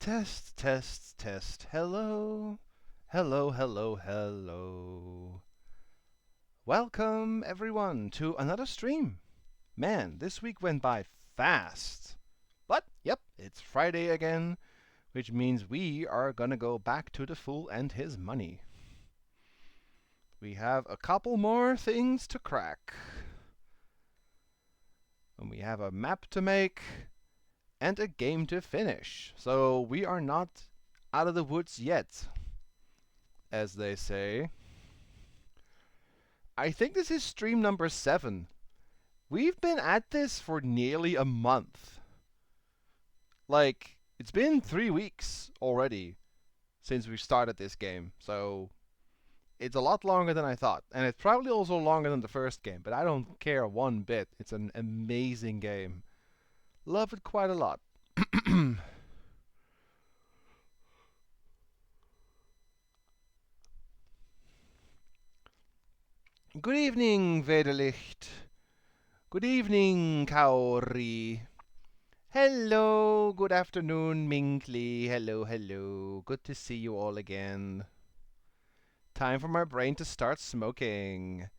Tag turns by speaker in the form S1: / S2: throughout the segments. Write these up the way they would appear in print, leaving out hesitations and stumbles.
S1: Test, test, test. Hello. Hello, hello, hello. Welcome, everyone, to another stream. Man, this week went by fast. But, yep, it's Friday again, which means we are gonna go back to the fool and his money. We have a couple more things to crack. And we have a map to make and a game to finish. So we are not out of the woods yet, as they say. I think this is stream number 7. We've been at this for nearly a month. Like, it's been 3 weeks already since we started this game, so it's a lot longer than I thought. And it's probably also longer than the first game, but I don't care one bit. It's an amazing game. Love it quite a lot. Good evening, Vederlicht. Good evening, Kaori. Hello, good afternoon, Minkley. Hello, hello. Good to see you all again. Time for my brain to start smoking.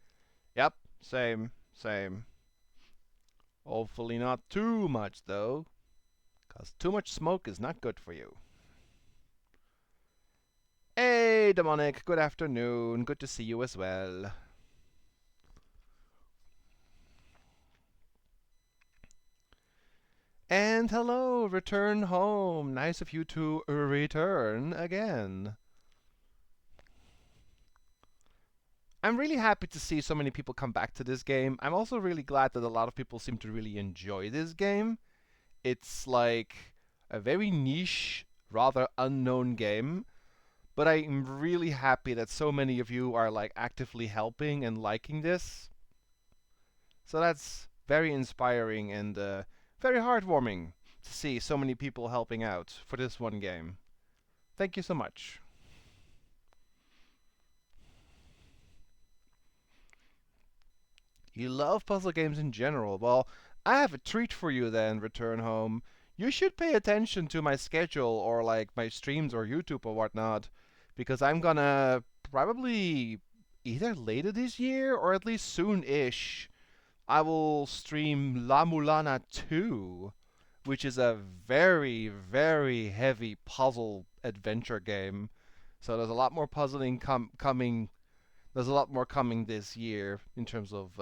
S1: Yep, same, same. Hopefully not too much, though, 'cause too much smoke is not good for you. Hey, Demonic, good afternoon. Good to see you as well. And hello, return home. Nice of you to return again. I'm really happy to see so many people come back to this game. I'm also really glad that a lot of people seem to really enjoy this game. It's like a very niche, rather unknown game, but I'm really happy that so many of you are like actively helping and liking this. So that's very inspiring and very heartwarming to see so many people helping out for this one game. Thank you so much. You love puzzle games in general. Well, I have a treat for you then, Return Home. You should pay attention to my schedule or like my streams or YouTube or whatnot, because I'm gonna probably either later this year or at least soon-ish, I will stream La Mulana 2, which is a very, very heavy puzzle adventure game. So there's a lot more puzzling coming. There's a lot more coming this year in terms of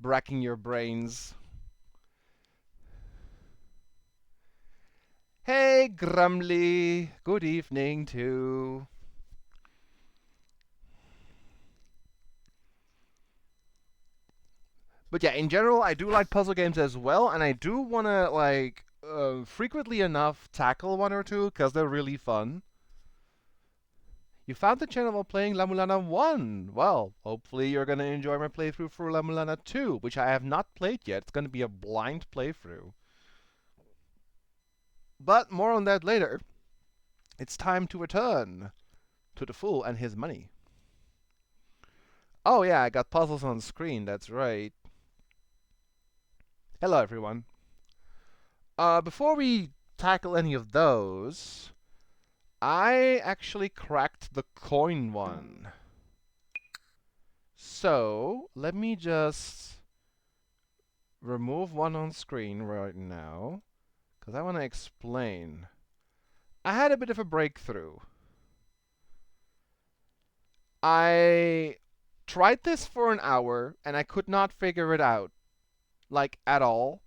S1: bracking your brains. Hey, Grumly. Good evening, too. But yeah, in general, I do like puzzle games as well, and I do want to, like, frequently enough tackle one or two, because they're really fun. You found the channel while playing La Mulana 1. Well, hopefully you're going to enjoy my playthrough for La Mulana 2, which I have not played yet. It's going to be a blind playthrough. But more on that later. It's time to return to the fool and his money. Oh yeah, I got puzzles on screen, that's right. Hello everyone. Before we tackle any of those, I actually cracked the coin one. So, let me just remove one on screen right now, because I want to explain. I had a bit of a breakthrough. I tried this for an hour, and I could not figure it out, like, at all.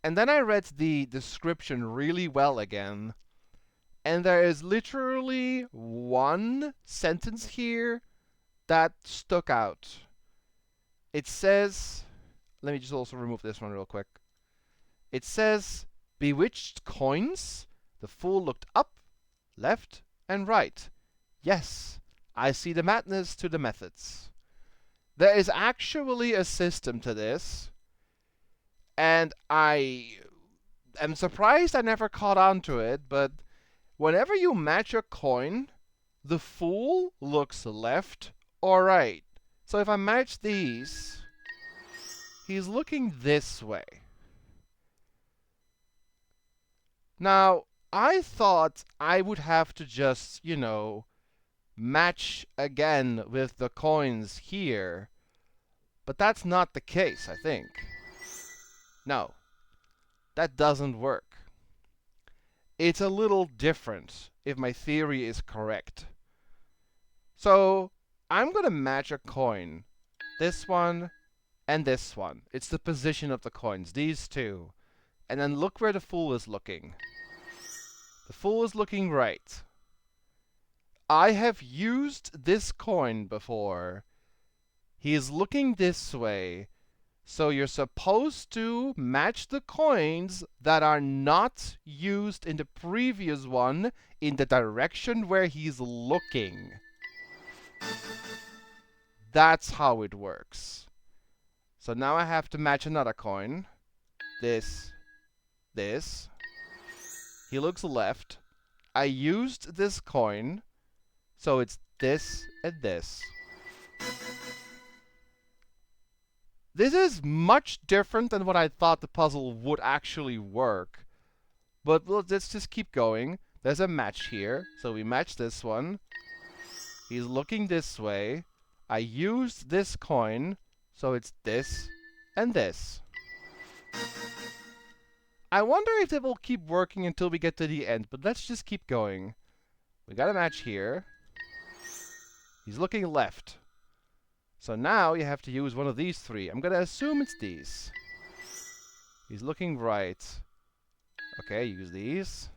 S1: And then I read the description really well again, and there is literally one sentence here that stuck out. It says, let me just also remove this one real quick. It says, bewitched coins? The fool looked up, left, and right. Yes, I see the madness to the methods. There is actually a system to this, and I am surprised I never caught on to it, but whenever you match a coin, the fool looks left or right. So if I match these, he's looking this way. Now, I thought I would have to just, match again with the coins here. But that's not the case, I think. No, that doesn't work. It's a little different if my theory is correct. So I'm going to match a coin. This one and this one. It's the position of the coins, these two. And then look where the fool is looking. The fool is looking right. I have used this coin before. He is looking this way. So you're supposed to match the coins that are not used in the previous one in the direction where he's looking. That's how it works. So now I have to match another coin. This. He looks left. I used this coin, so it's this and this. This is much different than what I thought the puzzle would actually work. But let's just keep going. There's a match here, so we match this one. He's looking this way. I used this coin, so it's this and this. I wonder if it will keep working until we get to the end, but let's just keep going. We got a match here. He's looking left. So now you have to use one of these three. I'm going to assume it's these. He's looking right. Okay, use these.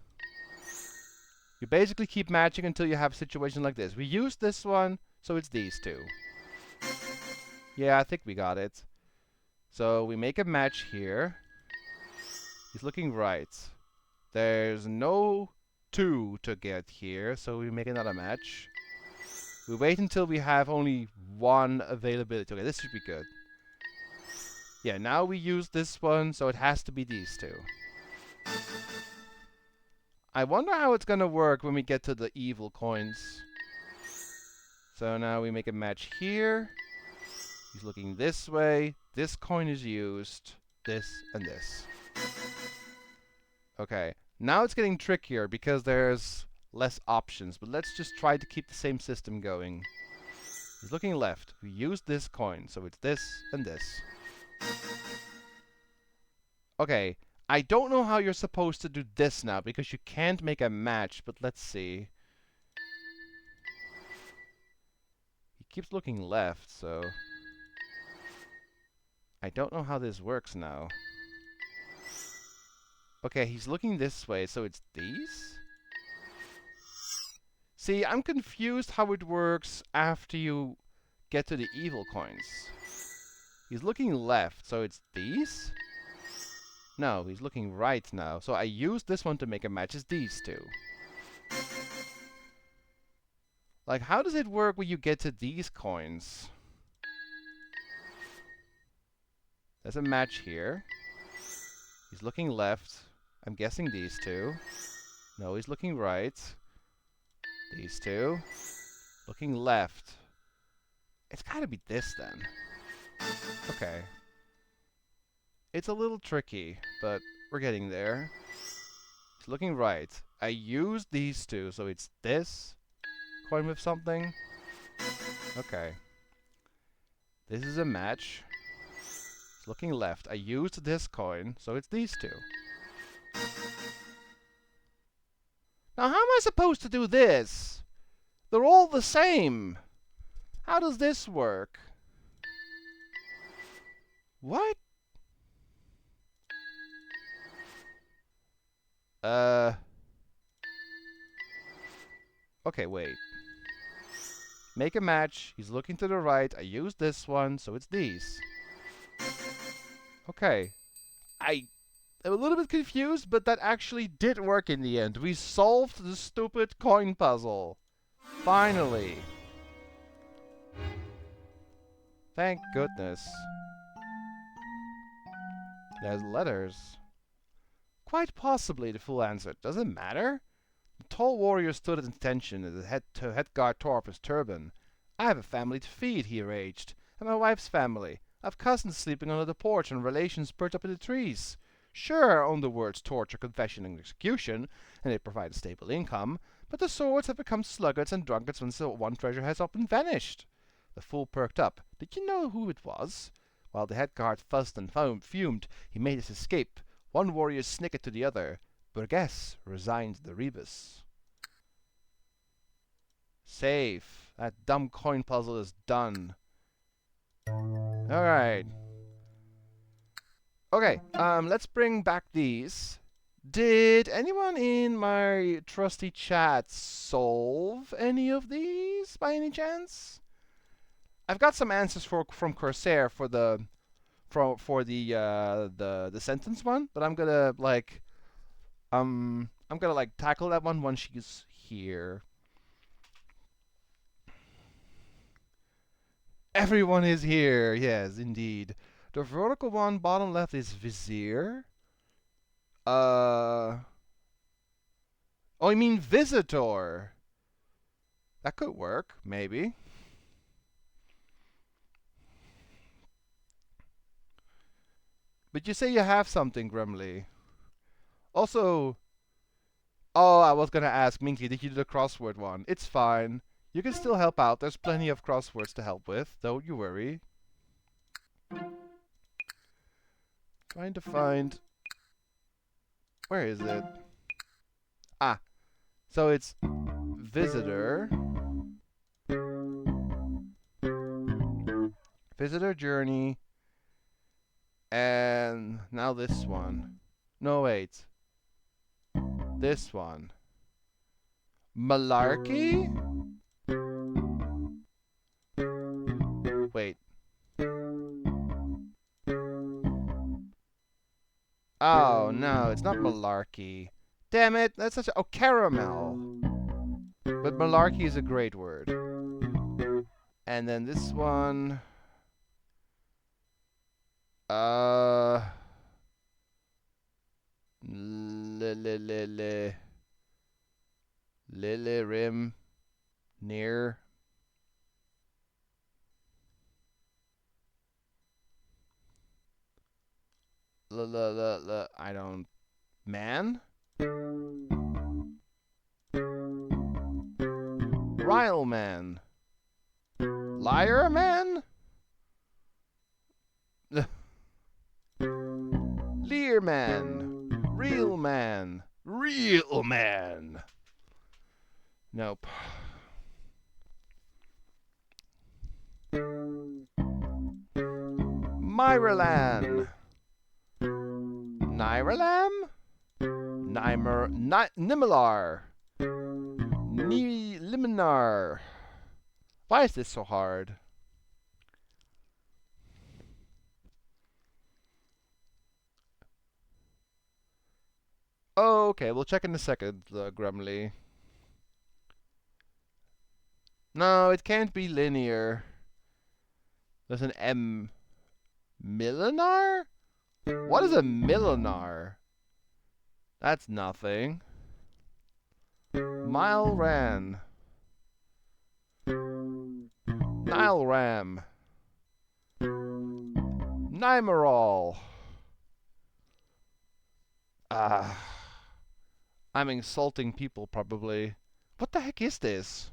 S1: You basically keep matching until you have a situation like this. We used this one, so it's these two. Yeah, I think we got it. So we make a match here. He's looking right. There's no 2 to get here, so we make another match. We wait until we have only 1 availability. Okay, this should be good. Yeah, now we use this one, so it has to be these two. I wonder how it's gonna work when we get to the evil coins. So now we make a match here. He's looking this way. This coin is used. This and this. Okay, now it's getting trickier because there's less options, but let's just try to keep the same system going. He's looking left. We use this coin, so it's this and this. Okay, I don't know how you're supposed to do this now, because you can't make a match, but let's see. He keeps looking left, so... I don't know how this works now. Okay, he's looking this way, so it's these? See, I'm confused how it works after you get to the evil coins. He's looking left, so it's these? No, he's looking right now. So I used this one to make a match. It's these two. Like, how does it work when you get to these coins? There's a match here. He's looking left. I'm guessing these two. No, he's looking right. These two. Looking left. It's gotta be this then. Okay. It's a little tricky, but we're getting there. It's looking right. I used these two, so it's this coin with something. Okay. This is a match. It's looking left. I used this coin, so it's these two. Now, how am I supposed to do this? They're all the same. How does this work? What? Okay, wait. Make a match. He's looking to the right. I used this one, so it's these. Okay. I'm a little bit confused, but that actually did work in the end. We solved the stupid coin puzzle. Finally. Thank goodness. There's letters. Quite possibly, the fool answered. Does it matter? The tall warrior stood at attention as Hedgar tore off his turban. I have a family to feed, he raged. And my wife's family. I've cousins sleeping under the porch and relations perched up in the trees. Sure, own the words torture, confession, and execution, and they provide a stable income, but the swords have become sluggards and drunkards when the one treasure has often vanished. The fool perked up. Did you know who it was? While the head guard fussed and fumed, he made his escape. One warrior snickered to the other. Burgess resigned the rebus. Save. That dumb coin puzzle is done. Alright. Okay, let's bring back these. Did anyone in my trusty chat solve any of these by any chance? I've got some answers from Corsair for the sentence one, but I'm gonna tackle that one when she's here. Everyone is here, yes, indeed. The vertical one, bottom left, is Vizier. Oh, I mean Visitor. That could work, maybe. But you say you have something, Grumly. Also, oh, I was gonna ask, Minky, did you do the crossword one? It's fine. You can still help out. There's plenty of crosswords to help with. Don't you worry. Trying to find... Where is it? Ah. So it's Visitor. Visitor Journey. And now this one. No, wait. This one. Malarkey? Wait. Oh, no, it's not Malarkey. Damn it, that's such a... Oh, caramel. But Malarkey is a great word. And then this one... Lily Rim. Near. I don't... Man? Ryle Man. Liar Man? Lear Man. Real Man. Real Man. Nope. Myralan. Nyralam? Nimilar. Liminar. Why is this so hard? Oh, okay, we'll check in a second, Grumly. No, it can't be linear. There's an M. Millinar? What is a millinar? That's nothing. Mile Ran. Nile Ram. Nimerol. I'm insulting people, probably. What the heck is this?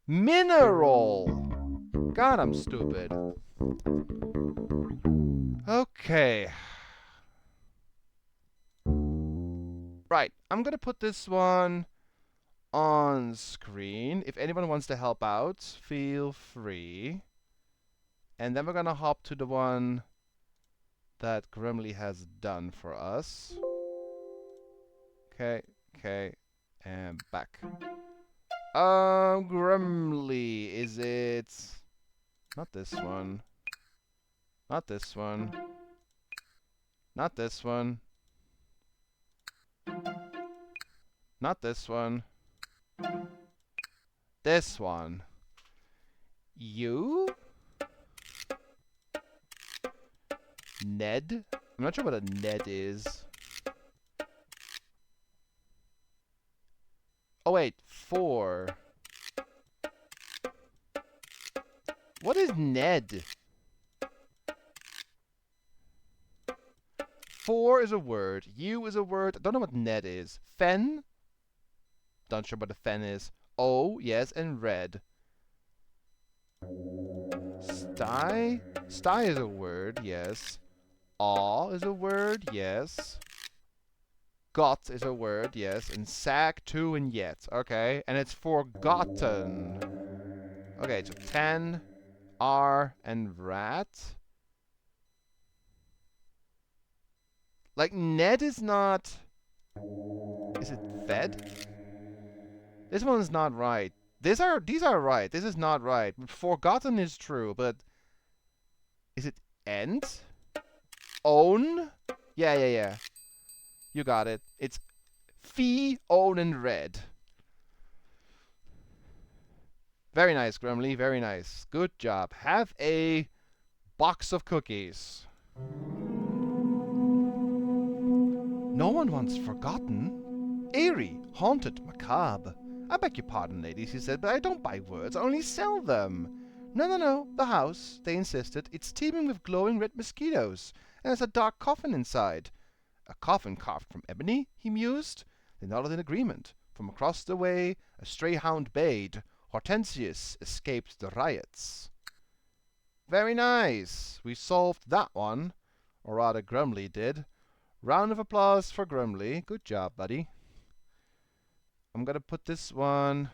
S1: Mineral! God, I'm stupid. Okay. Right, I'm gonna put this one on screen. If anyone wants to help out, feel free. And then we're gonna hop to the one that Grumly has done for us. Okay, and back. Grumly, is it... Not this one. Not this one. Not this one. Not this one. This one. You? Ned? I'm not sure what a Ned is. Oh wait, 4. What is Ned? For is a word. You is a word. I don't know what Ned is. Fen? Not sure what a fen is. O, yes, and red. Sty? Sty is a word, yes. Aw is a word, yes. Got is a word, yes. And sag, too, and yet. Okay, and it's forgotten. Okay, so 10, R, and rat. Like, Ned is not... Is it fed? This one's not right. These are right. This is not right. Forgotten is true, but... Is it end? Own? Yeah. You got it. It's fee, own, and red. Very nice, Grumly. Very nice. Good job. Have a box of cookies. No one wants forgotten. Eerie, haunted, macabre. I beg your pardon, ladies, he said, but I don't buy words. I only sell them. No. The house, they insisted, it's teeming with glowing red mosquitoes, and there's a dark coffin inside. A coffin carved from ebony, he mused. They nodded in agreement. From across the way, a stray hound bayed. Hortensius escaped the riots. Very nice. We solved that one. Or rather, Grumly did. Round of applause for Grumly. Good job, buddy. I'm gonna put this one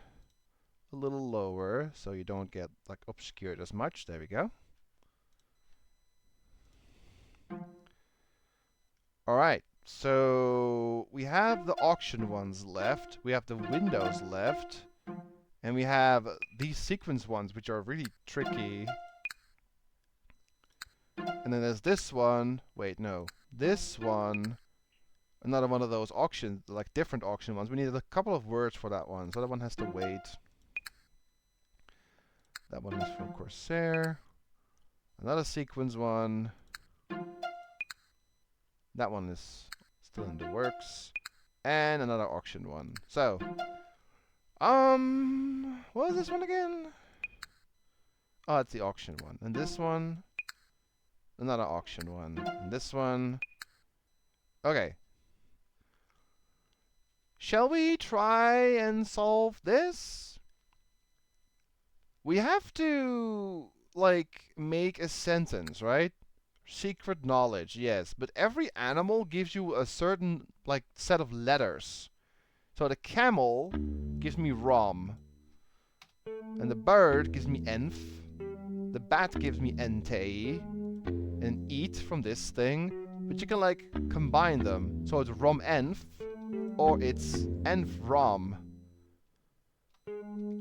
S1: a little lower so you don't get like obscured as much. There we go. Alright, so we have the auction ones left. We have the windows left. And we have these sequence ones, which are really tricky. And then there's this one. Wait, no. This one. Another one of those auction, like different auction ones. We needed a couple of words for that one, so that one has to wait. That one is from Corsair. Another sequence one. That one is still in the works. And another auction one. So, what was this one again? Oh, it's the auction one. And this one, another auction one. And this one. Okay. Shall we try and solve this? We have to, like, make a sentence, right? Secret knowledge, yes. But every animal gives you a certain, like, set of letters. So the camel gives me rom. And the bird gives me enf. The bat gives me ente. And eat from this thing. But you can, like, combine them. So it's rom enf. Or it's enf rom.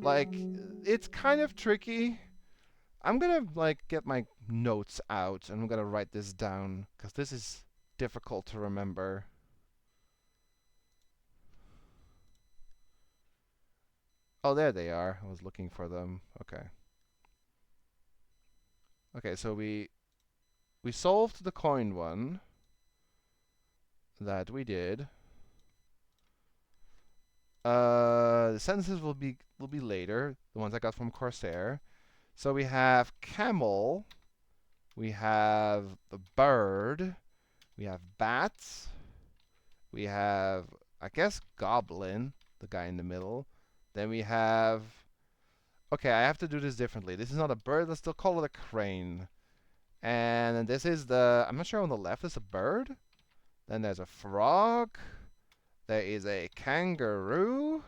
S1: Like, it's kind of tricky. I'm gonna, like, get my notes out and I'm gonna write this down. Because this is difficult to remember. Oh, there they are. I was looking for them. Okay. Okay, so we solved the coin one. That we did. The sentences will be later. The ones I got from Corsair. So we have camel. We have the bird. We have bats. We have, I guess, goblin, the guy in the middle. Then we have... Okay, I have to do this differently. This is not a bird. Let's still call it a crane. And then this is the... I'm not sure on the left is a bird. Then there's a frog. There is a kangaroo.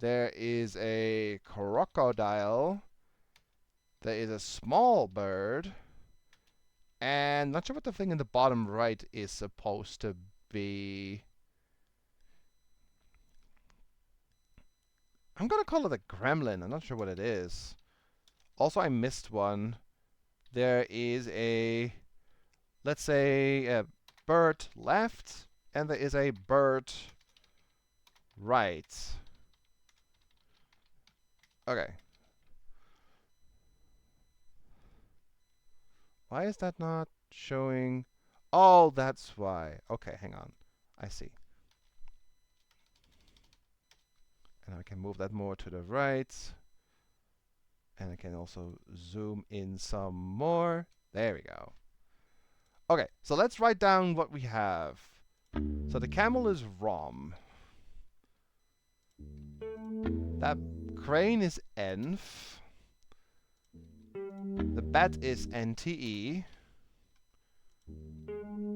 S1: There is a crocodile. There is a small bird. And not sure what the thing in the bottom right is supposed to be. I'm gonna call it a gremlin. I'm not sure what it is. Also, I missed one. There is a, let's say, a bird left, and there is a bird right. Okay. Why is that not showing? Oh, that's why. Okay, hang on. I see. And I can move that more to the right. And I can also zoom in some more. There we go. Okay, so let's write down what we have. So the camel is Rom. That crane is Enf. The bat is NTE.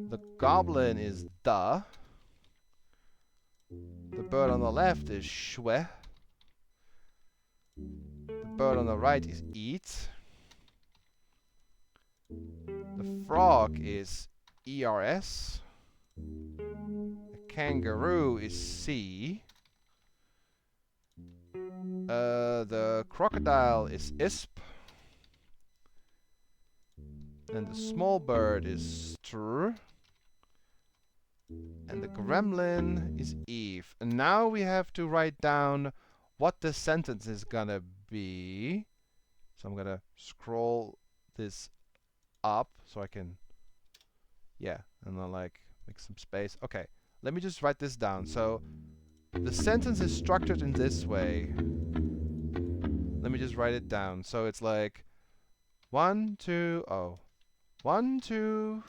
S1: The goblin is Da. The bird on the left is Shwe. The bird on the right is Eat. The frog is ERS. The kangaroo is C. The crocodile is ISP. And the small bird is Str. And the gremlin is Eve. And now we have to write down what the sentence is gonna be. So I'm gonna scroll this up so I can, yeah, and then like make some space. Okay, let me just write this down. So the sentence is structured in this way. Let me just write it down. So it's like 1, 2, 1, 2.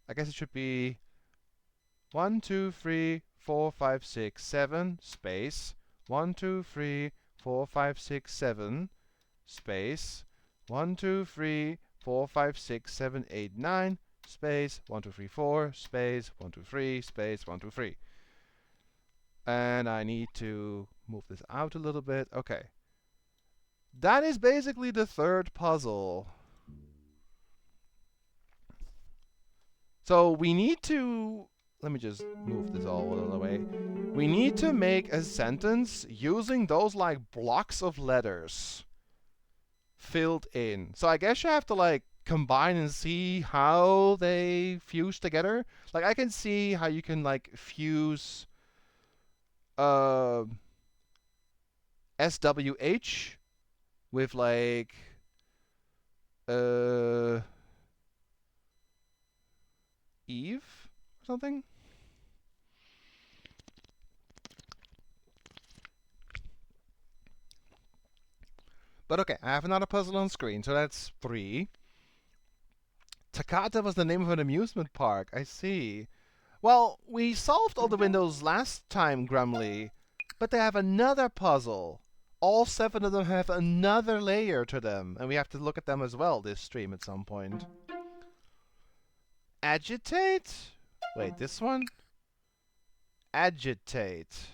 S1: I guess it should be 1, 2, 3, 4, 5, 6, 7, space. 1, 2, 3, 4, 5, 6, 7, space. 1, 2, 3, 4, 5, 6, 7, 8, 9, space. 1, 2, 3, 4, space. 1, 2, 3, space. 1, 2, 3. And I need to move this out a little bit. Okay. That is basically the third puzzle. So we need to, let me just move this all out of the way. We need to make a sentence using those like blocks of letters filled in. So I guess you have to like combine and see how they fuse together. Like I can see how you can like fuse SWH with like Eve or something. But okay, I have another puzzle on screen, so that's 3. Takata was the name of an amusement park. I see. Well, we solved all the windows last time, Grumly, but they have another puzzle. All 7 of them have another layer to them, and we have to look at them as well this stream at some point. Agitate? Wait, this one? Agitate.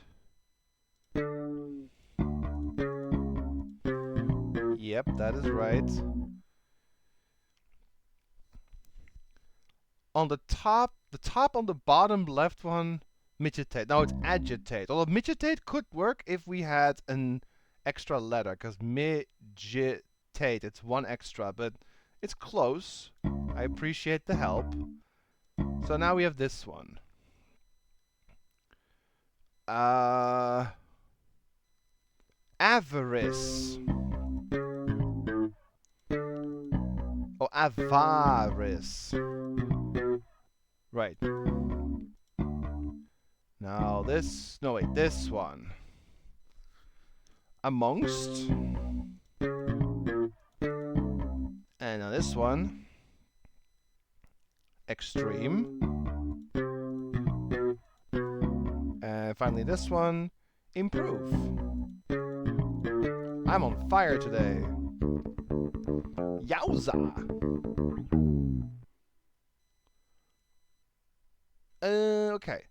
S1: Yep, that is right. On the top on the bottom left one, migitate. No, it's agitate. Although migitate could work if we had an extra letter, because migitate, it's one extra, but it's close. I appreciate the help. So now we have this one. Avarice. Oh, avarice. Right. Now this, no wait, this one. Amongst. And now this one. Extreme. And finally this one. Improve. I'm on fire today. Yowza! Okay.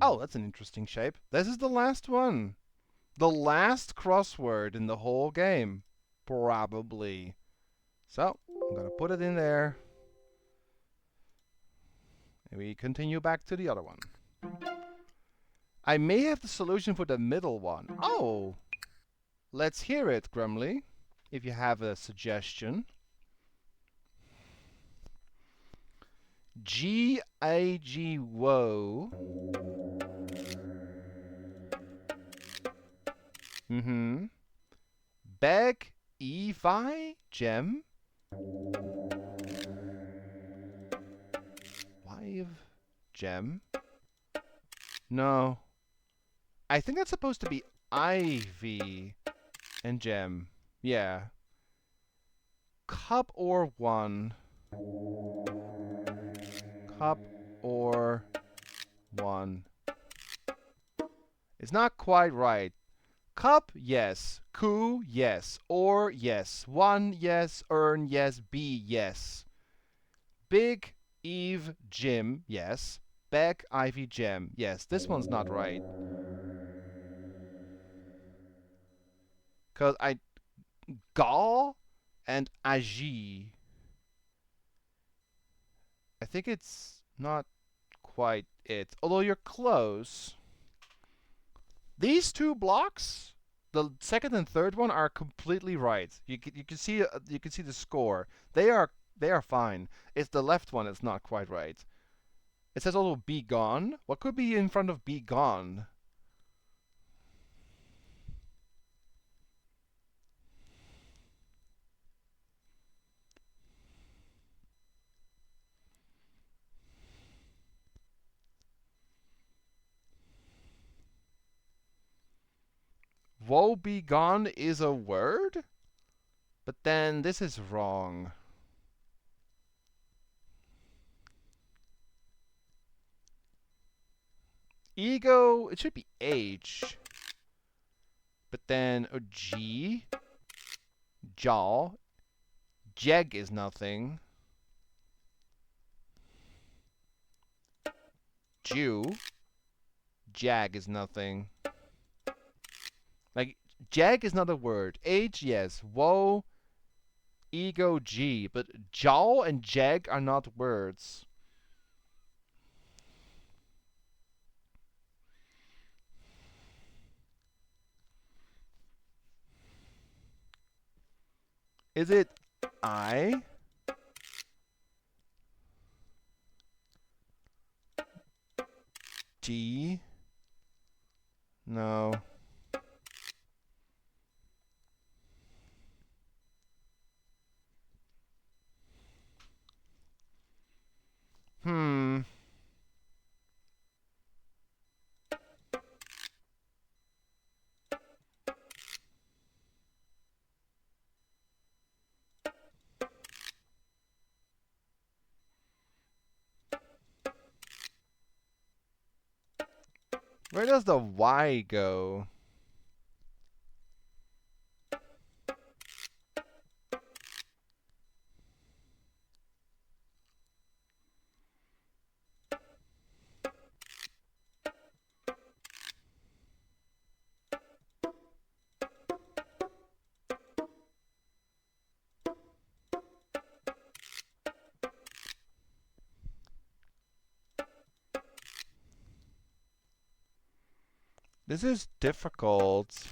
S1: Oh, that's an interesting shape. This is the last one. The last crossword in the whole game. Probably. So, I'm gonna put it in there. And we continue back to the other one. I may have the solution for the middle one. Oh! Let's hear it, Grumly, if you have a suggestion. G-I-G-Wo. Beg Evi Gem. 5 Gem. No. I think that's supposed to be Ivy and Gem. Yeah. Cup or 1. Cup or one. It's not quite right. Cup, yes. Coup, yes. Or, yes. One, yes. Earn, yes. Be, yes. Big, Eve, Jim, yes. Beck, Ivy, Gem, yes. This one's not right. Because I... Gaul and Agi. I think it's not quite it. Although you're close. These two blocks, the second and third one, are completely right. You can see the score. They are fine. It's the left one that's not quite right. It says also "be gone." What could be in front of "be gone"? Woe be gone is a word, but then this is wrong. Ego, it should be H. But then a G, jaw, jeg is nothing. Jew, jag is nothing. Like, jag is not a word. H, yes. Woe, ego, G. But jaw and jag are not words. Is it I? G? No. Hmm. Where does the Y go? This is difficult.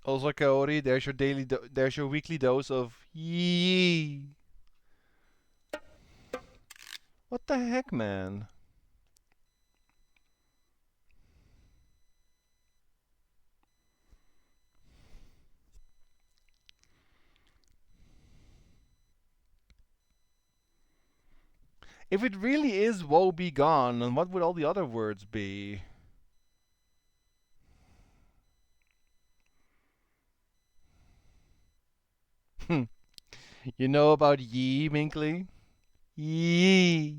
S1: Also, Kaori, there's your weekly dose of yee. What the heck, man? If it really is woe be gone, then what would all the other words be? You know about ye, Minkley? Yee.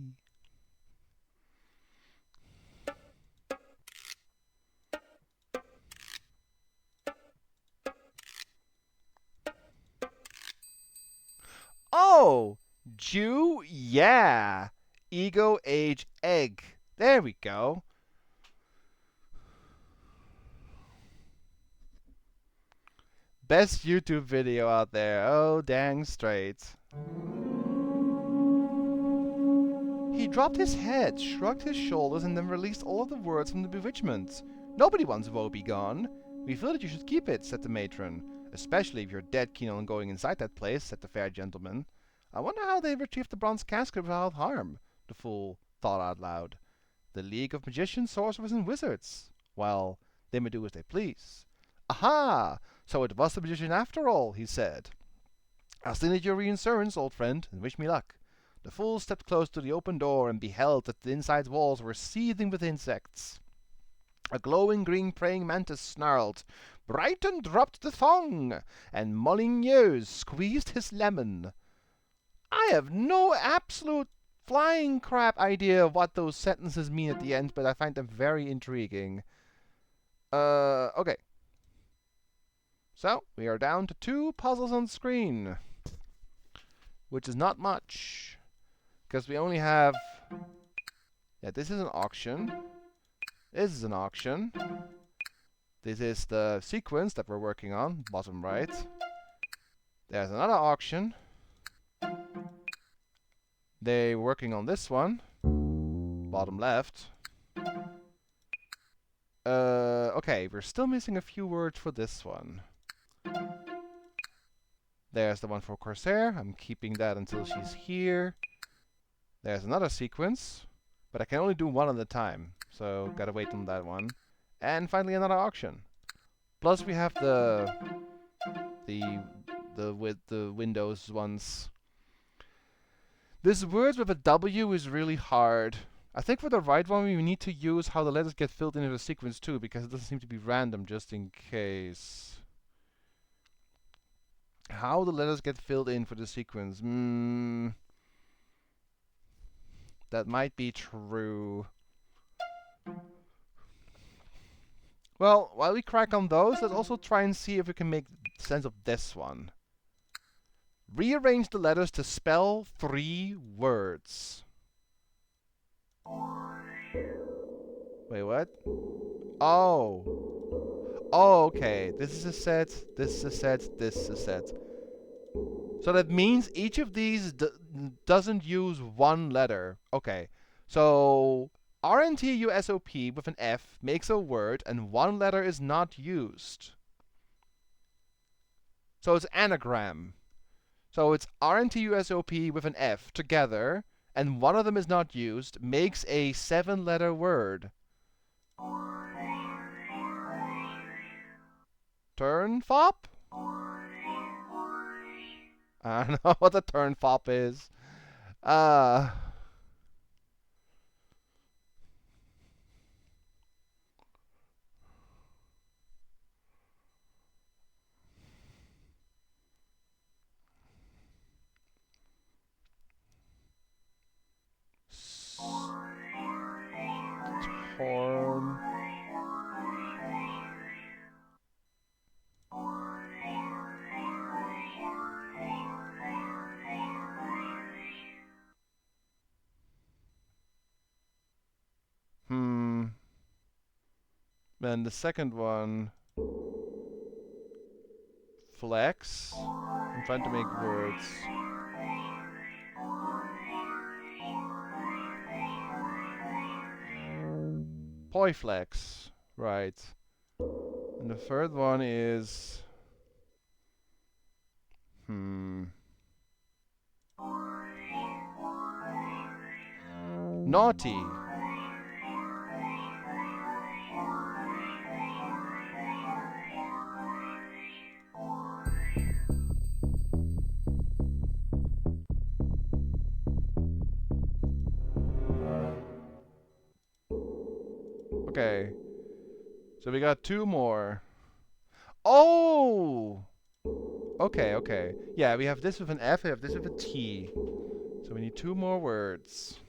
S1: Oh! Jew? Yeah. Ego, age, egg. There we go. Best YouTube video out there. Oh, dang straight. He dropped his head, shrugged his shoulders, and then released all of the words from the bewitchment. Nobody wants woe be gone. We feel that you should keep it, said the matron. Especially if you're dead keen on going inside that place, said the fair gentleman. I wonder how they retrieved the bronze casket without harm, the fool thought out loud. The League of Magicians, Sorcerers, and Wizards. Well, they may do as they please. Aha! So it was the magician after all, he said. I'll still need your reassurance, old friend, and wish me luck. The fool stepped close to the open door and beheld that the inside walls were seething with insects. A glowing green praying mantis snarled, Brighton dropped the thong, and Molyneux squeezed his lemon. I have no absolute flying crap idea of what those sentences mean at the end, but I find them very intriguing. Okay. So, we are down to 2 puzzles on screen, which is not much, because we only have... Yeah, this is an auction. This is an auction. This is the sequence that we're working on, bottom right. There's another auction. They're working on this one, bottom left. Okay, we're still missing a few words for this one. There's the one for Corsair. I'm keeping that until she's here. There's another sequence, but I can only do one at a time, so gotta wait on that one. And finally another auction. Plus we have the with the Windows ones. This words with a W is really hard. I think for the right one we need to use how the letters get filled into the sequence too, because it doesn't seem to be random, just in case. How the letters get filled in for the sequence. That might be true. Well, while we crack on those, let's also try and see if we can make sense of this one. Rearrange the letters to spell 3 words. Wait, what? Oh. Oh, okay. This is a set, this is a set, this is a set. So that means each of these doesn't use one letter. Okay. So RNTUSOP with an F makes a word and one letter is not used. So it's anagram. So it's RNTUSOP with an F together, and one of them is not used, makes a 7-letter word. Turnfop? I don't know what a turnfop is. Torn. Then the second one, flex. I'm trying to make words. Poiflex, right. And the third one is... Naughty. Okay. So we got 2 more. Oh! Okay, okay. Yeah, we have this with an F, we have this with a T. So we need 2 more words.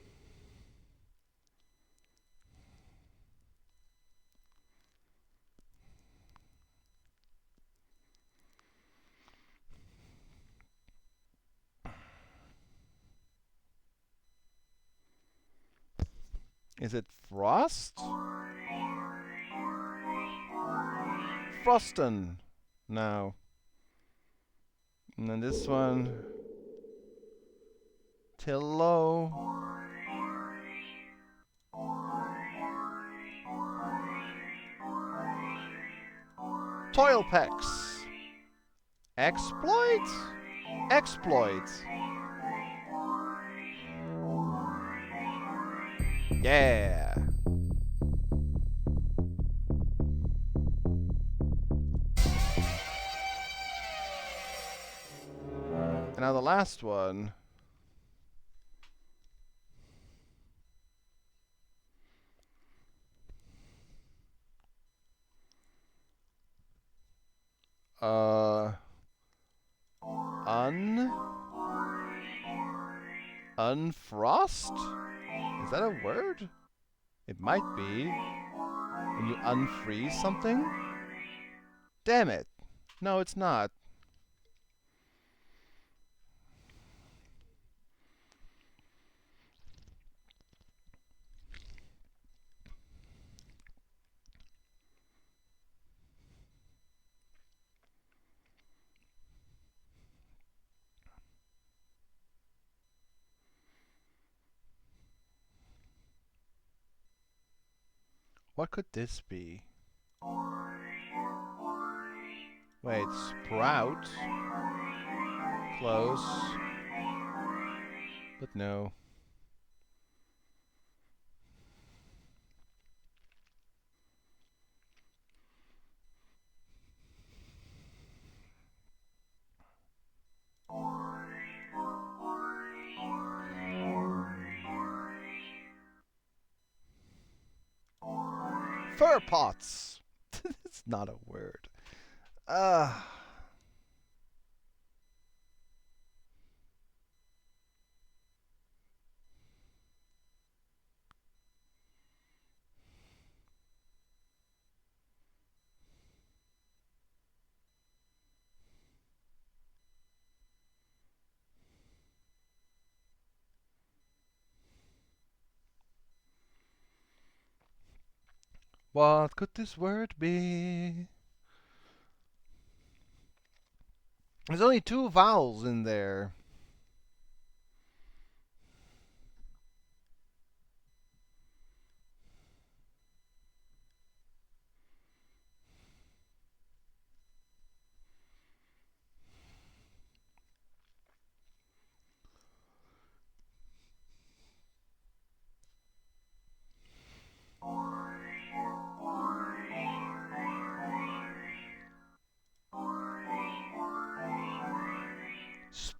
S1: Is it frost? Froston. No. And then this one. Tillo. Toilpex. Exploit? Exploit. Yeah. now the last one. Unfrost? Is that a word? It might be. When you unfreeze something? Damn it. No, it's not. What could this be? Wait, sprout? Close. But no. Fur pots! It's not a word. What could this word be? There's only 2 vowels in there.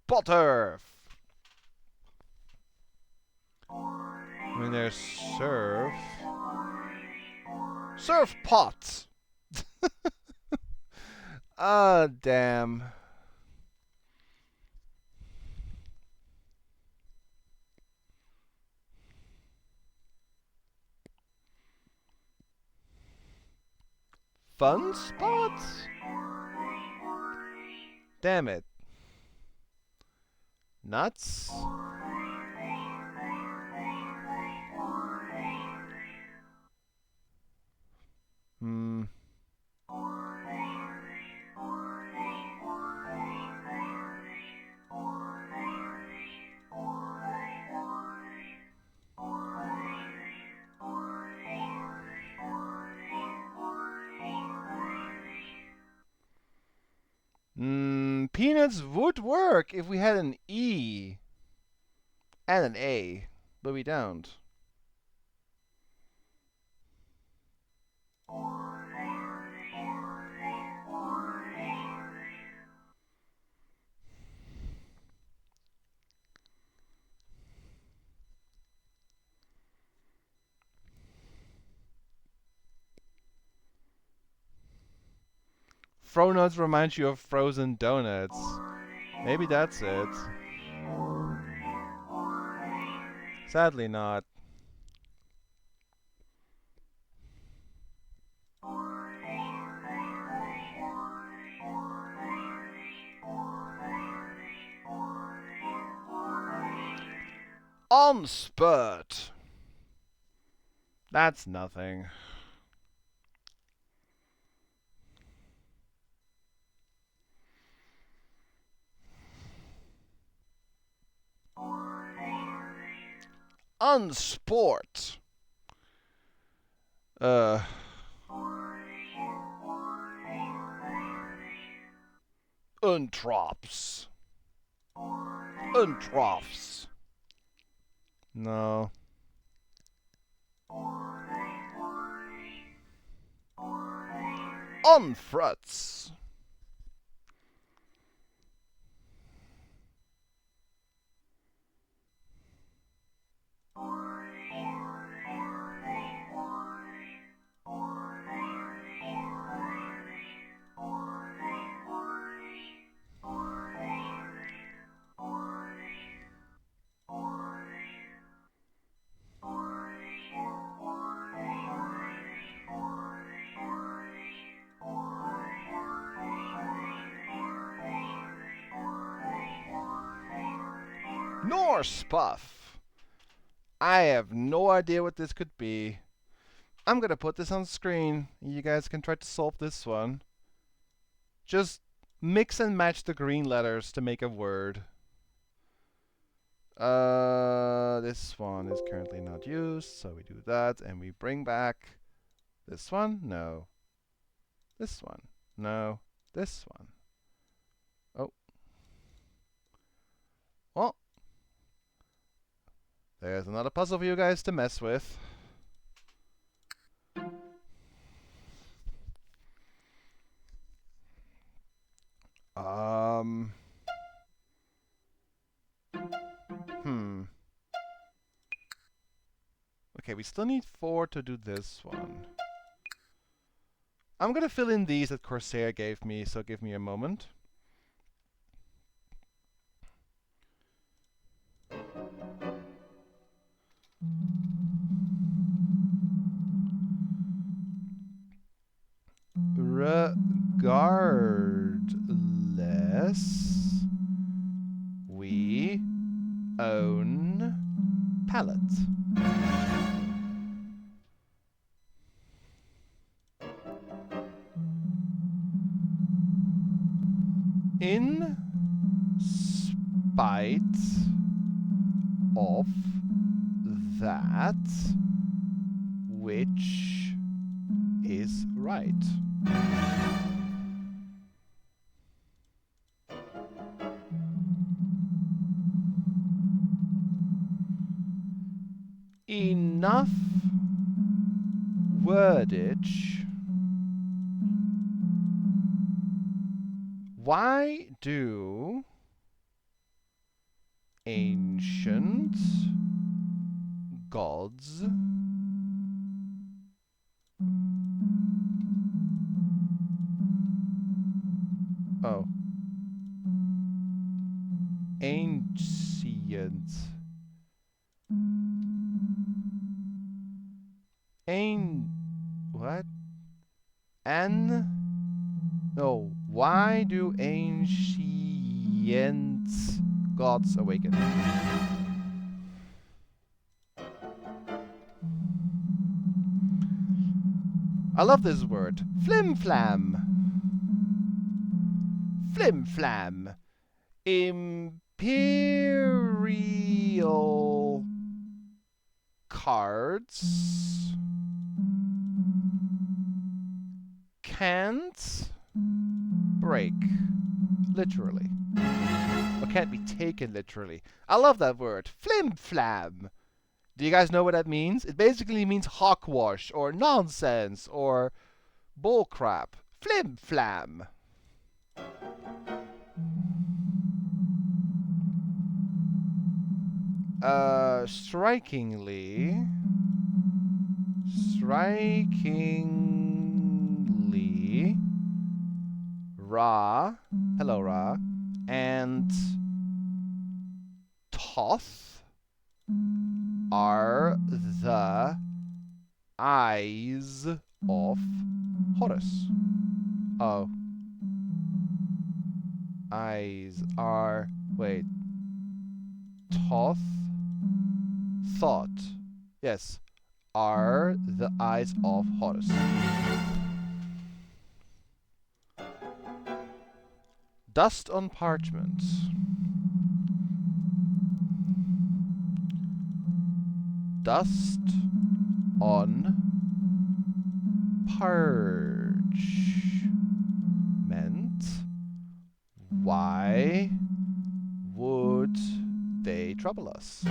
S1: Spotter! I mean, there's surf. Surf pots! Ah, damn. Fun spots? Damn it. Nuts? Hmm. Peanuts would work if we had an E and an A, but we don't. Fronuts reminds you of frozen donuts. Maybe that's it. Sadly not. Onspurt! That's nothing. Unsport! Untrops. Untroughs. No. Unfruts. Norse puff. I have no idea what this could be. I'm gonna put this on screen. You guys can try to solve this one. Just mix and match the green letters to make a word. This one is currently not used, so we do that, and we bring back this one. No. This one. No. This one. Oh. Well. There's another puzzle for you guys to mess with. Okay, we still need 4 to do this one. I'm gonna fill in these that Corsair gave me, so give me a moment. Regardless, we own palette. In spite of that, which is right. Enough wordage. Why do ancient gods ancient what? No, why do ancient gods awaken? I love this word. Flim-flam. Flim-flam. Imperial cards can't break. Literally. Or can't be taken literally. I love that word. Flim-flam. Do you guys know what that means? It basically means hogwash, or nonsense, or bullcrap. Flim-flam. Strikingly, Ra, hello Ra, and Thoth are the eyes of Horus. Oh. Eyes are... wait. Thoth? Thought. Yes. Are the eyes of Horus. Dust on parchment. Dust on parchment. Why would they trouble us?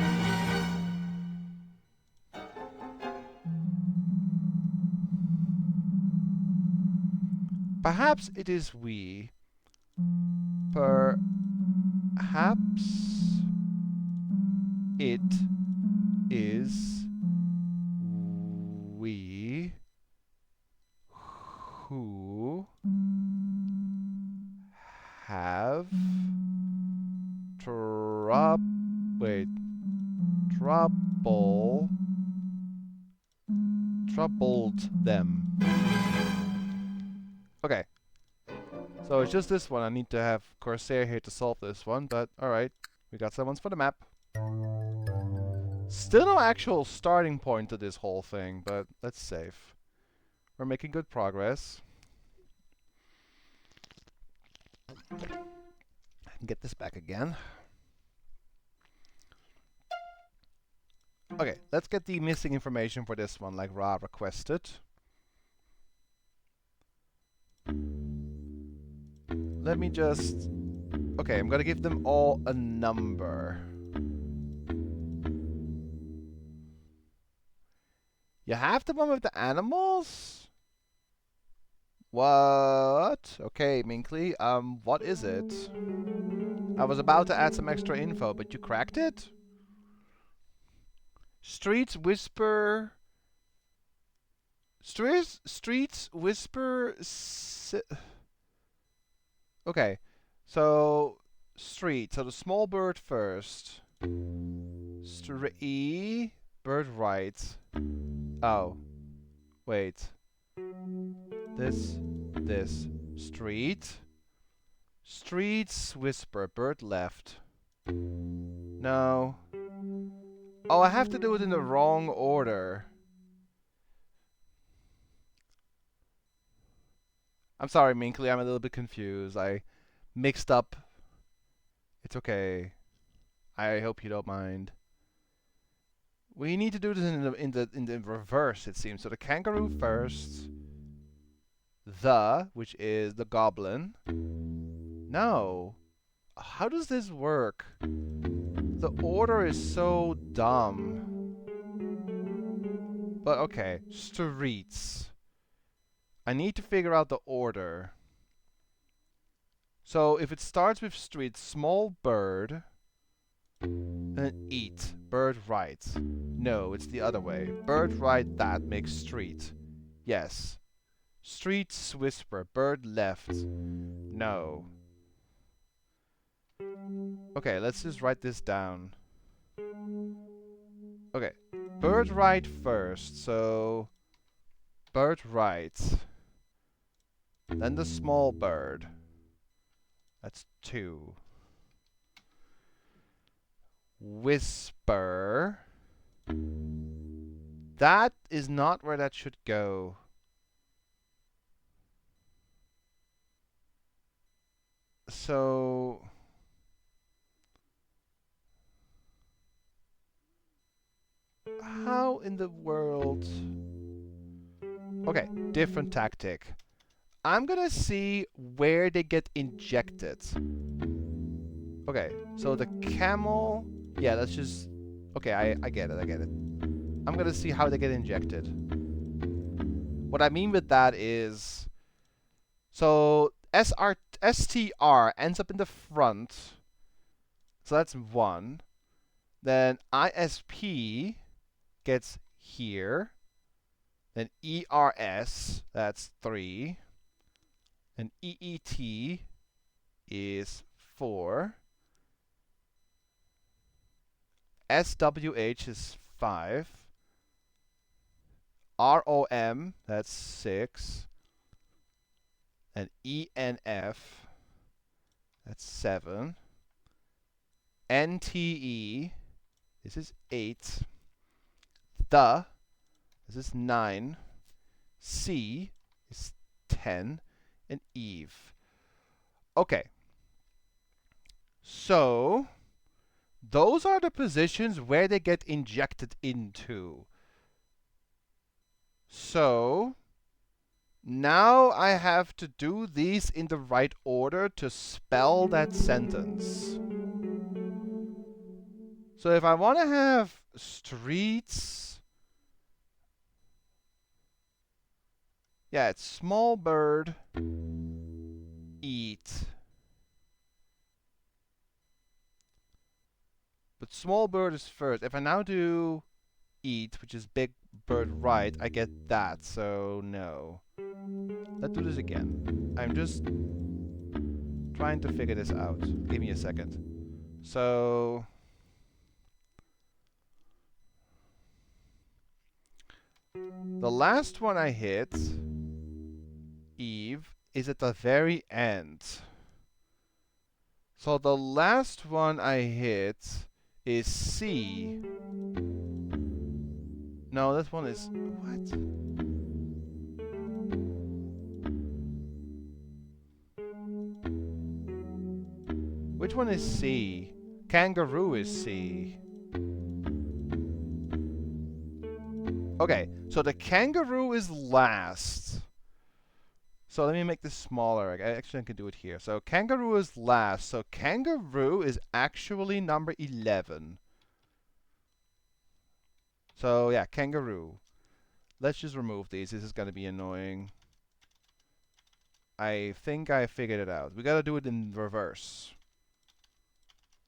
S1: Perhaps it is we. Perhaps it is we who have troubled them. Okay. So it's just this one. I need to have Corsair here to solve this one, but alright. We got some ones for the map. Still no actual starting point to this whole thing, but let's save. We're making good progress. I can get this back again. Okay, let's get the missing information for this one, like Ra requested. Let me just... Okay, I'm gonna give them all a number. You have the one with the animals? What? Okay, Minkley, what is it? I was about to add some extra info, but you cracked it? Streets whisper... Streets whisper... Okay, so... Street, so the small bird first. Bird right. Oh. Wait. This. Street. Streets whisper. Bird left. No. Oh, I have to do it in the wrong order. I'm sorry, Minkley. I'm a little bit confused. I mixed up. It's okay. I hope you don't mind. We need to do this in the reverse, it seems. So the kangaroo first. Which is the goblin. No. How does this work? The order is so dumb. But okay. Streets. I need to figure out the order. So if it starts with street, small bird, and eat. Bird right. No, it's the other way. Bird right, that makes street. Yes. Streets whisper. Bird left. No. Okay, let's just write this down. Okay. Bird right first, so... Bird right. Then the small bird. That's 2. Whisper. That is not where that should go. So... How in the world... Okay, different tactic. I'm gonna see where they get injected. Okay, so the camel... Yeah, let's just... Okay, I get it, I get it. I'm gonna see how they get injected. What I mean with that is... So, STR ends up in the front. So that's 1. Then ISP gets here. Then ERS, that's 3. And EET is 4. SWH is 5. ROM, that's 6. And ENF, that's 7. NTE, this is 8. This is 9. C is 10. And Eve. Okay. So, those are the positions where they get injected into. So, now I have to do these in the right order to spell that sentence. So if I want to have streets... Yeah, it's small bird, eat. But small bird is first. If I now do eat, which is big bird right, I get that, so no. Let's do this again. I'm just trying to figure this out. Give me a second. So... The last one I hit, Eve, is at the very end. So the last one I hit is C. No, this one is... What? Which one is C? Kangaroo is C. Okay, so the kangaroo is last. So let me make this smaller. I can do it here. So kangaroo is last. So kangaroo is actually number 11. So yeah, kangaroo. Let's just remove these. This is going to be annoying. I think I figured it out. We got to do it in reverse.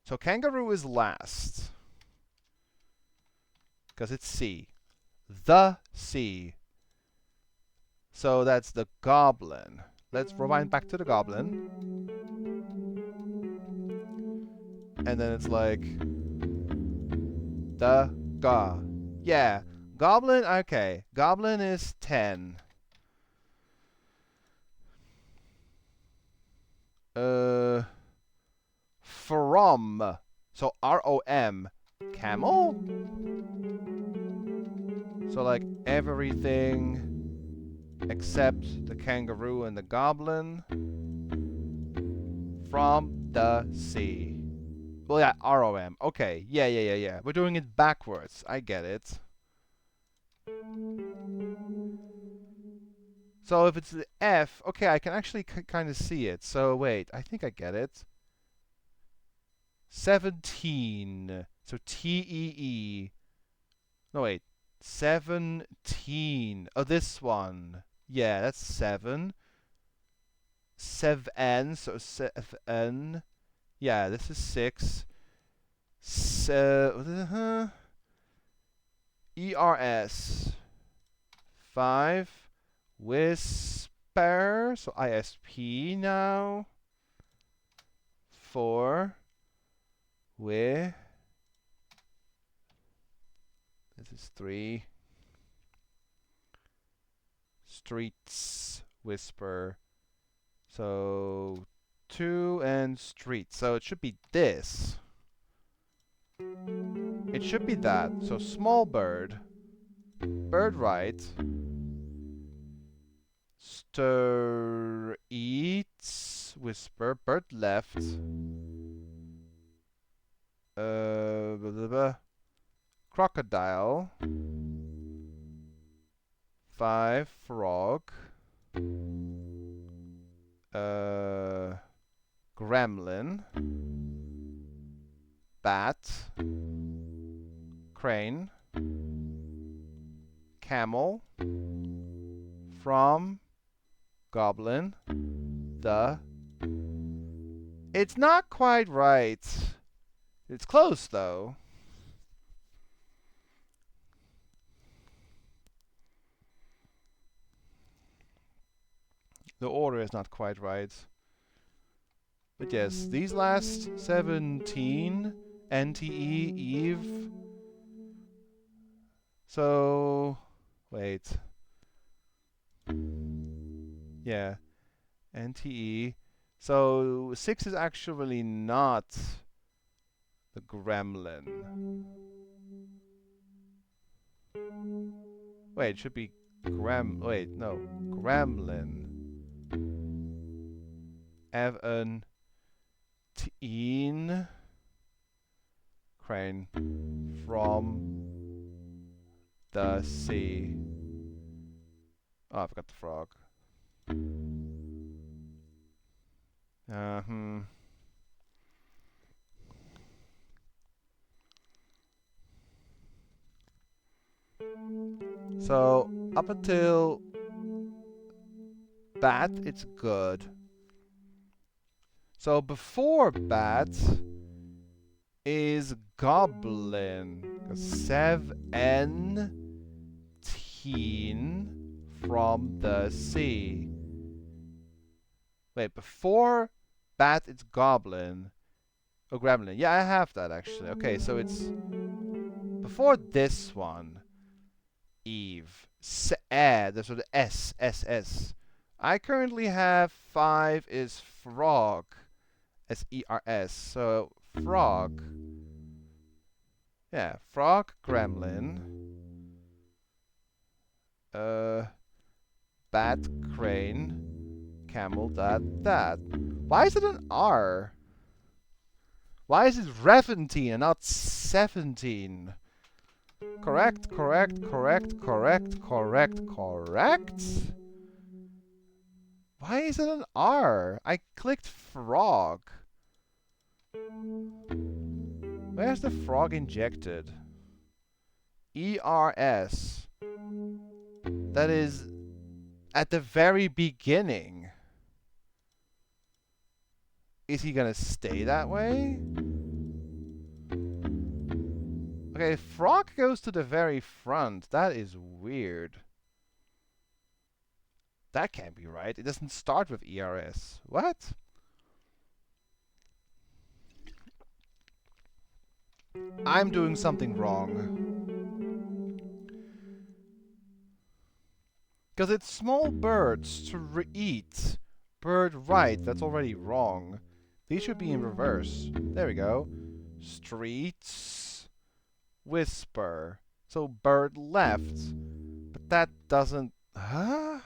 S1: So kangaroo is last. Because it's C. The C. So that's the goblin. Let's rewind back to the goblin. And then it's like... The ga. Yeah. Goblin, okay. Goblin is 10. From. So R-O-M. Camel? So like everything except the kangaroo and the goblin from the sea. Well, yeah, R-O-M. Okay, yeah. We're doing it backwards. I get it. So if it's the F, okay, I can actually kind of see it. So wait, I think I get it. 17. So T-E-E. No, wait. 17. Oh, this one. Yeah, that's 7. 7. So 7. Yeah, this is 6. ERS. 5. Whisper. So ISP now. 4. This is 3. Streets. Whisper. So 2 and street. So it should be this. It should be that. So small bird. Bird right. Stir eats. Whisper. Bird left. Blah, blah, blah. Crocodile. 5 frog. Gremlin. Bat. Crane. Camel. From. Goblin. The. It's not quite right. It's close though. The order is not quite right. But yes, these last 17, NTE, Eve. So, wait. Yeah, NTE. So, 6 is actually not the gremlin. Wait, it should be wait, no. Gremlin. Evan. Teen. Crane. From the sea. Oh, I forgot the frog. So, up until bat, it's good. So, before bat is goblin. 17 from the sea. Wait, before bat, it's goblin. Oh, gremlin. Yeah, I have that actually. Okay, so it's before this one. Eve. There's the S. I currently have 5 is frog. S-E-R-S. So, frog. Yeah, frog, gremlin, bat, crane, camel, that. Why is it an R? Why is it 17 and not 17? Correct, correct, correct, correct, correct, correct. Why is it an R? I clicked frog. Where's the frog injected? ERS. That is at the very beginning. Is he gonna stay that way? Okay, frog goes to the very front. That is weird. That can't be right. It doesn't start with ERS. What? I'm doing something wrong. Because it's small birds to eat. Bird right, that's already wrong. These should be in reverse. There we go. Streets. Whisper. So bird left. But that doesn't... Huh?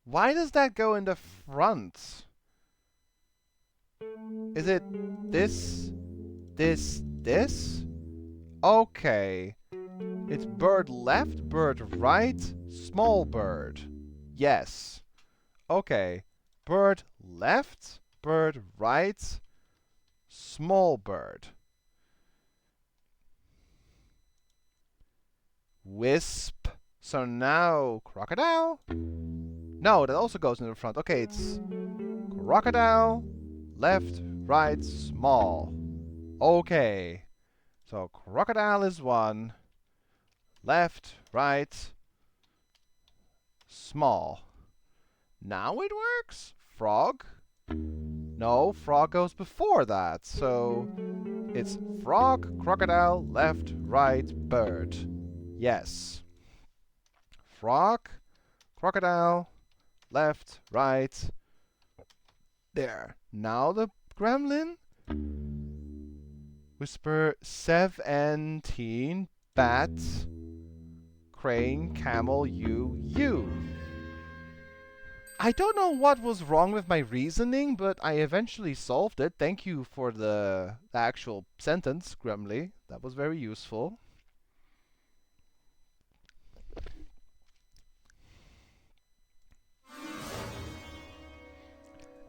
S1: Why does that go in the front? Is it this, this? Okay. It's bird left, bird right, small bird. Yes. Okay. Bird left, bird right, small bird. Wisp. So now, crocodile? No, that also goes in the front. Okay, it's crocodile, left, right, small. Okay. So crocodile is one. Left, right, small. Now it works? Frog? No, frog goes before that. So it's frog, crocodile, left, right, bird. Yes. Frog, crocodile, left, right. There. Now the gremlin. Whisper 17, bat, crane, camel, you. I don't know what was wrong with my reasoning, but I eventually solved it. Thank you for the actual sentence, Gremly. That was very useful.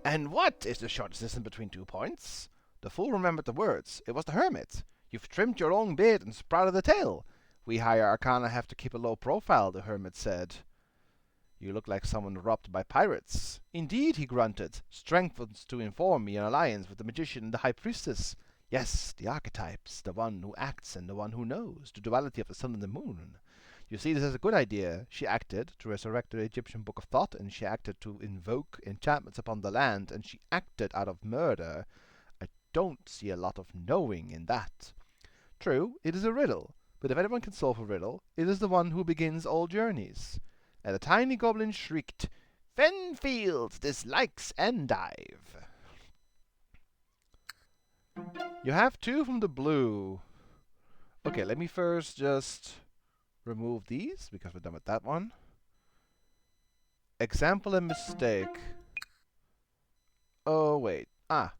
S1: And what is the shortest distance between 2 points? The fool remembered the words. It was the hermit. You've trimmed your own beard and sprouted a tail. We higher arcana have to keep a low profile, the hermit said. You look like someone robbed by pirates. Indeed, he grunted. Strengthens to inform me an alliance with the magician and the high priestess. Yes, the archetypes, the one who acts and the one who knows, the duality of the sun and the moon. You see, this is a good idea. She acted to resurrect the Egyptian book of thought, and she acted to invoke enchantments upon the land, and she acted out of murder. I don't see a lot of knowing in that. True, it is a riddle, but if anyone can solve a riddle, it is the one who begins all journeys. And the tiny goblin shrieked, Fenfield dislikes endive. You have 2 from the blue. Okay, let me first just remove these, because we're done with that one. Example and mistake. Oh, wait. Ah.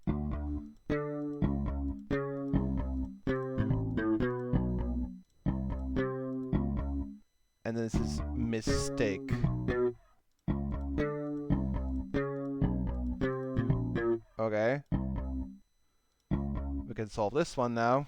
S1: And this is mistake. Okay. We can solve this one now.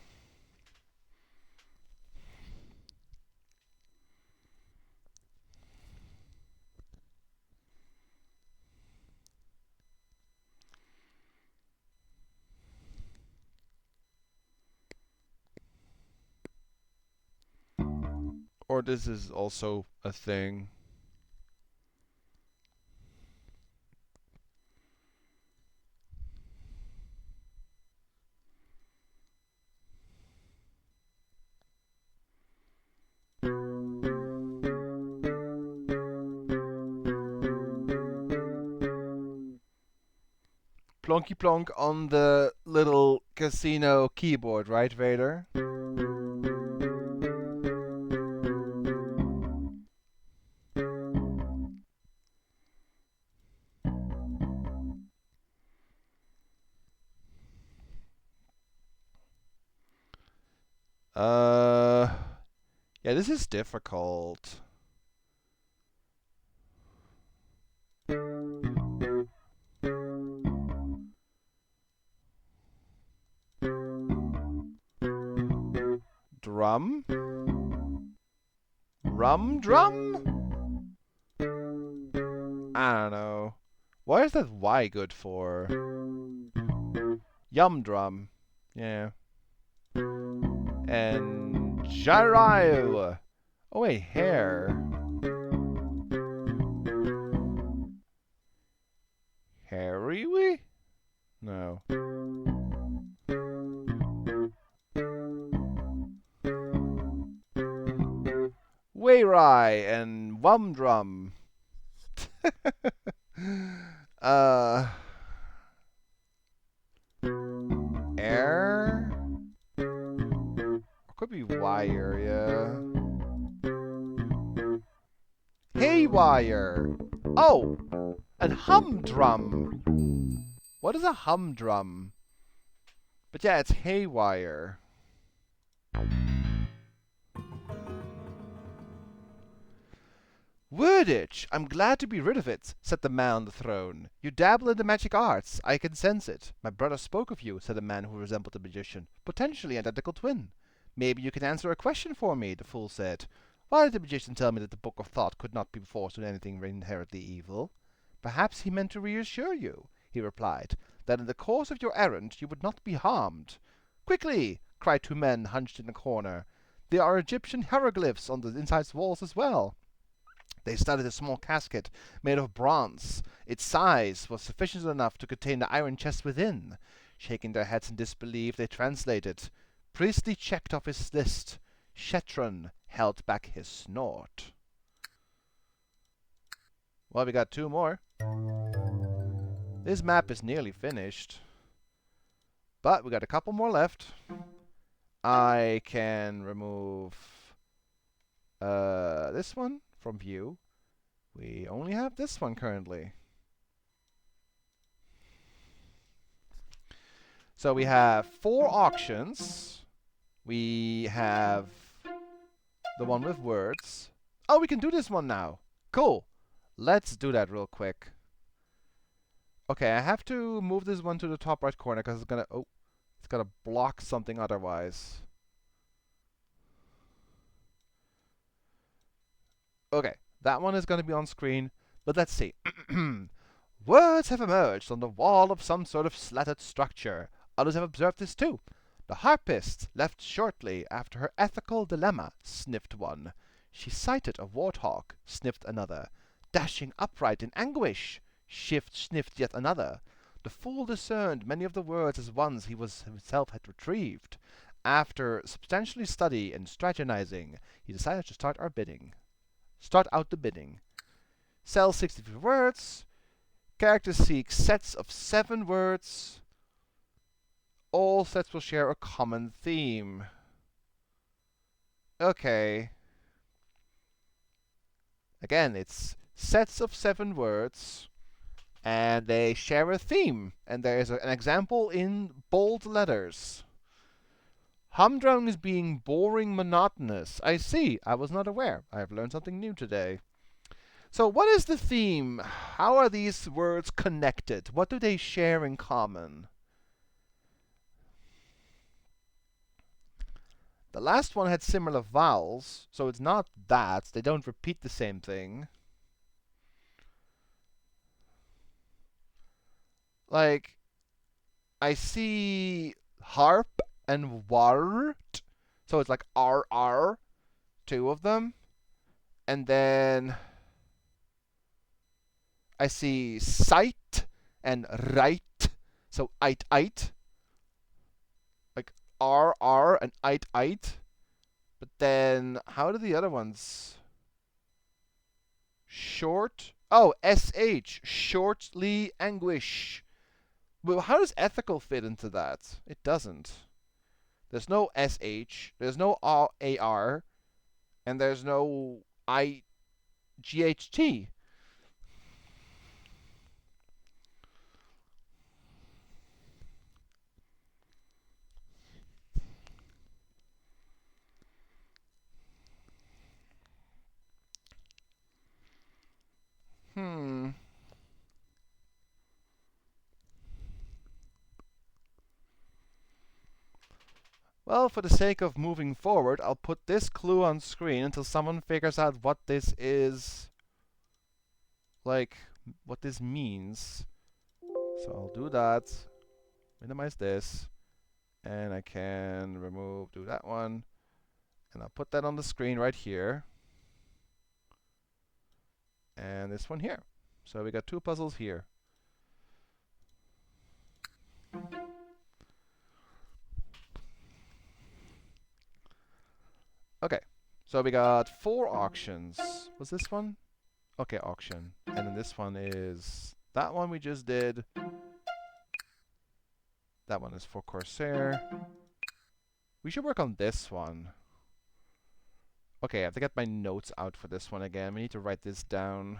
S1: Or this is also a thing. Plonky plonk on the little casino keyboard, right, Vader? Yeah, this is difficult. Drum? Rum drum? I don't know. What is that Y good for? Yum drum. Yeah. And gyro. Oh wait, hair. Harry we? No. Wayrai and Wum Drum. Air? Or could be wire, yeah. Haywire. Oh, and humdrum. What is a humdrum? But yeah, it's haywire. Worditch! I'm glad to be rid of it, said the man on the throne. You dabble in the magic arts. I can sense it. My brother spoke of you, said the man who resembled the magician. Potentially identical twin. Maybe you can answer a question for me, the fool said. Why did the magician tell me that the Book of Thought could not be forced on anything inherently evil? Perhaps he meant to reassure you, he replied, that in the course of your errand you would not be harmed. Quickly! Cried two men hunched in a corner. There are Egyptian hieroglyphs on the inside walls as well. They studied a small casket made of bronze. Its size was sufficient enough to contain the iron chest within. Shaking their heads in disbelief, they translated. Priestley checked off his list. Shetron held back his snort. Well, we got two more. This map is nearly finished. But we got a couple more left. I can remove this one from view. We only have this one currently. So we have 4 auctions. We have the one with words. Oh, we can do this one now. Cool. Let's do that real quick. Okay, I have to move this one to the top right corner because it's gonna block something otherwise. Okay, that one is gonna be on screen, but let's see. Words have emerged on the wall of some sort of slatted structure. Others have observed this too. The harpist left shortly after her ethical dilemma, sniffed one. She sighted a warthog, sniffed another. Dashing upright in anguish, sniffed yet another. The fool discerned many of the words as ones he himself had retrieved. After substantially study and strategizing, he decided to start out the bidding. Sell 63 words. Characters seek sets of 7 words. All sets will share a common theme. Okay. Again, it's sets of 7 words, and they share a theme. And there is an example in bold letters. Humdrum is being boring monotonous. I see. I was not aware. I have learned something new today. So what is the theme? How are these words connected? What do they share in common? The last one had similar vowels, so it's not that. They don't repeat the same thing. Like, I see harp and wart, so it's like R, 2 of them. And then I see sight and right, so eit. Like R and eit. But then, how do the other ones? Short. Oh, sh, shortly anguish. Well, how does ethical fit into that? It doesn't. There's no SH, there's no AR, and there's no IGHT. Hmm. Well, for the sake of moving forward, I'll put this clue on screen until someone figures out what this is, like, what this means. So I'll do that, minimize this, and I can do that one, and I'll put that on the screen right here, and this one here. So we got two puzzles here. Okay, so we got 4 auctions. Was this one? Okay, auction. And then this one is that one we just did. That one is for Corsair. We should work on this one. Okay, I have to get my notes out for this one again. We need to write this down.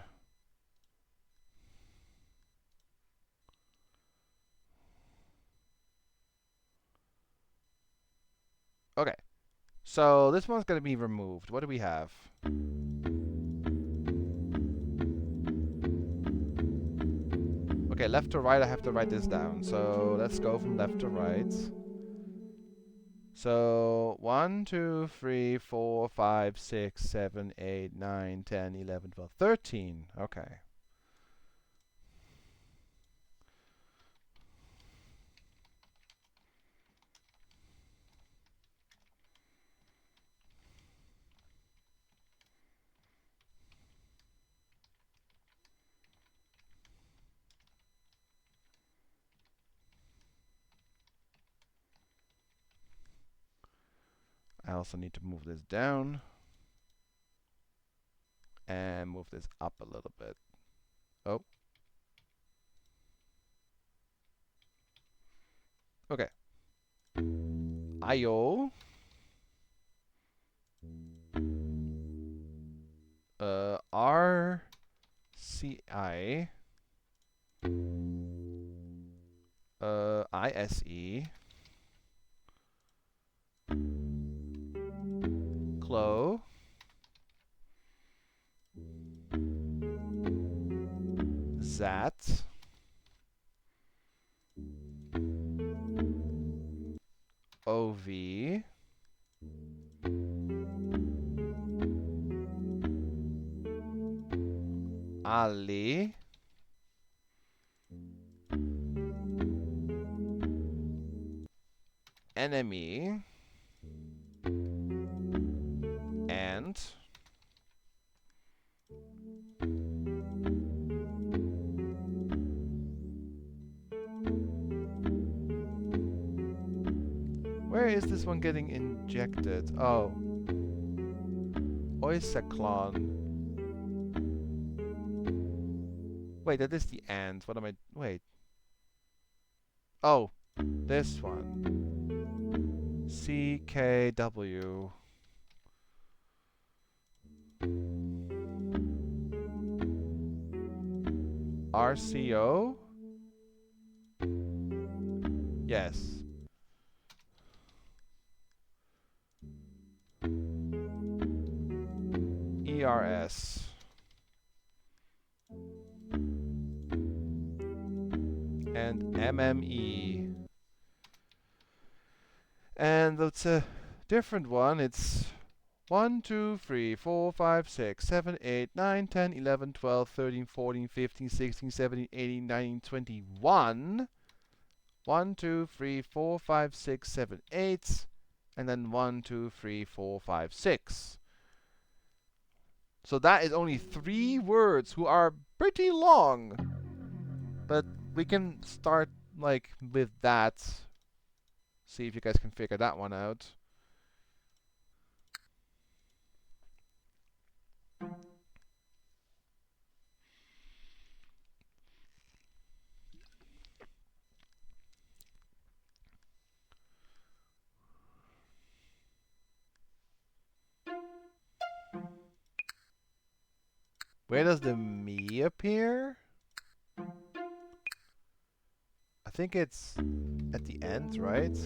S1: Okay, so this one's going to be removed. What do we have? Okay, left to right, I have to write this down. So let's go from left to right. So 1, 2, 3, 4, 5, 6, 7, 8, 9, 10, 11, 12, 13. Okay. I also need to move this down and move this up a little bit. Oh. Okay. IO. RCI. ISE. Clo. Zat. OV. Ali. Enemy. And where is this one getting injected? Oh. Oisaclon. Wait, that is the end. What am I... Wait. Oh. This one. CKW. RCO? Yes. ERS. And MME. And it's a different one. It's 1, 2, 3, 4, 5, 6, 7, 8, 9, 10, 11, 12, 13, 14, 15, 16, 17, 18, 19, 21. 1, 2, 3, 4, 5, 6, 7, 8. And then 1, 2, 3, 4, 5, 6. So that is only 3 words who are pretty long. But we can start like with that. See if you guys can figure that one out. Where does the me appear? I think it's at the end, right?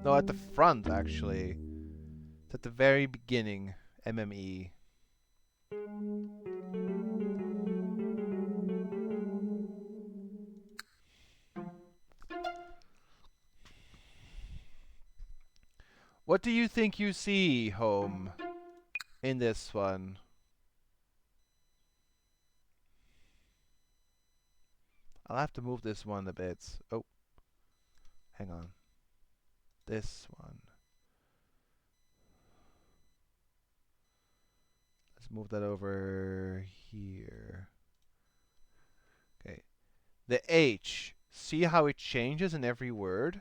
S1: No, at the front, actually. It's at the very beginning. MME. What do you think you see, Home, in this one? I'll have to move this one a bit. Oh, hang on. This one. Let's move that over here. Okay. The H. See how it changes in every word?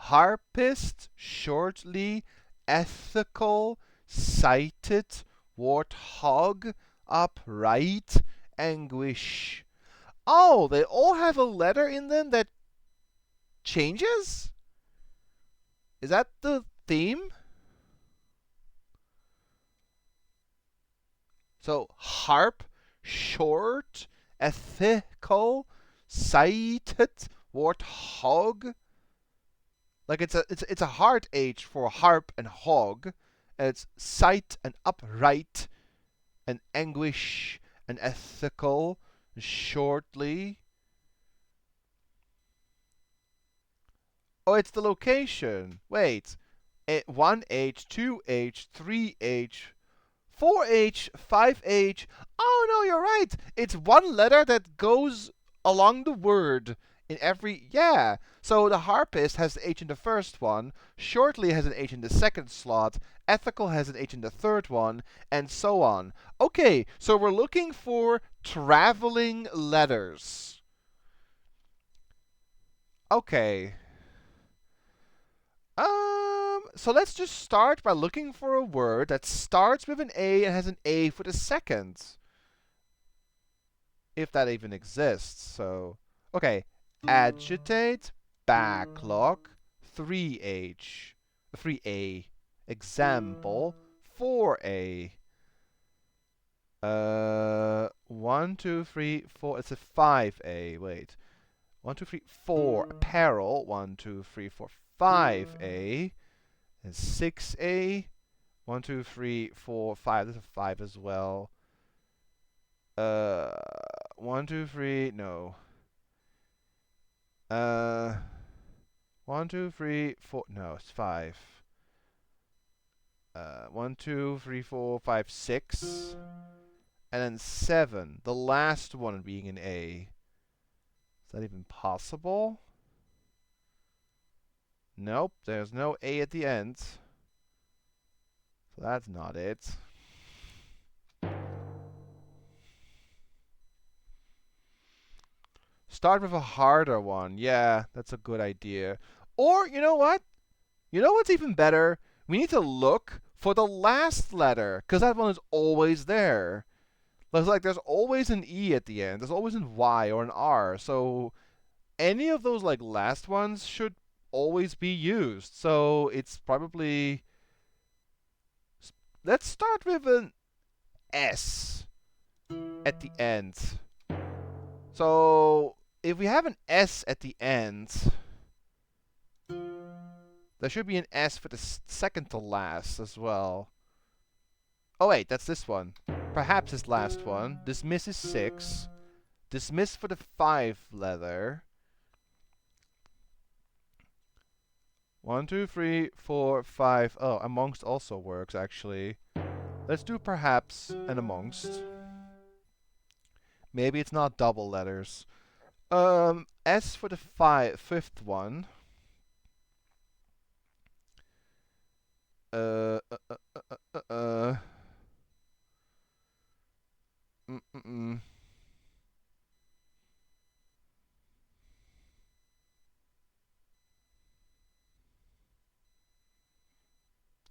S1: Harpist, shortly, ethical, sighted, warthog, upright, anguish. Oh, they all have a letter in them that changes? Is that the theme? So, harp, short, ethical, sighted, warthog. Like it's a hard H for harp and hog, and it's sight and upright and anguish and ethical and shortly. Oh, it's the location. Wait. 1H, 2H, 3H, 4H, 5H. Oh, no, you're right. It's one letter that goes along the word in every. Yeah. So the harpist has the H in the first one, shortly has an H in the second slot, ethical has an H in the third one, and so on. Okay, so we're looking for traveling letters. Okay. So let's just start by looking for a word that starts with an A and has an A for the second. If that even exists. So, okay. Agitate, backlog, 3H, 3A. Example, 4A. 1, 2, 3, 4. It's a 5A. Wait. 1, 2, 3, 4. Apparel, 1, 2, 3, 4, 5A. And 6A. 1, 2, 3, 4, 5. There's a 5 as well. 1, 2, 3. No. 1, 2, 3, 4. No, it's 5. 1, 2, 3, 4, 5, 6. And then 7. The last one being an A. Is that even possible? Nope, there's no A at the end. So that's not it. Start with a harder one. Yeah, that's a good idea. Or, you know what? You know what's even better? We need to look for the last letter, because that one is always there. Looks like there's always an E at the end. There's always an Y or an R. So any of those like last ones should always be used. So it's probably. Let's start with an S at the end. So if we have an S at the end, there should be an S for the second to last as well. Oh wait, that's this one. Perhaps this last one. Dismiss is 6. Dismiss for the 5 letter. 1, 2, 3, 4, 5. Oh, amongst also works actually. Let's do perhaps and amongst. Maybe it's not double letters. S for the fifth one. Uh, uh, uh, uh, uh, uh.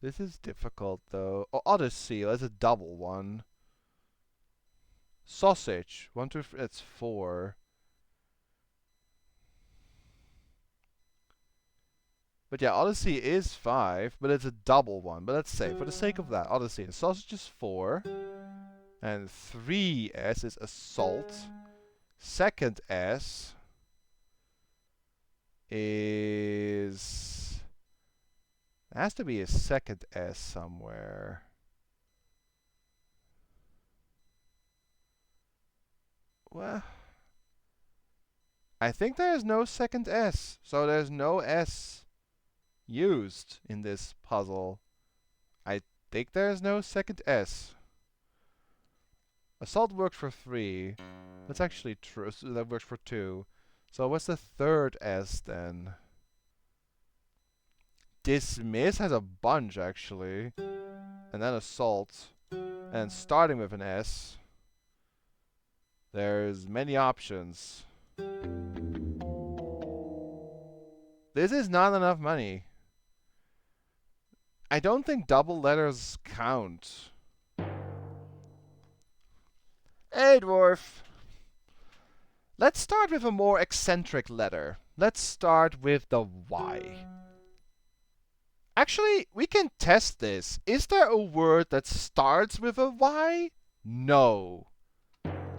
S1: This is difficult though. Oh, Odyssey, that's a double one. Sausage, 1, 2, 3, that's 4. But yeah, Odyssey is 5, but it's a double one. But let's say, for the sake of that, Odyssey. The sausage is 4. And 3S is assault. Second S is... There has to be a second S somewhere. Well, I think there is no second S. So there's no S used in this puzzle. I think there's no second S. Assault works for 3. That's actually true. So that works for 2. So what's the third S then? Dismiss has a bunch actually. And then assault. And starting with an S. There's many options. This is not enough money. I don't think double letters count. Hey, dwarf. Let's start with a more eccentric letter. Let's start with the Y. Actually, we can test this. Is there a word that starts with a Y? No.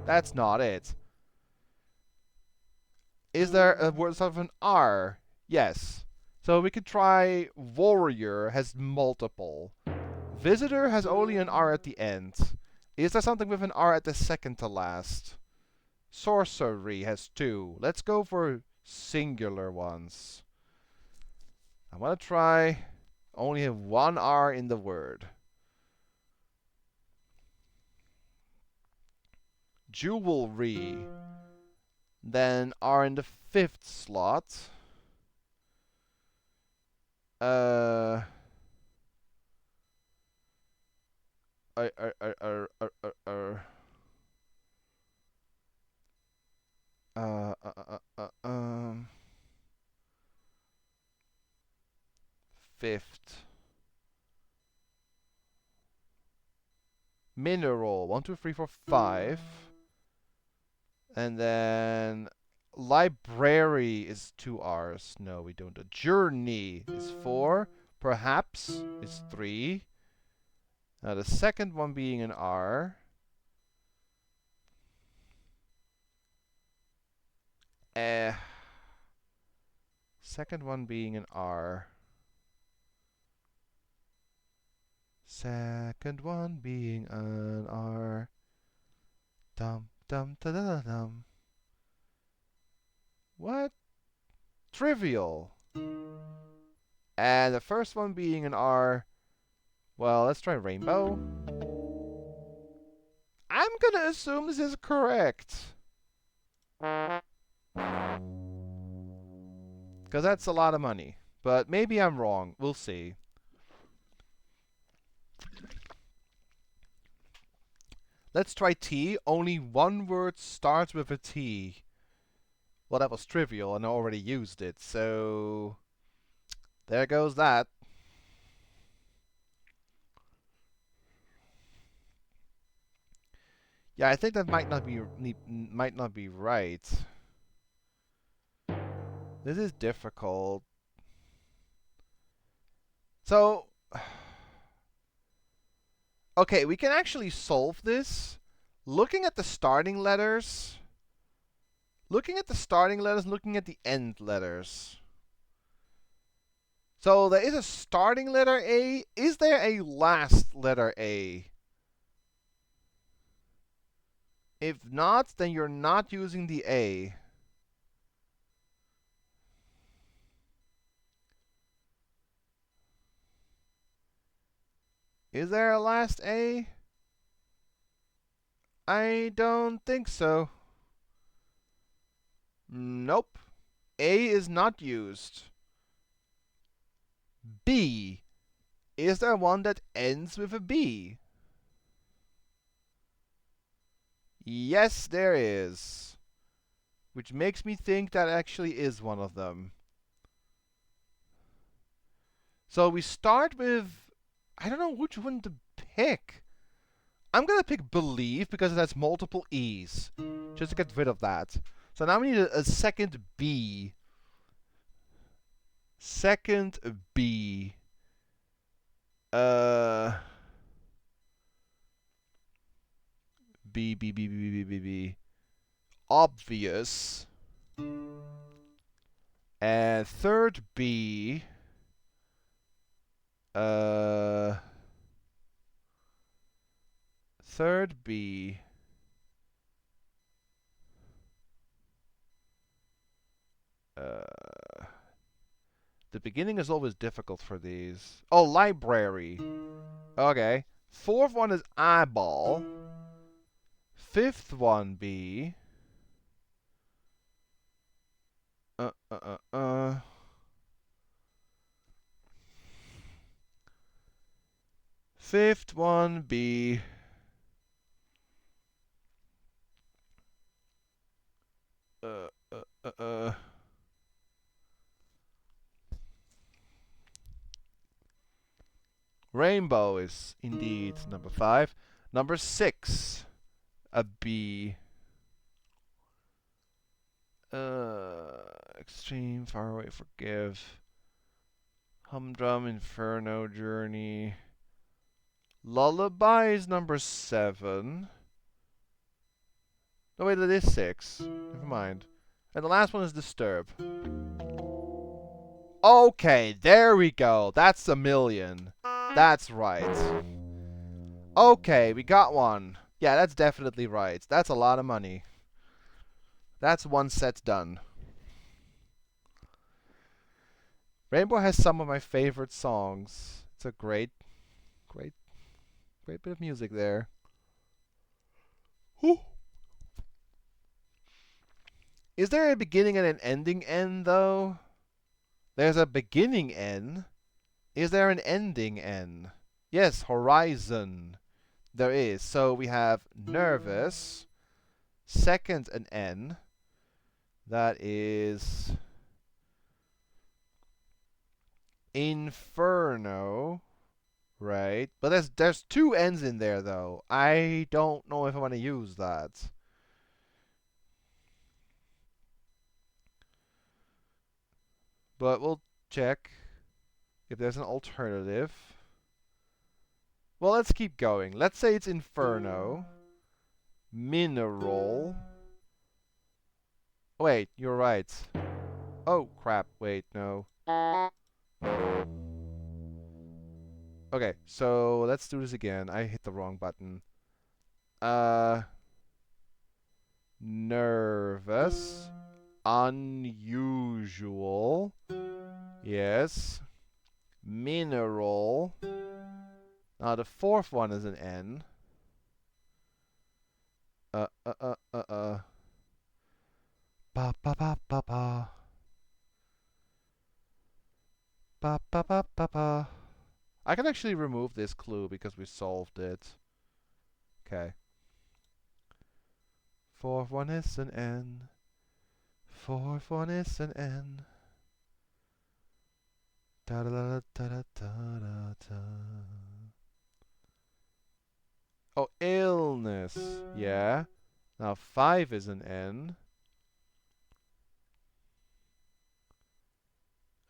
S1: That's not it. Is there a word that starts with an R? Yes. So we could try warrior has multiple. Visitor has only an R at the end. Is there something with an R at the second to last? Sorcery has 2. Let's go for singular ones. I want to try only have one R in the word. Jewelry. Then R in the 5th slot. Fifth. Mineral. 1, 2, 3, 4, 5. And then library is 2 R's. No, we don't. Journey is 4. Perhaps is 3. Now the second one being an R. Second one being an R. Second one being an R. Dum dum da da da dum. What? Trivial. And the first one being an R. Well, let's try rainbow. I'm gonna assume this is correct. Because that's a lot of money. But maybe I'm wrong. We'll see. Let's try T. Only one word starts with a T. Well, that was trivial, and I already used it, so... There goes that. Yeah, I think that might not be right. This is difficult. So... Okay, we can actually solve this looking at the starting letters. Looking at the starting letters, looking at the end letters. So there is a starting letter A. Is there a last letter A? If not, then you're not using the A. Is there a last A? I don't think so. Nope. A is not used. B. Is there one that ends with a B? Yes, there is. Which makes me think that actually is one of them. So we start with... I don't know which one to pick. I'm going to pick believe because it has multiple E's. Just to get rid of that. So now we need a second B. Second B. Uh, B, B, B, B, B, B, B. Obvious. And third B. Third B. The beginning is always difficult for these. Oh, library. Okay. Fourth one is eyeball. Fifth one B. Uh, uh, uh, uh. Fifth one B. Uh, uh, uh, uh. Rainbow is indeed number 5. Number 6, a B. Extreme, Far Away, Forgive. Humdrum, Inferno, Journey. Lullaby is number 7. No, wait, that is 6. Never mind. And the last one is Disturb. Okay, there we go. That's a million. That's right. Okay, we got one. Yeah, that's definitely right. That's a lot of money. That's one set done. Rainbow has some of my favorite songs. It's a great bit of music there. Whew. Is there a beginning and an ending N, though? There's a beginning N. Is there an ending N? Yes, Horizon. There is. So we have Nervous. Second, an N. That is Inferno. Right. But there's 2 N's in there, though. I don't know if I want to use that. But we'll check if there's an alternative. Well, let's keep going. Let's say it's Inferno. Mineral. Wait, you're right. Oh, crap. Wait, no. Okay, so let's do this again. I hit the wrong button. Nervous. Unusual. Yes. Mineral. Now the fourth one is an N. Ba ba ba ba ba. Ba ba ba ba ba. I can actually remove this clue because we solved it. Okay. Fourth one is an N. Fourth one is an N. Da da da da da da da da. Oh, illness. Yeah. Now 5 is an N.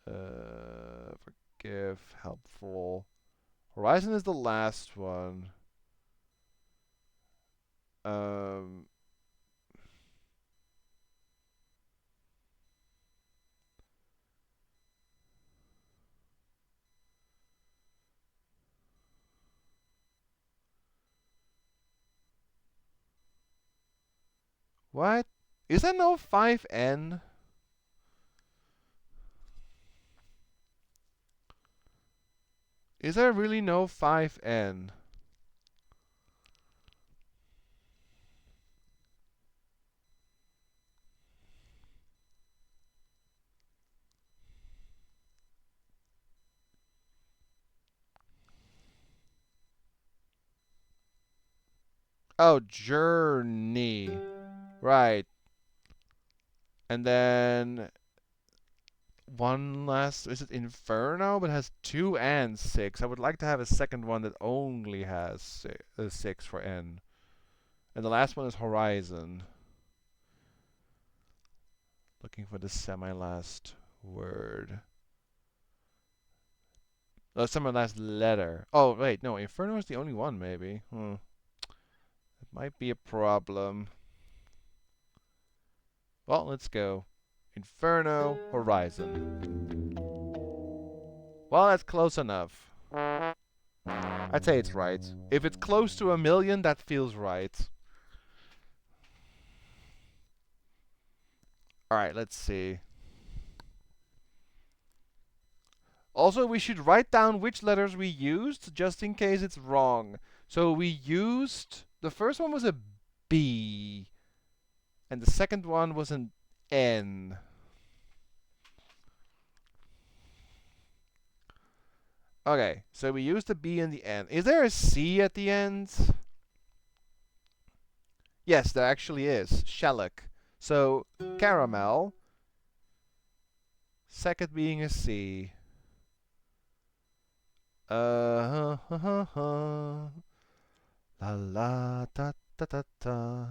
S1: Forgive, helpful. Horizon is the last one. What? Is there no 5N? Is there really no 5N? Oh, Journey. Right. And then one last, is it Inferno? But it has 2 and 6. I would like to have a second one that only has 6 for N. And the last one is Horizon. Looking for the semi-last word. Someone last letter. Oh, wait, no, Inferno is the only one, maybe. It might be a problem. Well, let's go. Inferno, Horizon. Well, that's close enough. I'd say it's right. If it's close to 1,000,000, that feels right. Alright, let's see. Also, we should write down which letters we used, just in case it's wrong. So we used... The first one was a B. And the second one was an N. Okay, so we used the B and the N. Is there a C at the end? Yes, there actually is. Shellac. So, caramel. Second being a C. La la ta ta ta ta.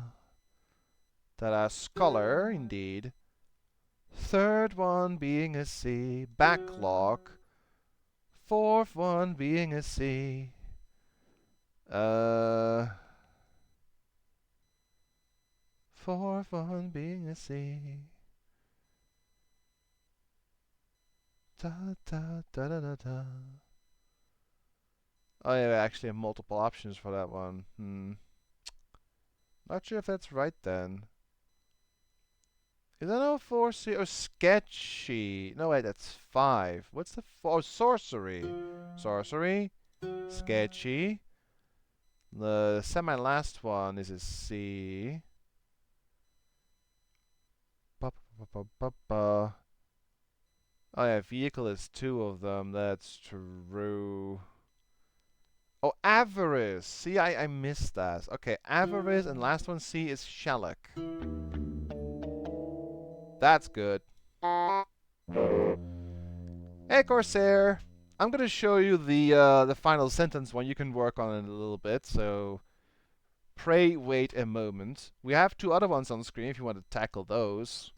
S1: Ta-da, scholar, indeed. Third one being a C. Backlog. Fourth one being a C. Fourth one being a C. Ta ta ta da da da. Oh yeah, I actually have multiple options for that one. Not sure if that's right then. Is that no 4C? Oh, sketchy. No, wait, that's 5. What's the oh, sorcery. Sorcery. Sketchy. The semi-last one is a C. Ba, ba, ba, ba, ba. Oh yeah, vehicle is 2 of them. That's true. Oh, avarice. See, I missed that. Okay, avarice, and last one C is shellac. That's good. Hey, Corsair. I'm gonna show you the final sentence one. You can work on it a little bit. So, pray wait a moment. We have 2 other ones on screen if you want to tackle those.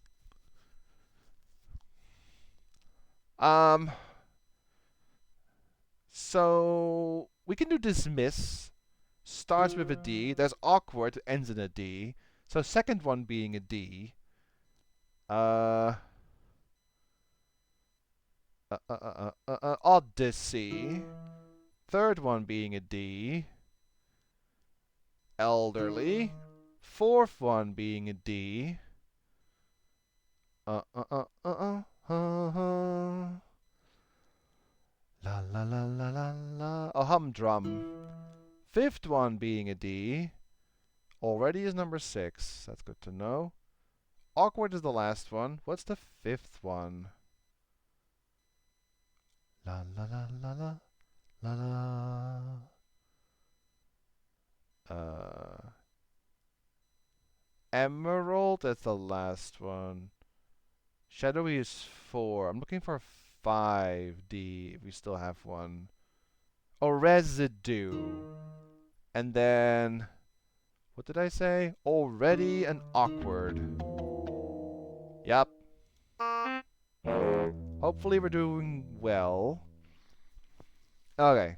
S1: So we can do dismiss. Starts with a D. There's awkward, ends in a D. So second one being a D. Odyssey. Third one being a D. Elderly. Fourth one being a D. La la la la la la. A humdrum. Fifth one being a D. Already is number 6. That's good to know. Awkward is the last one. What's the 5th one? La la la la la la la. Emerald, that's the last one. Shadowy is 4. I'm looking for 5D if we still have one. Oh, residue. And then, what did I say? Already and awkward. Yup. Hopefully we're doing well. Okay.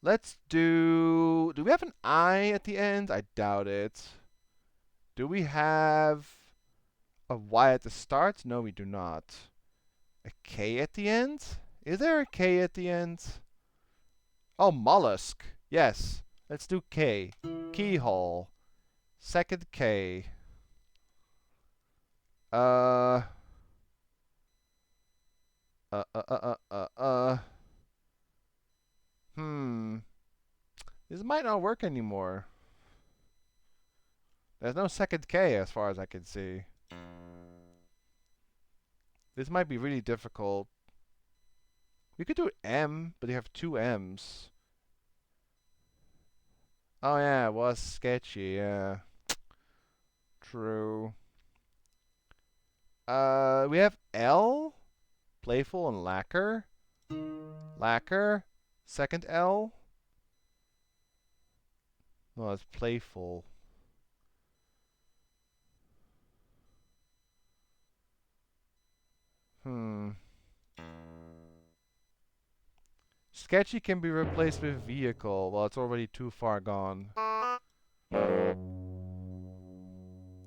S1: Let's do... Do we have an I at the end? I doubt it. Do we have a Y at the start? No, we do not. A K at the end? Is there a K at the end? Oh, mollusk. Yes. Let's do K. Keyhole. Second K. Uh... This might not work anymore. There's no second K as far as I can see. This might be really difficult. We could do M, but you have 2 M's. Oh yeah, it was sketchy, yeah. True. We have L, playful, and lacquer. Lacquer, second L. No, it's playful. Sketchy can be replaced with vehicle. Well, it's already too far gone.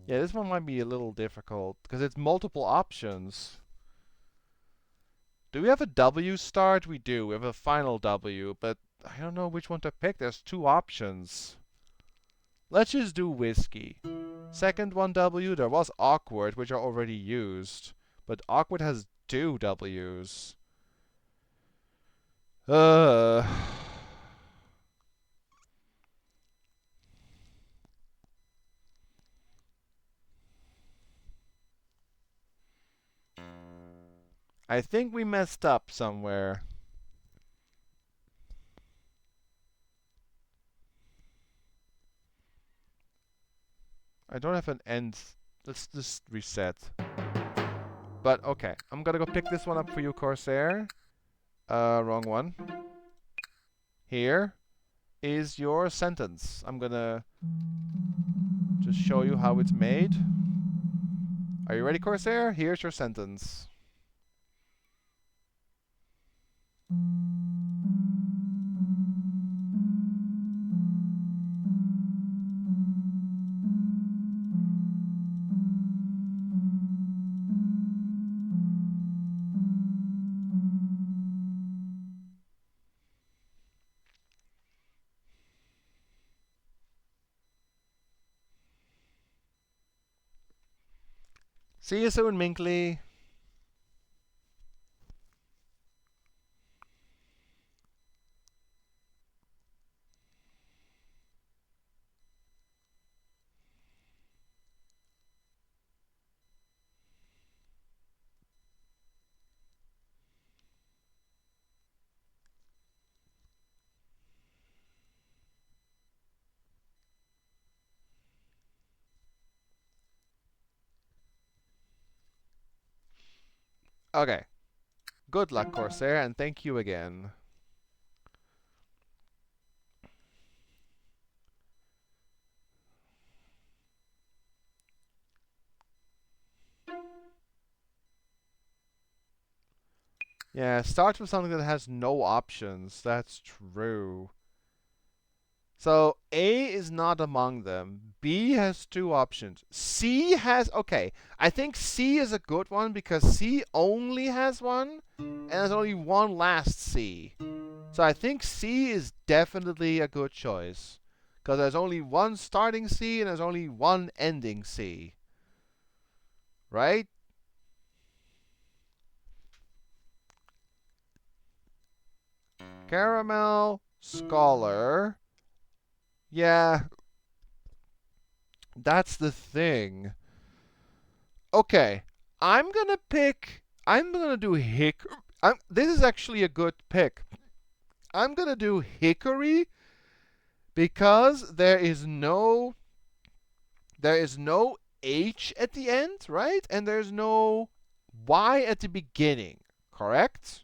S1: Yeah, this one might be a little difficult because it's multiple options. Do we have a W start? We do. We have a final W, but I don't know which one to pick. There's two options. Let's just do whiskey. Second one W, there was awkward, which are already used. But awkward has two W's. I think we messed up somewhere. I don't have an end. Let's just reset. But okay, I'm gonna go pick this one up for you, Corsair. Wrong one. Here is your sentence. I'm gonna just show you how it's made. Are you ready, Corsair? Here's your sentence. See you soon, Minkley. Okay. Good luck, Corsair, and thank you again. Yeah, start with something that has no options. That's true. So A is not among them. B has two options. C has, okay, I think C is a good one because C only has one, and there's only one last C. So I think C is definitely a good choice because there's only one starting C and there's only one ending C. Right? Caramel, Scholar. Yeah, that's the thing. Okay, I'm gonna do this is actually a good pick. I'm gonna do Hickory because there is no H at the end, right? And there's no Y at the beginning, correct?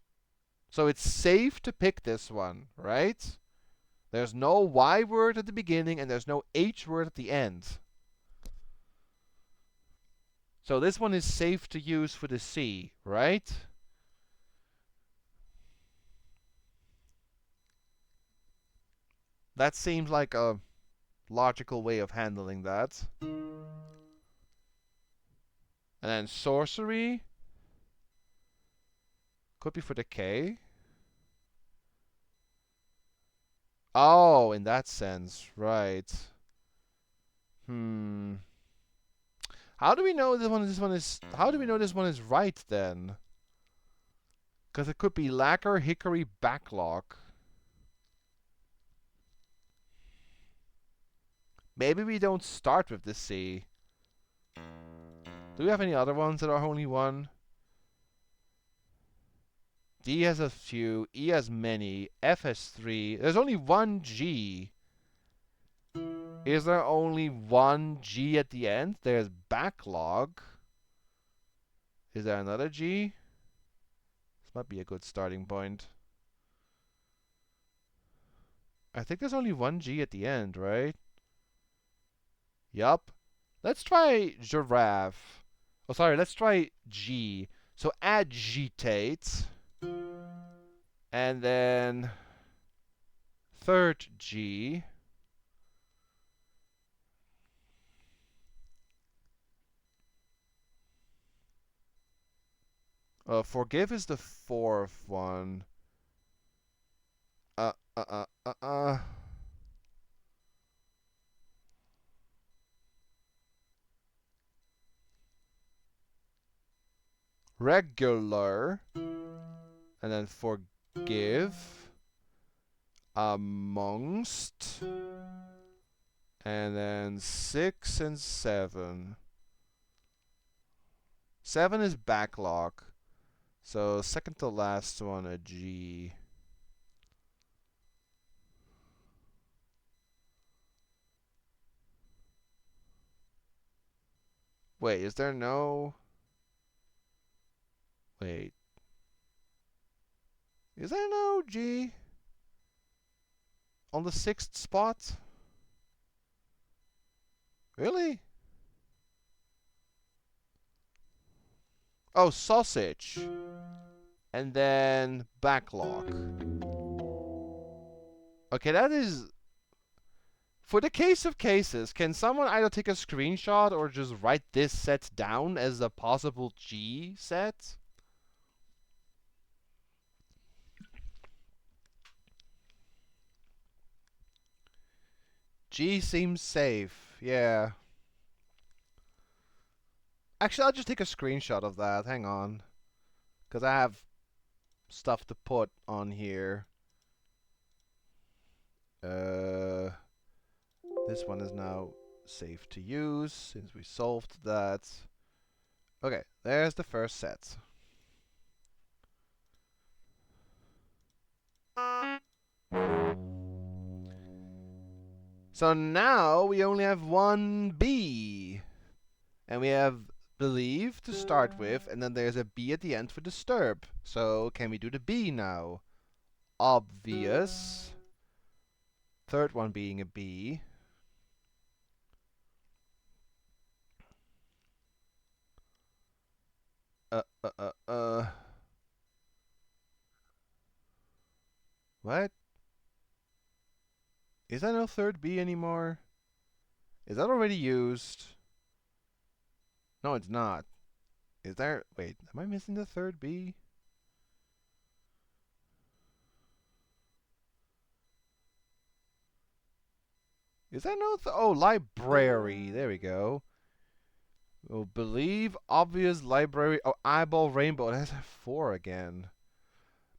S1: So it's safe to pick this one, right? There's no Y word at the beginning and there's no H word at the end. So this one is safe to use for the C, right? That seems like a logical way of handling that. And then sorcery could be for the K. Oh, in that sense, right. How do we know how do we know this one is right then? Because it could be lacquer, hickory, backlog. Maybe we don't start with the C. Do we have any other ones that are only one? D has a few, E has many, F has 3. There's only one G. Is there only one G at the end? There's backlog. Is there another G? This might be a good starting point. I think there's only one G at the end, right? Yup. Let's try giraffe. Oh, sorry, let's try G. So agitate. And then third G. Forgive is the fourth one. Uh, uh, uh, uh, uh. Regular. And then forgive. Amongst. And then 6 and 7. 7 is backlog. So second to last one, a G. Wait, is there no... Wait. Is there no G on the 6th spot? Really? Oh, sausage. And then backlog. Okay, that is... For the case of cases, can someone either take a screenshot or just write this set down as a possible G set? G seems safe, yeah. Actually, I'll just take a screenshot of that. Hang on. Because I have stuff to put on here. This one is now safe to use since we solved that. Okay, there's the first set. So now we only have one B. And we have believe to start with, and then there's a B at the end for disturb. So can we do the B now? Obvious. Third one being a B. What? Is that no third B anymore? Is that already used? No, it's not. Is there... Wait, am I missing the third B? Is that no... Oh, library. There we go. We'll believe, obvious, library... Oh, eyeball, rainbow. That's a 4 again.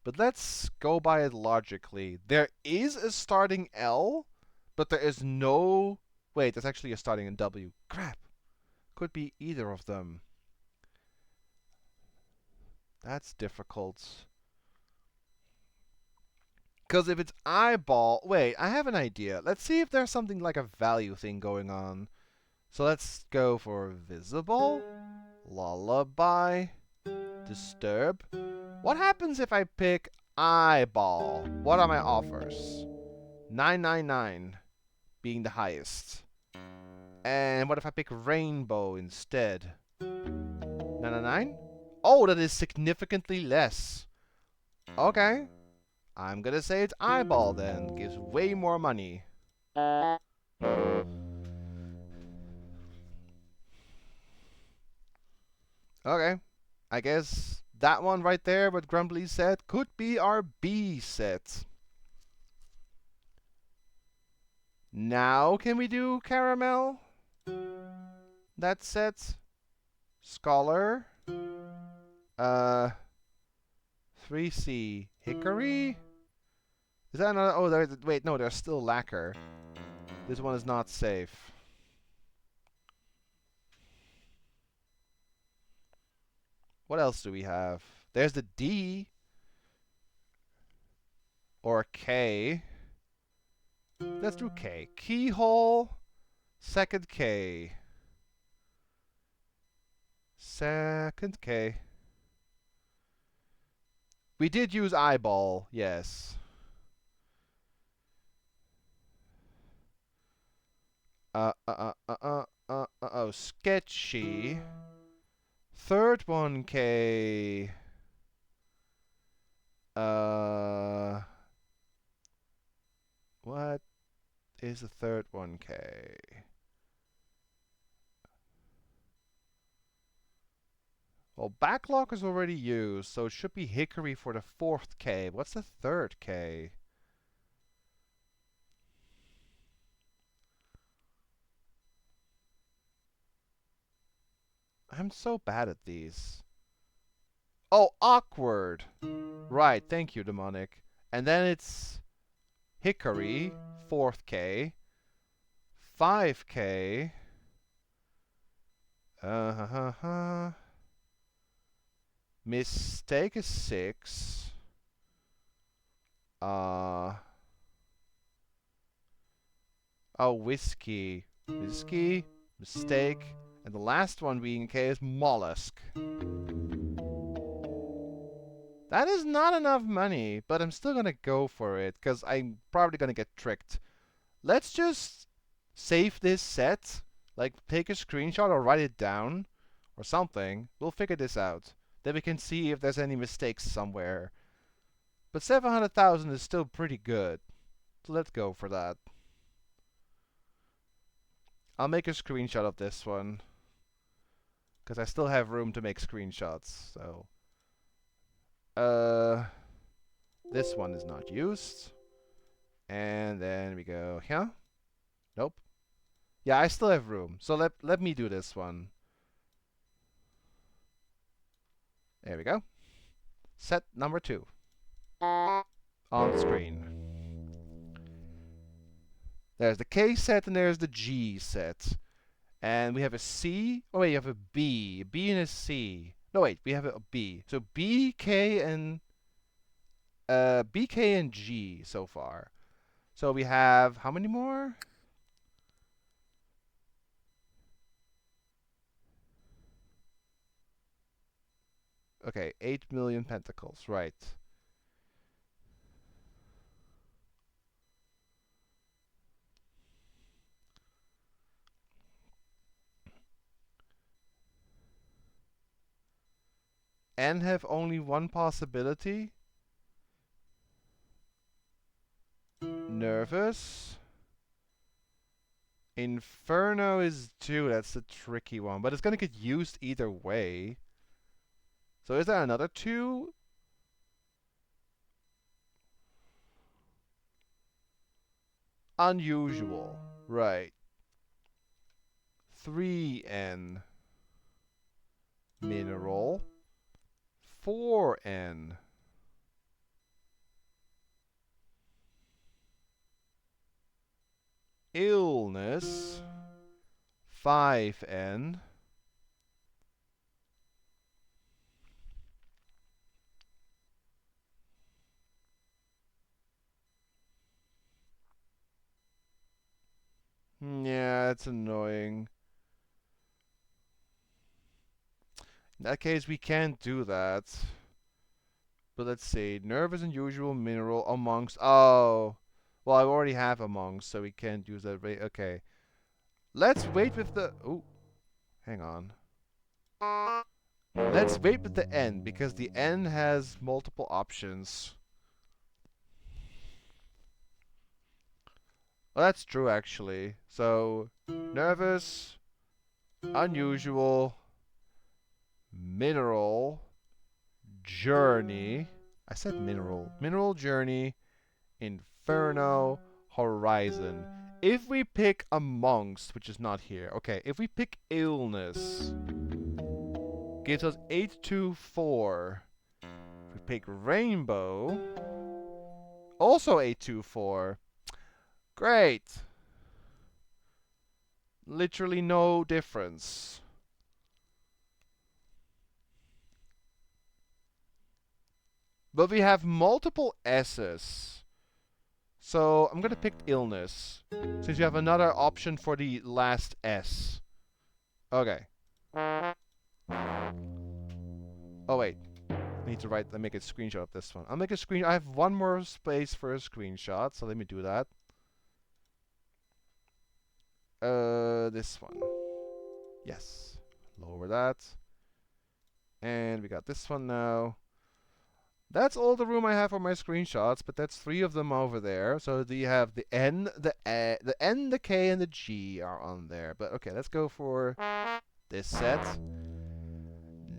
S1: But let's go by it logically. There is a starting L, but there is no... Wait, there's actually a starting W. Crap. Could be either of them. That's difficult. Because if it's eyeball... Wait, I have an idea. Let's see if there's something like a value thing going on. So let's go for visible, lullaby, disturb. What happens if I pick eyeball? What are my offers? 999 being the highest. And what if I pick rainbow instead? 999? Oh, that is significantly less. Okay. I'm gonna say it's eyeball then. Gives way more money. Okay. I guess that one right there, what Grumbly said, could be our B set. Now can we do caramel? That set. Scholar. 3C. Hickory? Is that another... Oh, wait, no, there's still lacquer. This one is not safe. What else do we have? There's the D. Or K. Let's do K. Keyhole. Second K. Second K. We did use eyeball, yes. Sketchy. Third one K. What is the third 1K? Well, backlog is already used, so it should be Hickory for the fourth K. What's the third K? I'm so bad at these. Oh, awkward. Right, thank you, Demonic. And then it's Hickory, fourth K, 5K. Mistake is 6. Oh, whiskey. Whiskey, mistake, and the last one being K is mollusk. That is not enough money, but I'm still gonna go for it, because I'm probably gonna get tricked. Let's just save this set, like take a screenshot or write it down, or something. We'll figure this out. Then we can see if there's any mistakes somewhere. But 700,000 is still pretty good. So let's go for that. I'll make a screenshot of this one, because I still have room to make screenshots. So, this one is not used. And then we go here. Nope. Yeah, I still have room. So let me do this one. There we go. Set number 2 on screen. There's the K set and there's the G set. And we have a C. Oh wait, you have a B. A B and a C. No wait, we have a B. So B, K, and G so far. So we have how many more? Okay, 8 million pentacles, right. And have only one possibility? Nervous. Inferno is 2, that's a tricky one, but it's gonna get used either way. So is there another 2? Unusual, right. 3N. Mineral. 4N. Illness. 5N. Yeah, it's annoying. In that case, we can't do that. But let's see. Nervous unusual mineral amongst. Oh. Well, I already have amongst, so we can't use that. Okay. Let's wait with the. Oh. Hang on. Let's wait with the N, because the N has multiple options. Well, that's true, actually. So, nervous, unusual, mineral, journey. I said mineral. Mineral journey, inferno, horizon. If we pick amongst, which is not here. Okay, if we pick illness, gives us 824. If we pick rainbow, also 824. Great. Literally no difference. But we have multiple S's. So I'm going to pick illness, since you have another option for the last S. Okay. Oh wait. I need to make a screenshot of this one. I'll make a screen. I have one more space for a screenshot, so let me do that. This one. Yes. Lower that. And we got this one now. That's all the room I have for my screenshots, but that's 3 of them over there. So you have the N, the A, the N, the K, and the G are on there. But okay, let's go for this set.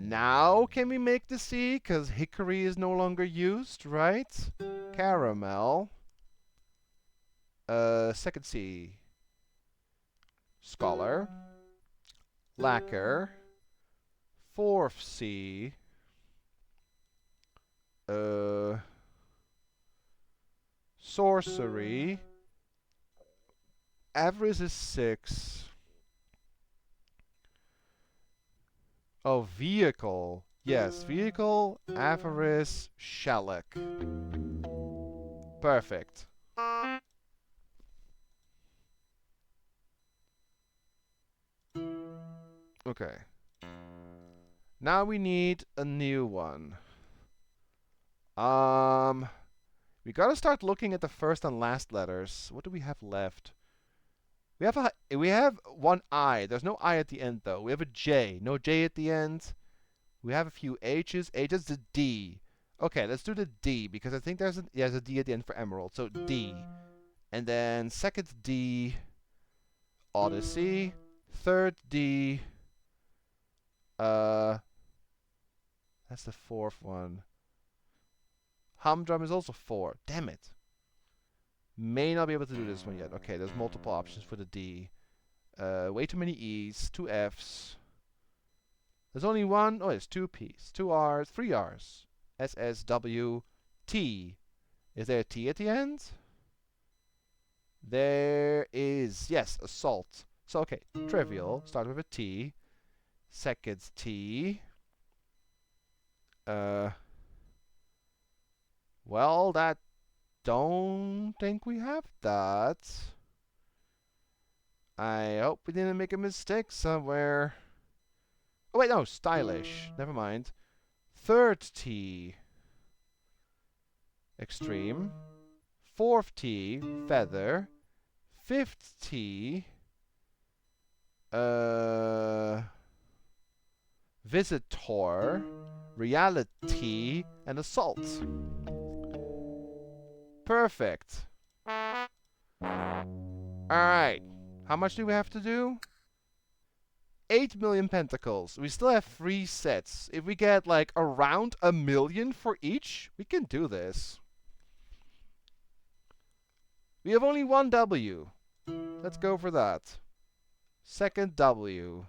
S1: Now can we make the C? Because hickory is no longer used, right? Caramel. Second C. Scholar. Lacquer. Fourth C. Sorcery. Avarice is 6. Oh, vehicle. Yes, vehicle, avarice, shellac. Perfect. Okay. Now we need a new one. We gotta start looking at the first and last letters. What do we have left? We have one I. There's no I at the end though. We have a J. No J at the end. We have a few H's. H is the D. Okay, let's do the D because I think there's a D at the end for emerald. So D. And then second D, Odyssey. Third D, that's the fourth one. Humdrum is also 4. Damn it. May not be able to do this one yet. Okay, there's multiple options for the D. Way too many E's, 2 F's. There's only one. Oh, it's 2 P's, 2 R's, 3 R's. S, S, W, T. Is there a T at the end? There is, yes, assault. So, okay, trivial. Start with a T. Second T. Well, that don't think we have that. I hope we didn't make a mistake somewhere. Oh, wait, no, stylish. Never mind. Third T. Extreme. Fourth T. Feather. Fifth T. Visitor. Reality. And assault. Perfect. Alright. How much do we have to do? 8 million pentacles. We still have 3 sets. If we get like around 1 million for each, we can do this. We have only one W. Let's go for that. Second W.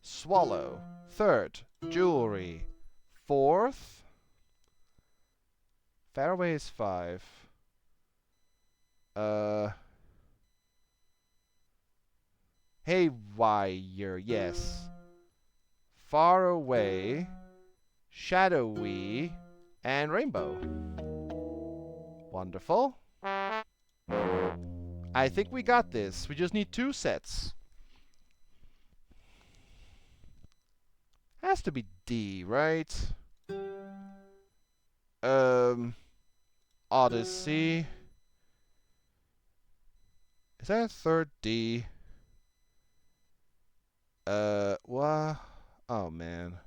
S1: Swallow. Third, jewelry. Fourth, fairway is 5. Haywire, yes. Far away, shadowy, and rainbow. Wonderful. I think we got this. We just need 2 sets. Has to be D, right? Odyssey. Is that a third D? What? Oh, man.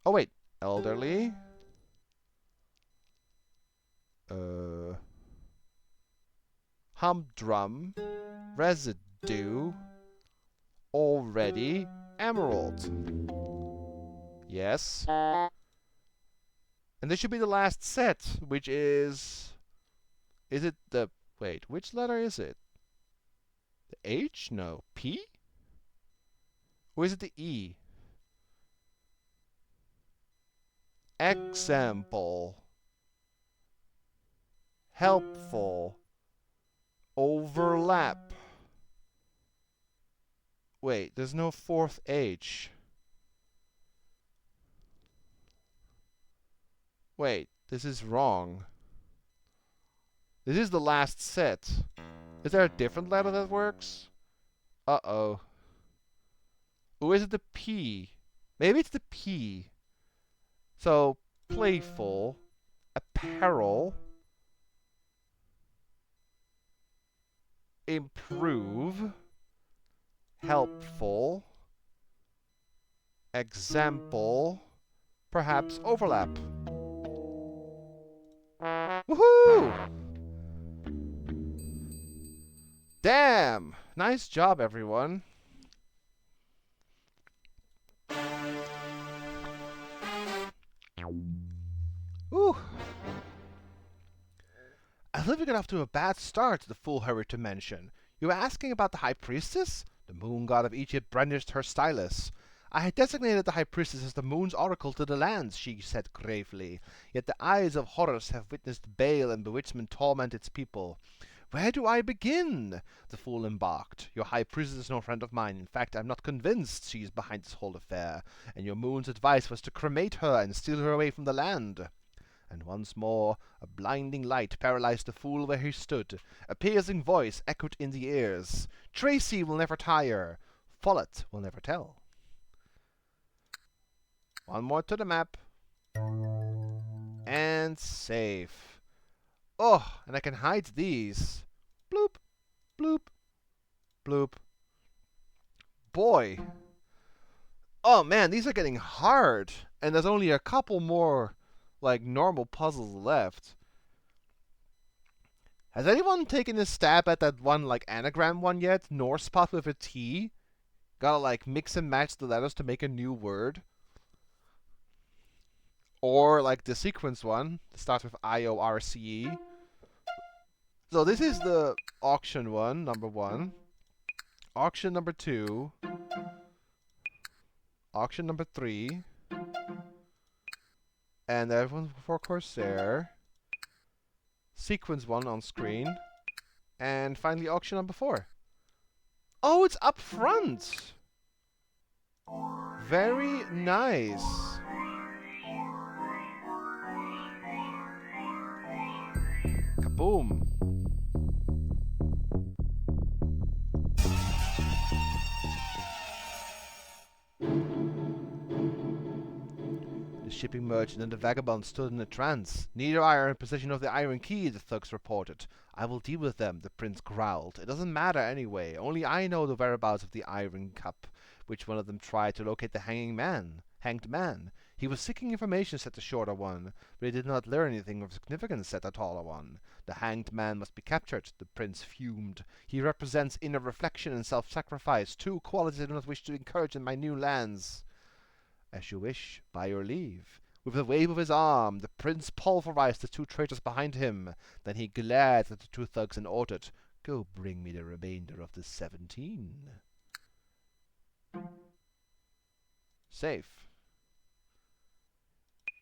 S1: Oh, wait. Elderly. Humdrum. Residue. Already. Emerald. Yes. And this should be the last set, which is... Is it the... Wait, which letter is it? The H? No. P? Or is it the E? Example. Helpful. Overlap. Wait, there's no fourth H. Wait, this is wrong. This is the last set. Is there a different letter that works? Uh-oh. Or is it the P? Maybe it's the P. So, playful, apparel, improve, helpful, Example, perhaps overlap. Woohoo! Damn! Nice job, everyone. Whew. I believe we got off to a bad start, the fool hurried to mention. You were asking about the High Priestess? The moon god of Egypt brandished her stylus. I had designated the High Priestess as the moon's oracle to the lands, she said gravely. Yet the eyes of Horus have witnessed bale and bewitchment torment its people. Where do I begin? The fool embarked. Your High Priestess is no friend of mine. In fact, I'm not convinced she is behind this whole affair. And your moon's advice was to cremate her and steal her away from the land. And once more a blinding light paralyzed the fool where he stood. A piercing voice echoed in the ears. Tracy will never tire. Follett will never tell. One more to the map. And save. Oh, and I can hide these. Bloop, bloop, bloop. Boy. Oh man, these are getting hard. And there's only a couple more, like, normal puzzles left. Has anyone taken a stab at that one, like, anagram one yet? Norse pot with a T? Gotta, like, mix and match the letters to make a new word? Or, like, the sequence one, that starts with IORCE. So this is the auction one, number 1. Auction number 2. Auction number 3. And that one for Corsair. Sequence 1 on screen. And finally auction number 4. Oh, it's up front! Very nice. Kaboom. The shipping merchant and the vagabond stood in a trance. Neither are in possession of the iron key, the thugs reported. I will deal with them, the prince growled. It doesn't matter anyway. Only I know the whereabouts of the iron cup. Which one of them tried to locate the hanged man? He was seeking information, said the shorter one, but he did not learn anything of significance, said the taller one. The hanged man must be captured, the prince fumed. He represents inner reflection and self-sacrifice, 2 qualities I do not wish to encourage in my new lands. As you wish, by your leave. With a wave of his arm, the prince pulverized the 2 traitors behind him. Then he glared at the 2 thugs and ordered, Go bring me the remainder of the 17. Safe.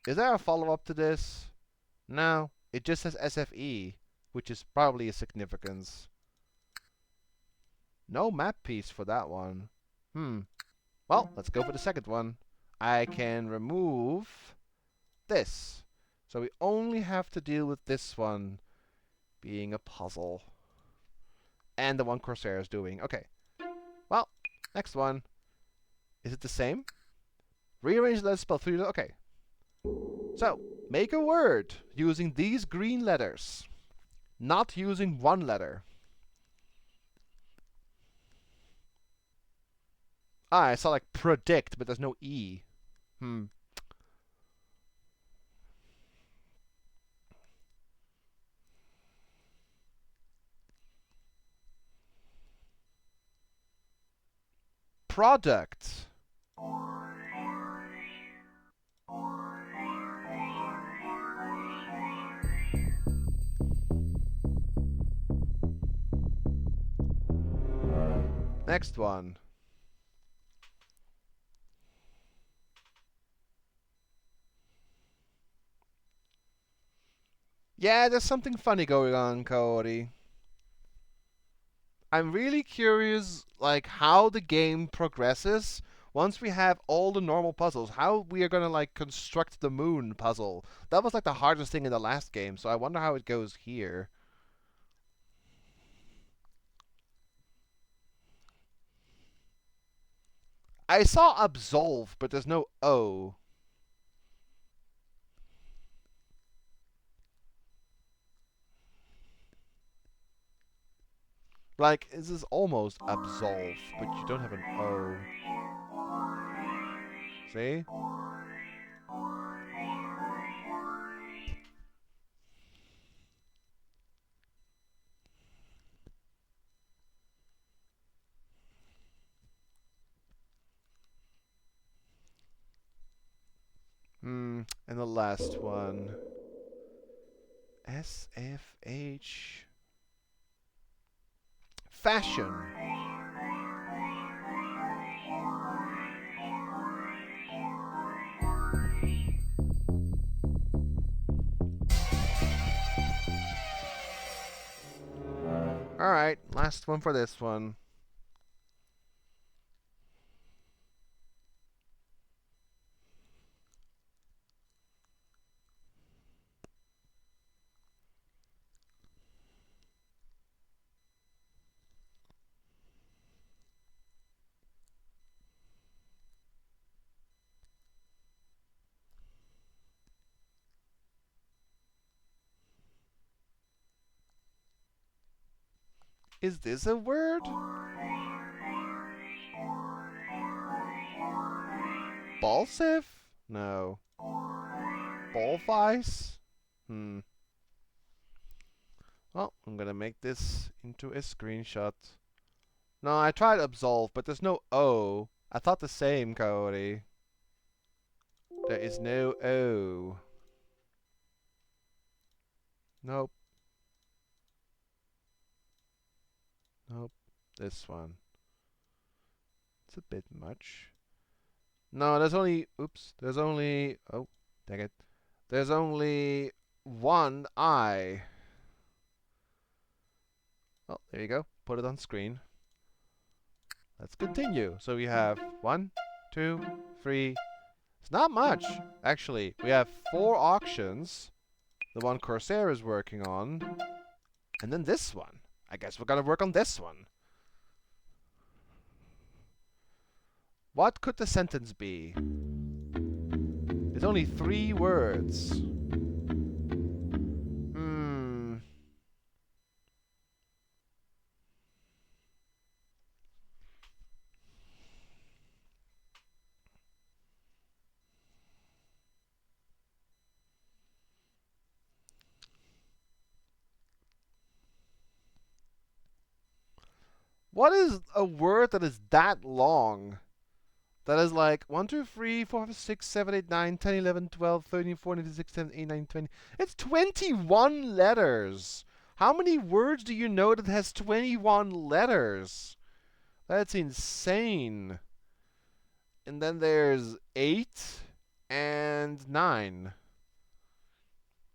S1: Is there a follow-up to this? No. It just says SFE, which is probably a significance. No map piece for that one. Well, let's go for the second one. I can remove this. So we only have to deal with this one being a puzzle. And the one Corsair is doing. Okay. Well, next one. Is it the same? Rearrange the letters spelled through. Okay. So, make a word using these green letters. Not using one letter. I saw like predict, but there's no E. Product. Next one. Yeah, there's something funny going on, Cody. I'm really curious, like, how the game progresses once we have all the normal puzzles. How we are gonna, like, construct the moon puzzle. That was, like, the hardest thing in the last game, so I wonder how it goes here. I saw absolve, but there's no O. Like, this is almost absolve, but you don't have an O. See? And the last one. SFH. Fashion. Alright, last one for this one. Is this a word? Balsif? No. Ballvice? Well, I'm gonna make this into a screenshot. No, I tried absolve, but there's no O. I thought the same, Cody. There is no O. Nope. Nope. This one. It's a bit much. No, there's only... Oops. There's only... Oh, dang it. There's only one I. Well, there you go. Put it on screen. Let's continue. So we have 1, 2, 3. It's not much, actually. We have 4 auctions. The one Corsair is working on. And then this one. I guess we're gonna work on this one. What could the sentence be? It's only 3 words. What is a word that is that long? That is like 1, 2, 3, 4, 5, 6, 7, 8, 9, 10, 11, 12, 13, 14, 15, 16, 17, 18, 19, 20. It's 21 letters. How many words do you know that has 21 letters? That's insane. And then there's 8 and 9,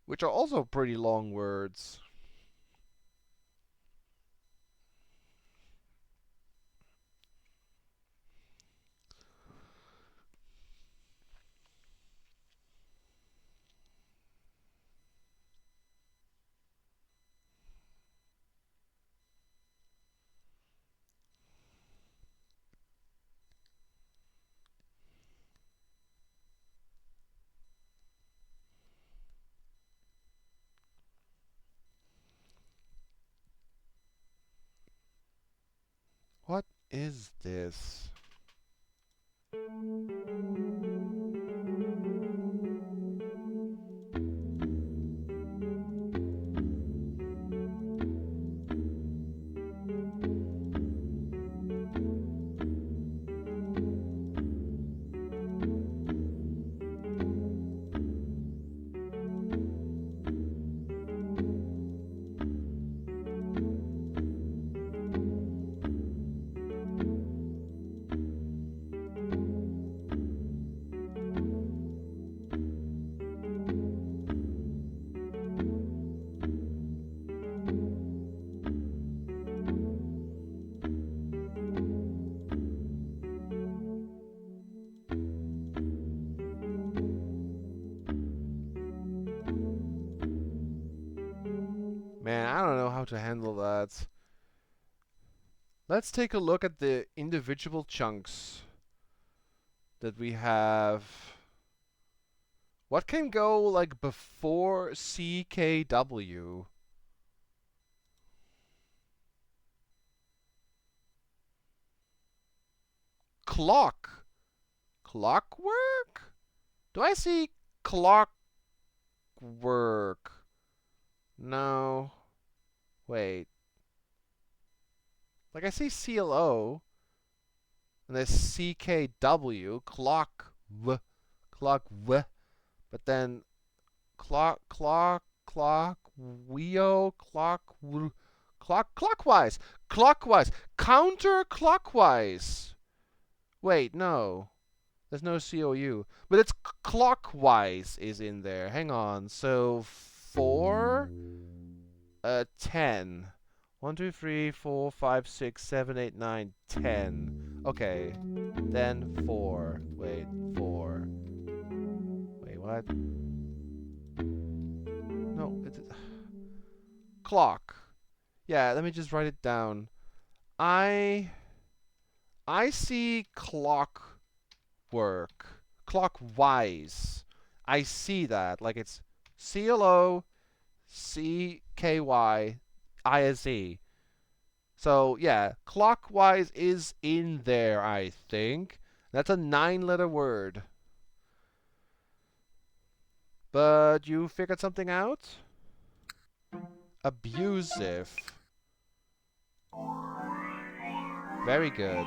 S1: which are also pretty long words. What is this? Man, I don't know how to handle that. Let's take a look at the individual chunks that we have. What can go like before CKW? Clock. Clockwork? Do I see clockwork? No. Wait. Like I see CLO and there's CKW, clock w, but then weo, clockwise, counterclockwise. Wait, no. There's no COU. But it's clockwise is in there. Hang on. So 4, 10. 1, 2, 3, 4, 5, 6, 7, 8, 9, 10. Okay. Then 4. Wait, 4. Wait, what? No, it's clock. Yeah, let me just write it down. I see clockwork. Clockwise. I see that. Like it's CLOCKYISE. So, yeah, clockwise is in there, I think. That's a 9-letter word. But you figured something out? Abusive. Very good.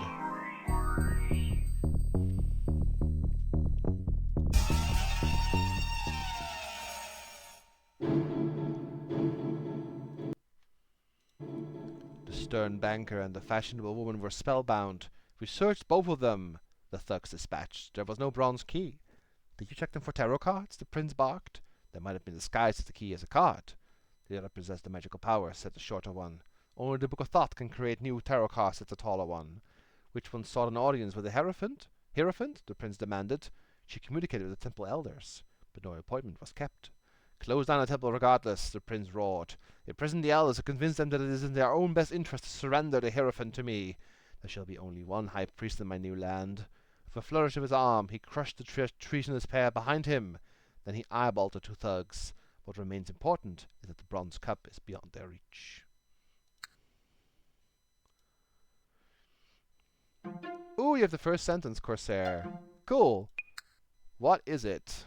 S1: The stern banker and the fashionable woman were spellbound. We searched both of them, the thugs dispatched. There was no bronze key. Did you check them for tarot cards? The prince barked. They might have been disguised as the key as a card. The other possessed the magical power, said the shorter one. Only the Book of Thought can create new tarot cards, said the taller one. Which one sought an audience with the Hierophant? Hierophant? The prince demanded. She communicated with the temple elders, but no appointment was kept. Close down the temple regardless, the prince roared. Imprison the elders and convince them that it is in their own best interest to surrender the Hierophant to me. There shall be only one high priest in my new land. With a flourish of his arm, he crushed the treasonous pair behind him. Then he eyeballed the two thugs. What remains important is that the bronze cup is beyond their reach. Ooh, you have the first sentence, Corsair. Cool. What is it?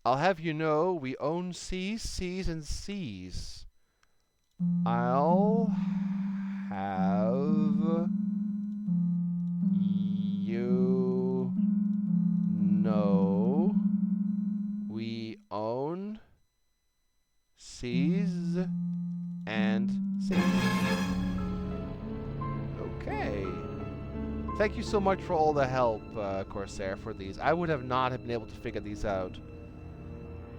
S1: I'll have you know we own seas, and seas. I'll have you know we own seas and seas. Okay. Thank you so much for all the help, Corsair, for these. I would have not been able to figure these out.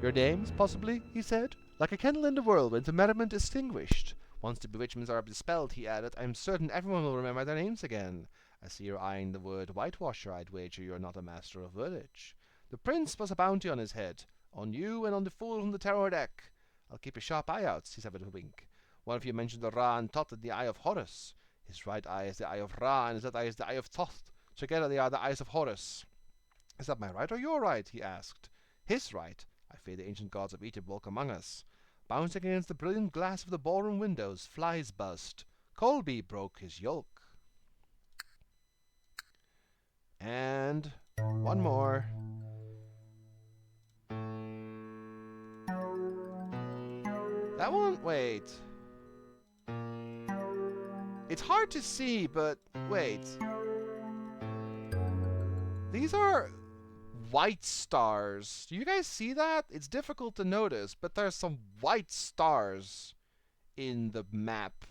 S1: Your names, possibly, he said. Like a candle in the world when the merriment is extinguished. Once the bewitchments are dispelled, he added, I am certain everyone will remember their names again. I see you're eyeing the word whitewasher. I'd wager you're not a master of wordage. The prince was a bounty on his head. On you and on the fool from the tarot deck. I'll keep a sharp eye out, he said with a wink. One of you mentioned the Ra and Thoth and the Eye of Horus. His right eye is the eye of Ra, and his left eye is the eye of Thoth. Together they are the eyes of Horus. Is that my right or your right? He asked. His right. I fear the ancient gods of Egypt walk among us. Bouncing against the brilliant glass of the ballroom windows, flies buzzed. Colby broke his yoke. And one more. That one, wait. It's hard to see, but wait. These are white stars. Do you guys see that? It's difficult to notice, but there's some white stars in the map.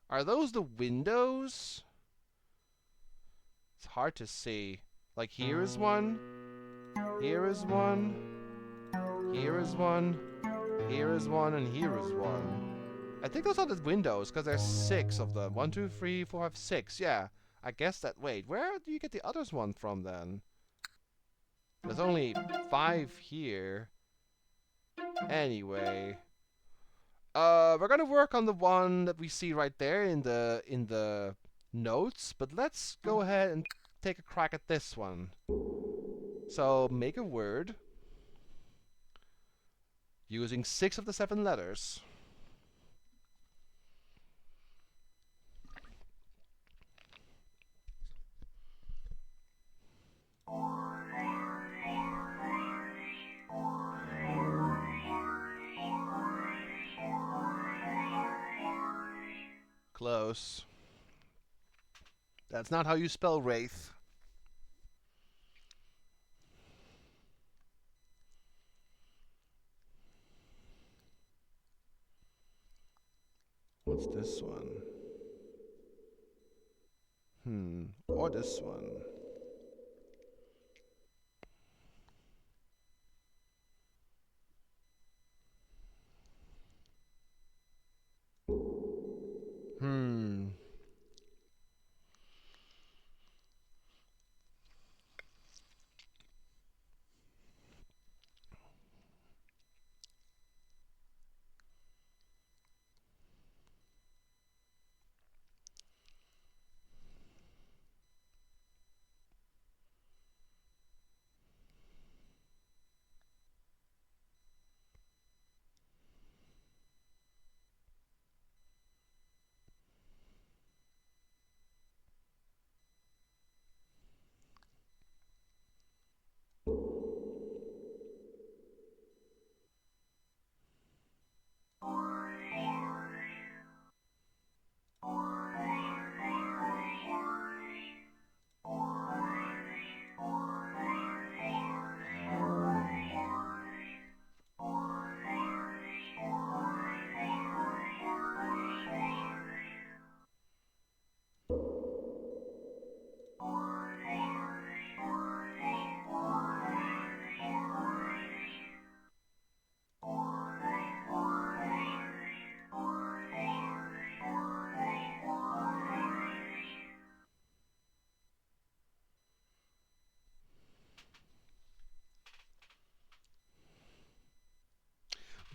S1: Are those the windows? It's hard to see. Like, here is one. Here is one. Here is one. Here is one, and here is one. I think those are the windows, because there's 6 of them. 1, 2, 3, 4, 5, 6. Yeah. I guess that... Wait, where do you get the others one from, then? There's only 5 here. Anyway. We're gonna work on the one that we see right there in the notes, but let's go ahead and take a crack at this one. So make a word using 6 of the 7 letters. Close. That's not how you spell wraith. What's this one? Or this one. Hmm.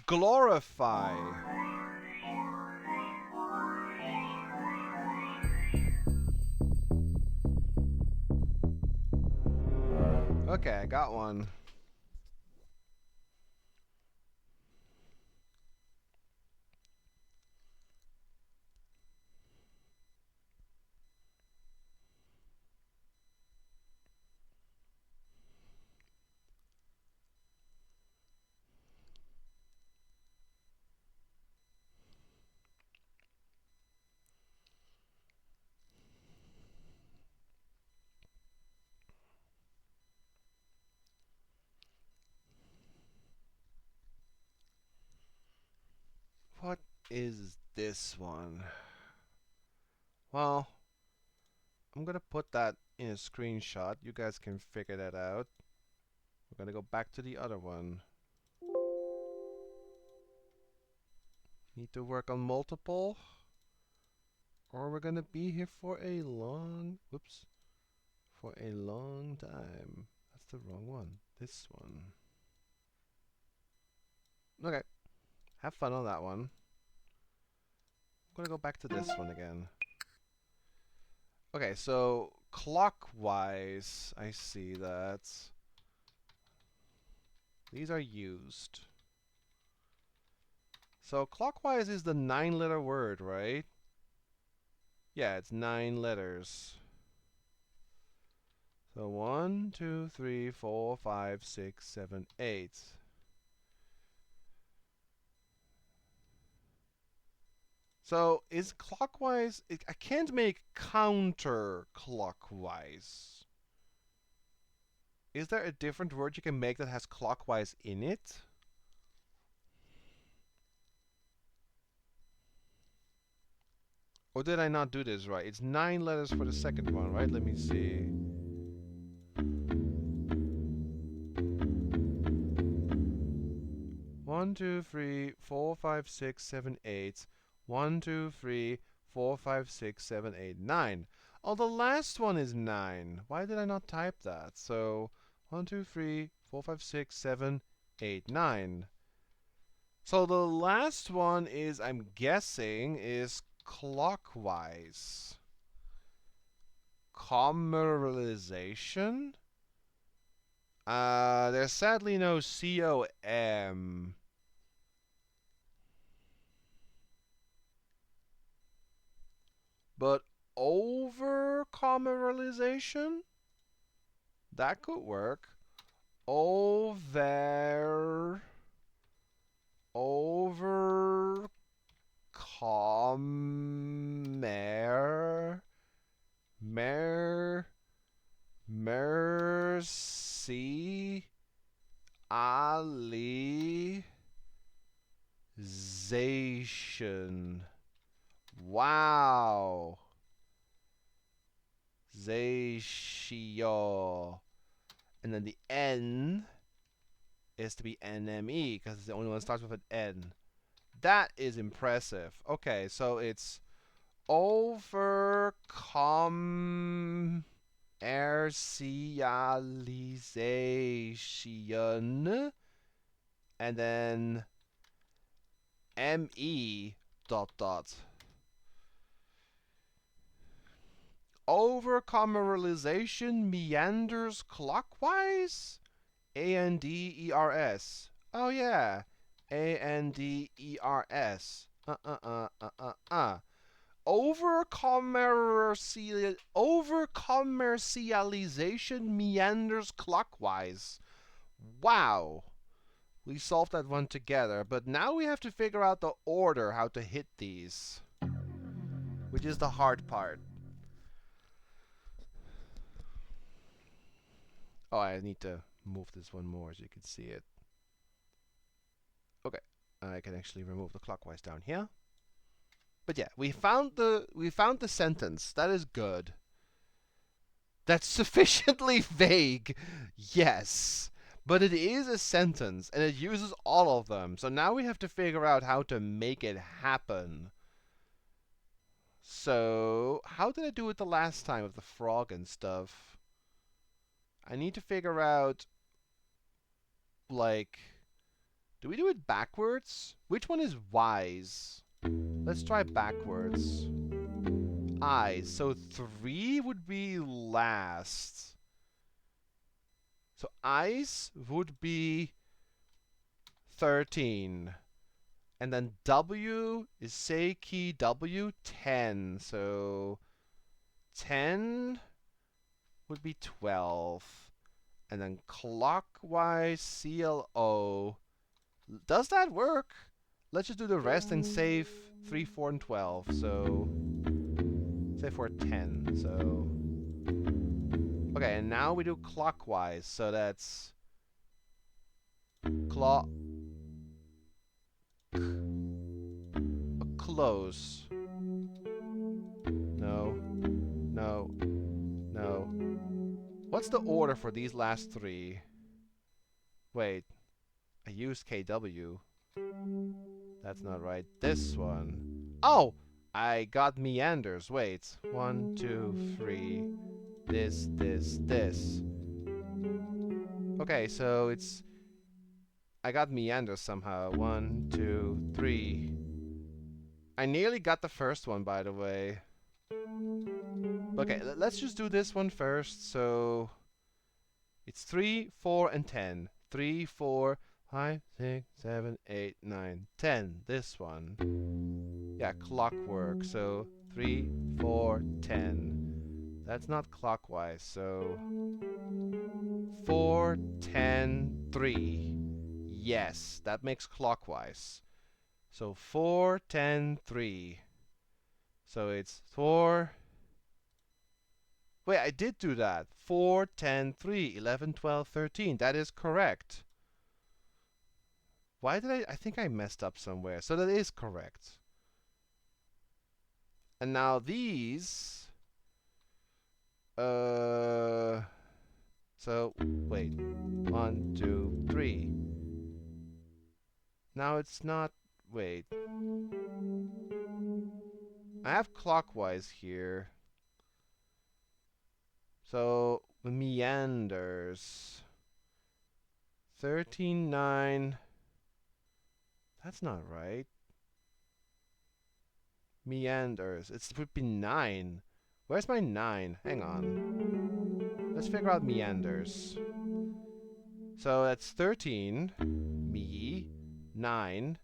S1: Glorify. Okay, I got one. What is this one? Well, I'm gonna put that in a screenshot. You guys can figure that out. We're gonna go back to the other one. Need to work on multiple, or we're gonna be here for a long, for a long time. That's the wrong one. This one. Okay, have fun on that one. I'm gonna go back to this one again. Okay, so clockwise, I see that these are used. So clockwise is the 9-letter word, right? Yeah, it's 9 letters. So 1, 2, 3, 4, 5, 6, 7, 8. So is clockwise? I can't make counterclockwise. Is there a different word you can make that has clockwise in it? Or did I not do this right? It's 9 letters for the second one, right? Let me see. One, two, three, four, five, six, seven, eight. 1, 2, 3, 4, 5, 6, 7, 8, 9. Oh, the last one is 9. Why did I not type that? So 1, 2, 3, 4, 5, 6, 7, 8, 9. So the last one is, I'm guessing, is clockwise. Commercialization? There's sadly no COM. But over commercialization? That could work. Over commer mer mercy alization. Wow. Zatio. And then the N is to be NME because it's the only one that starts with an N. That is impressive. Okay, so it's overcome commercialization and then ME dot dot. Over-commercialization meanders clockwise? ANDERS. Oh yeah. ANDERS. Over-commercialization meanders clockwise. Wow. We solved that one together, but now we have to figure out the order how to hit these, which is the hard part. Oh, I need to move this one more so you can see it. Okay, I can actually remove the clockwise down here. But yeah, we found the sentence. That is good. That's sufficiently vague. Yes. But it is a sentence, and it uses all of them. So now we have to figure out how to make it happen. So, how did I do it the last time with the frog and stuff? I need to figure out, like, do we do it backwards? Which one is wise? Let's try backwards. Eyes. So 3 would be last. So eyes would be 13. And then W is say key W 10. So 10 would be 12. And then clockwise CLO. Does that work? Let's just do the rest and save 3, 4, and 12. So say for 10. So okay, and now we do clockwise. So that's close. No. No. No. What's the order for these last 3? Wait. I used KW. That's not right. This one. Oh! I got meanders. Wait. 1, 2, 3. This. Okay, so it's... I got meanders somehow. 1, 2, 3. I nearly got the first one, by the way. Okay, let's just do this one first. So it's 3, 4, and 10. 3, 4, 5, 6, 7, 8, 9, 10. This one. Yeah, clockwork. So 3, 4, 10. That's not clockwise. So 4, 10, 3. Yes, that makes clockwise. So 4, 10, 3. So it's 4. Wait, I did do that. 4, 10, 3, 11, 12, 13. That is correct. Why did I think I messed up somewhere. So that is correct. And now these... So, wait. 1, 2, 3. Now it's not... Wait. I have clockwise here. So, meanders. 13, 9. That's not right. Meanders. It would be 9. Where's my 9? Hang on. Let's figure out meanders. So that's 13, me, 9,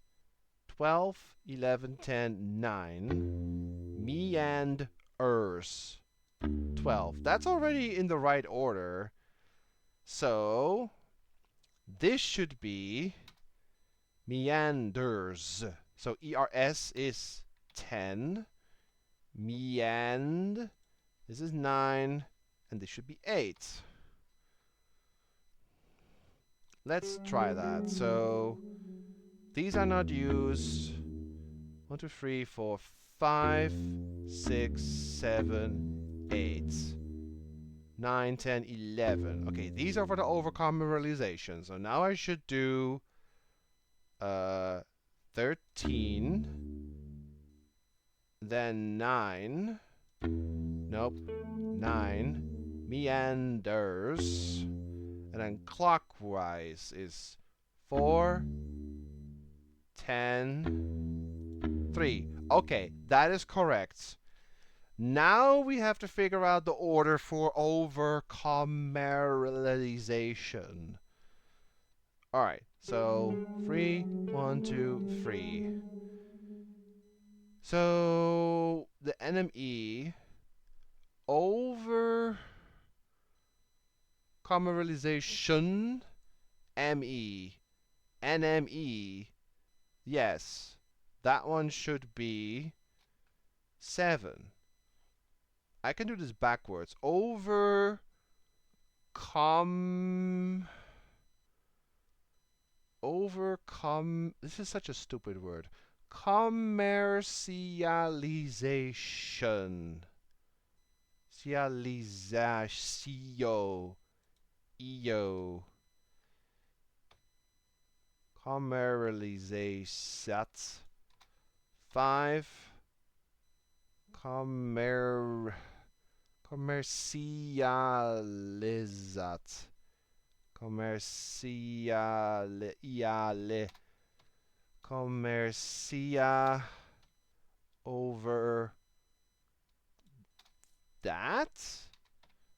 S1: 12, 11, 10, 9, meanders, 12. That's already in the right order. So this should be meanders. So ERS is 10. Meand. This is 9. And this should be 8. Let's try that. So these are not used. 1, 2, 3, 4, 5, 6, 7, 8. 9, 10, 11. Okay, these are for the overcome realization. So now I should do 13, then 9. Nope, 9. Meanders. And then clockwise is 4, 10, 3. Okay, that is correct. Now we have to figure out the order for overcommercialization. Alright, so 3, 1, 2, 3. So the NME over commercialization ME NME, yes, that one should be 7. I can do this backwards. Overcome. This is such a stupid word. Commercialization. Cializatio. EO. Commercializat. 5. Commercializat. Commercia over that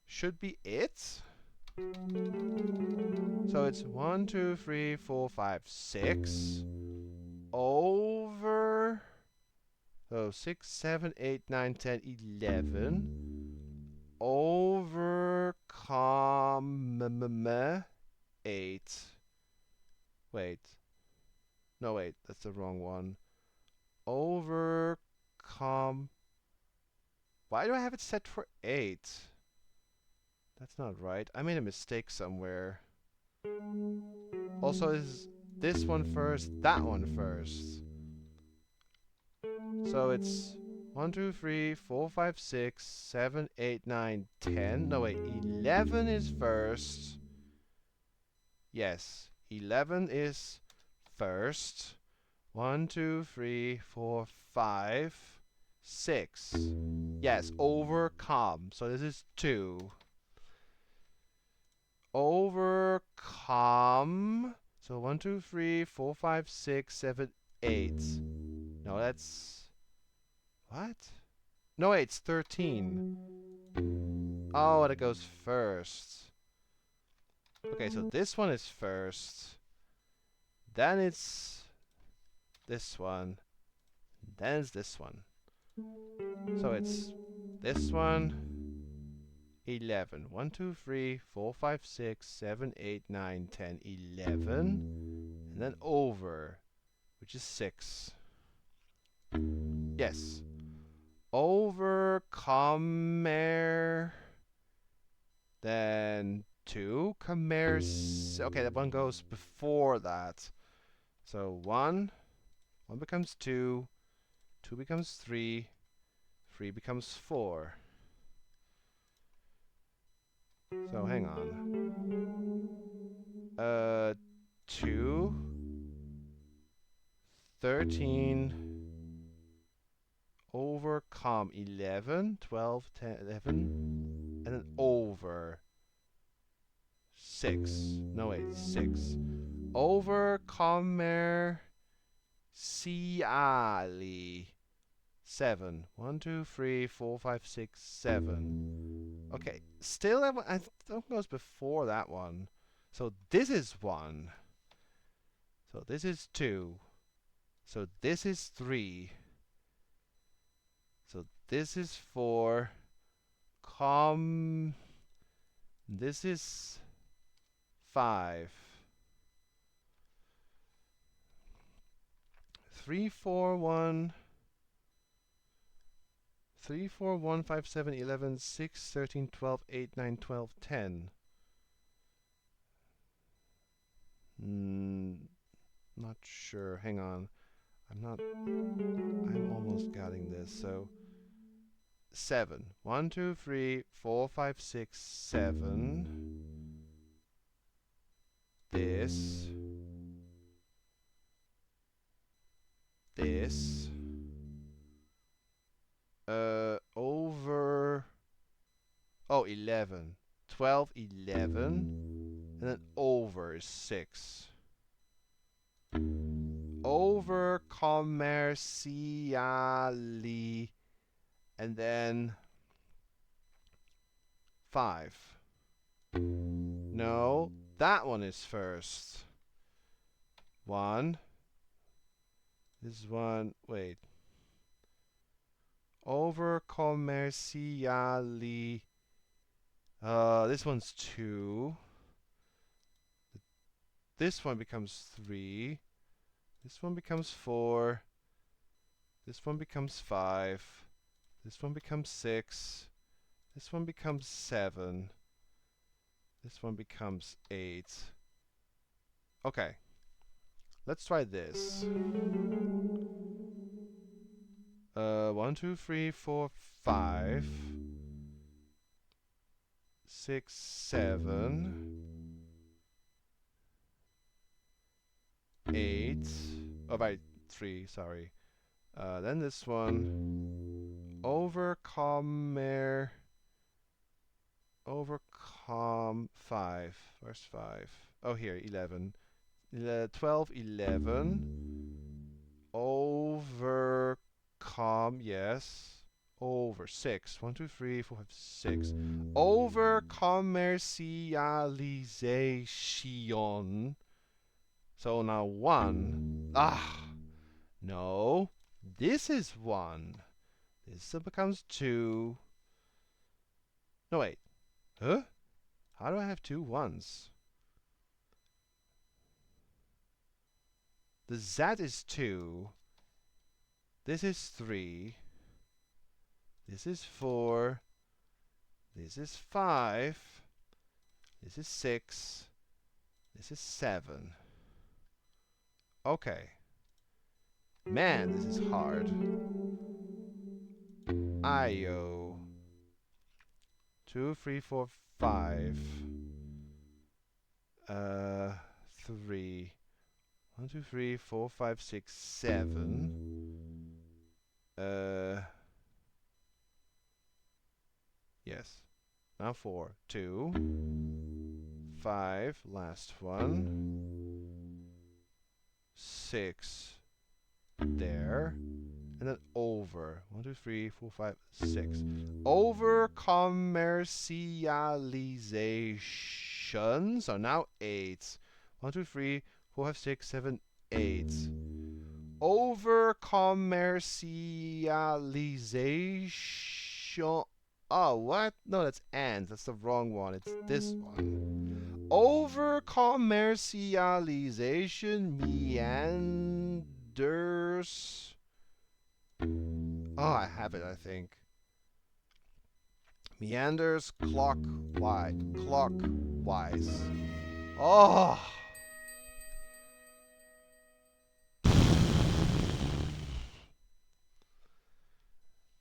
S1: should be it. So it's 1, 2, 3, 4, 5, 6 over. So 6, 7, 8, 9, 10, 11 over 8. Wait. No, wait, that's the wrong one. Overcome. Why do I have it set for 8? That's not right. I made a mistake somewhere. Also, is this one first, that one first. So it's 1, 2, 3, 4, 5, 6, 7, 8, 9, 10. No, wait, 11 is first. Yes, 11 is first. 1, 2, 3, 4, 5, 6. Yes, overcome. So this is 2. Overcome. So 1, 2, 3, 4, 5, 6, 7, 8. No, that's... What? No, wait, it's 13. Oh, that goes first. Okay, so this one is first. Then it's this one. Then it's this one. So it's this one. 11. 1, 2, 3, 4, 5, 6, 7, 8, 9, 10, 11. And then over, which is 6. Yes. Overcomer. Then 2. Commerce. Okay, that one goes before that. So 1. 1 becomes 2. 2 becomes 3. 3 becomes 4. So hang on. 2. 13. Overcome 11, 12, 10, 11, and then over 6. No, wait, 6. Overcomer ciali. 7. 1, 2, 3, 4, 5, 6, 7. Okay, still I don't goes before that one. So this is 1. So this is 2. So this is 3. So this is 4. This is 5. 3, 4, 1. 3, 4, 1, 5, 7, 11, 6, 13, 12, 8, 9, 12, 10. Not sure. Hang on. I'm almost getting this. So 7. 1, 2, 3, 4, 5, 6, 7. This. Over. Oh, 11. 12, 11. And then over is 6. Over commerciali. And then 5. No, that one is first. 1. This is 1. Wait. Over commerciali. This one's 2. This one becomes 3. This one becomes 4. This one becomes 5. This one becomes 6. This one becomes 7. This one becomes 8. Okay. Let's try this. 1, 2, 3, 4, 5. 6, 7. 8. Oh, right. 3, sorry. Then this one. Overcome 5. Where's 5? Oh, here, 11. 12, 11. Overcome, yes. Over 6. 1, 2, 3, 4, 5, 6. Over commercialization. So now 1. No. This is 1. This becomes 2. No, wait. Huh? How do I have 2 1s? The Z is 2. This is 3. This is 4. This is 5. This is 6. This is 7. Okay. Man, this is hard. Io. 2, 3, 4, 5. 3. 1, 2, 3, 4, 5, 6, 7. Yes. Now 4. 2. 5. Last one. 6. There. And then over. 1, 2, 3, 4, 5, 6. Over commercialization. So now 8. 1, 2, 3, 4, 5, 6, 7, 8. Over commercialization. Oh, what? No, that's and. That's the wrong one. It's this one. Over commercialization meanders. Oh, I have it, I think. Meanders clockwise. Oh!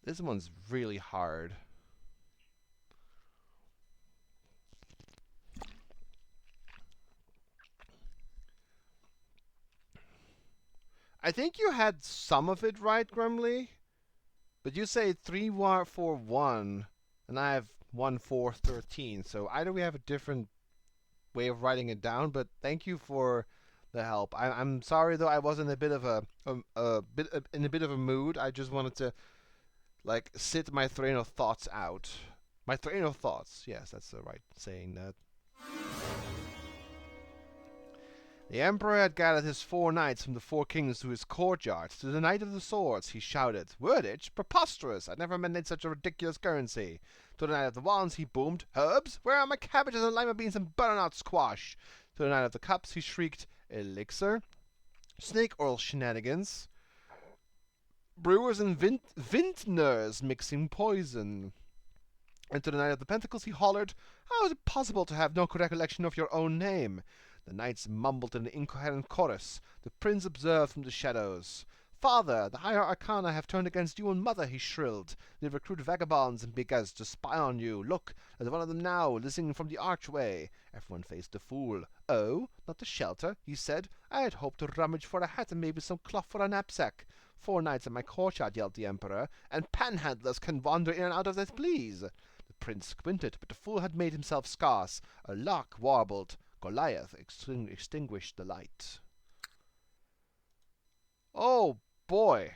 S1: This one's really hard. I think you had some of it right, Grumly. But you say 3, 4, 1, and I have 1, 4, 13. So either we have a different way of writing it down, but thank you for the help. I'm sorry though, I was in a bit of in a bit of a mood. I just wanted to Like, sit my train of thoughts out. My train of thoughts. Yes, that's the right saying that. The Emperor had gathered his 4 knights from the 4 kingdoms to his courtyard. To the Knight of the Swords he shouted, "Wordage? Preposterous! I'd never made such a ridiculous currency." To the Knight of the Wands he boomed, "Herbs? Where are my cabbages and lima beans and butternut squash?" To the Knight of the Cups he shrieked, "Elixir? Snake oil shenanigans? Brewers and vintners mixing poison." And to the Knight of the Pentacles he hollered, "How is it possible to have no recollection of your own name?" The knights mumbled in an incoherent chorus. The prince observed from the shadows. "Father, the higher arcana have turned against you and mother," he shrilled. "They recruit vagabonds and beggars to spy on you. Look, there's one of them now, listening from the archway." Everyone faced the fool. "Oh, not the shelter?" he said. "I had hoped to rummage for a hat and maybe some cloth for a knapsack." "4 knights in my courtyard," yelled the Emperor, "and panhandlers can wander in and out as they please." The prince squinted, but the fool had made himself scarce. A lark warbled. Goliath extinguished the light. Oh boy.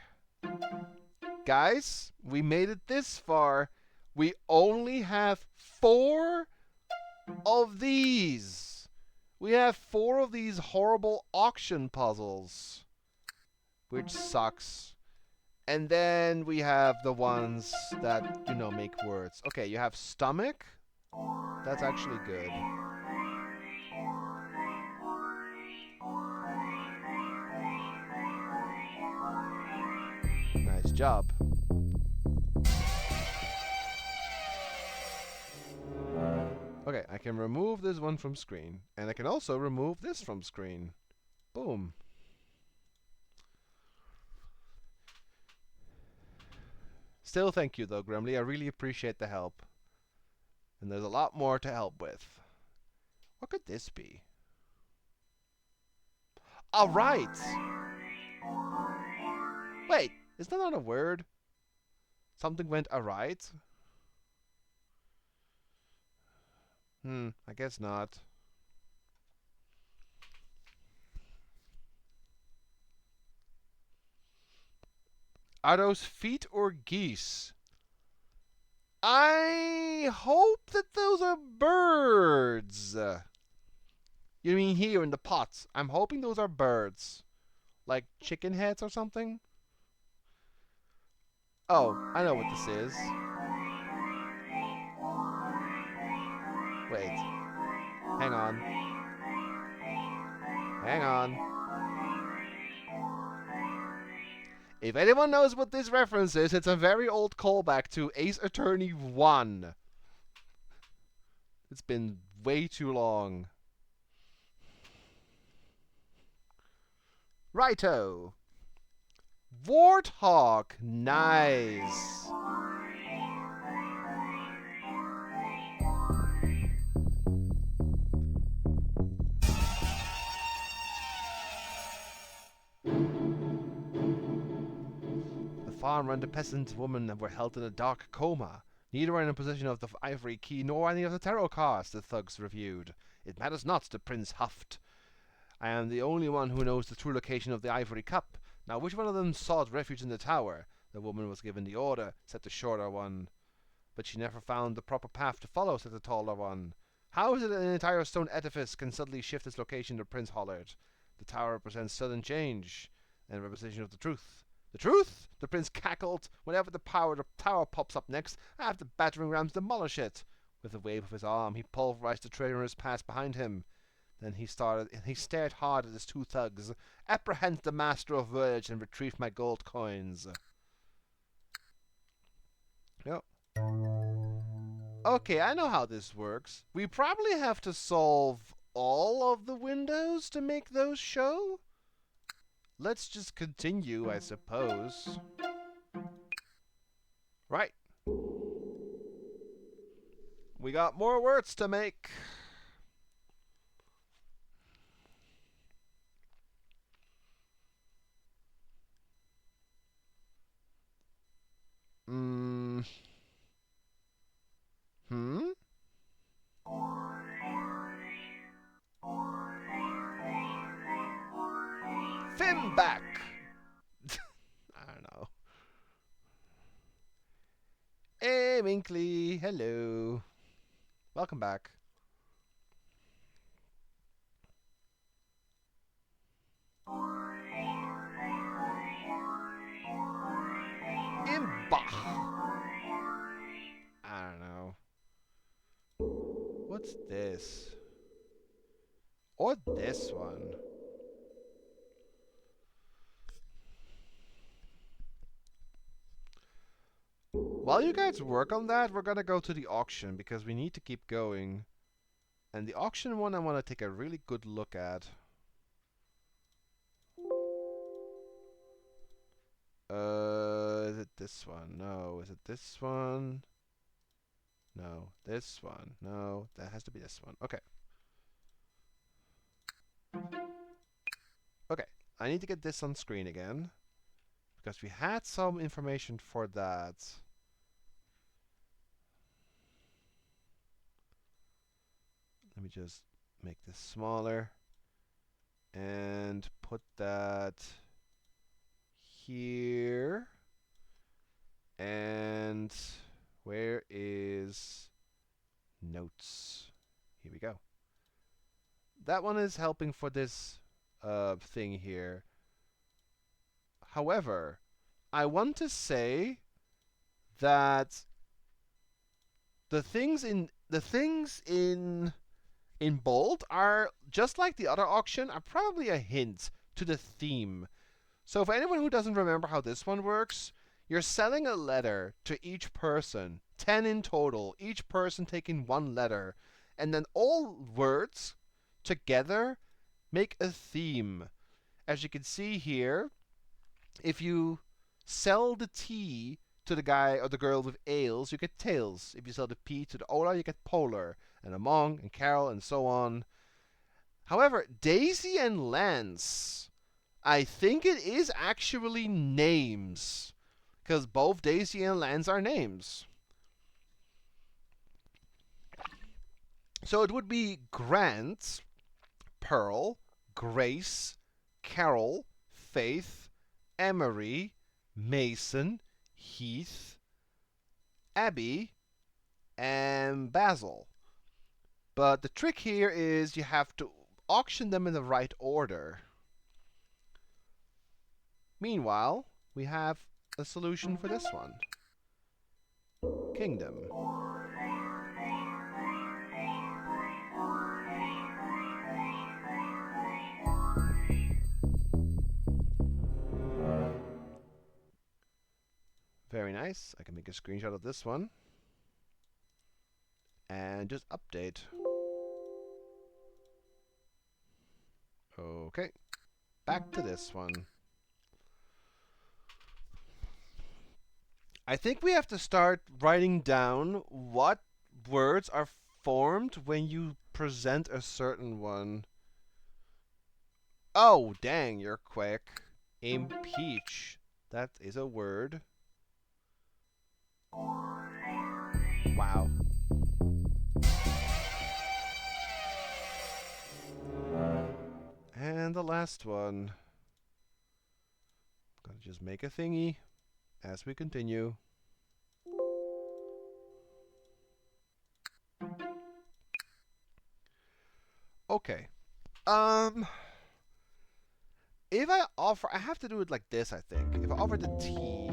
S1: Guys, we made it this far. We only have 4 of these. We have 4 of these horrible auction puzzles, which sucks. And then we have the ones that, make words. Okay, you have stomach. That's actually good. Nice job. Okay, I can remove this one from screen. And I can also remove this from screen. Boom. Still thank you though, Grimly. I really appreciate the help. And there's a lot more to help with. What could this be? Alright! Wait, is that not a word? Something went alright? I guess not. Are those feet or geese? I hope that those are birds. You mean here in the pots? I'm hoping those are birds. Like chicken heads or something? Oh, I know what this is. Wait. Hang on. Hang on. If anyone knows what this reference is, it's a very old callback to Ace Attorney 1. It's been way too long. Righto. Warthog. Nice. The farmer and the peasant woman were held in a dark coma. Neither were in possession of the ivory key nor any of the tarot cards, the thugs reviewed. "It matters not," the prince huffed. "I am the only one who knows the true location of the ivory cup. Now which one of them sought refuge in the tower?" The woman was given the order, said the shorter one. "But she never found the proper path to follow," said the taller one. "How is it that an entire stone edifice can suddenly shift its location?" the prince hollered. "The tower represents sudden change, and representation of the truth." "The truth?" the prince cackled. "Whenever the tower pops up next, I have the battering rams demolish it." With a wave of his arm, he pulverized the traitor in his path behind him. Then he stared hard at his 2 thugs. "Apprehend the master of wordage and retrieve my gold coins." Yep. Okay, I know how this works. We probably have to solve all of the windows to make those show? Let's just continue, I suppose. Right. We got more words to make. Finback! I don't know. Winkley. Hello. Welcome back. Imbach. I don't know. What's this? Or this one? While you guys work on that, we're gonna go to the auction because we need to keep going. And the auction one I want to take a really good look at. Is it this one? No. Is it this one? No. This one? No. That has to be this one. Okay. Okay. I need to get this on screen again. Because we had some information for that. Let me just make this smaller. And put that here. And where is notes? Here we go. That one is helping for this thing here. However, I want to say that the things in bold are just like the other auction, are probably a hint to the theme. So for anyone who doesn't remember how this one works, you're selling a letter to each person, 10 in total, each person taking one letter, and then all words together make a theme. As you can see here, if you sell the T to the guy or the girl with ales, you get tails. If you sell the P to the Ola, you get polar, and Among and Carol and so on. However, Daisy and Lance, I think it is actually names, because both Daisy and Lance are names. So it would be Grant, Pearl, Grace, Carol, Faith, Emery, Mason, Heath, Abby, and Basil. But the trick here is you have to auction them in the right order. Meanwhile, we have a solution for this one. Kingdom. Very nice. I can make a screenshot of this one. And just update. Okay. Back to this one. I think we have to start writing down what words are formed when you present a certain one. Oh, dang, you're quick. Impeach. That is a word. Wow. And the last one. I'm gonna just make a thingy as we continue. Okay. If I offer, I have to do it like this, I think. If I offer the T.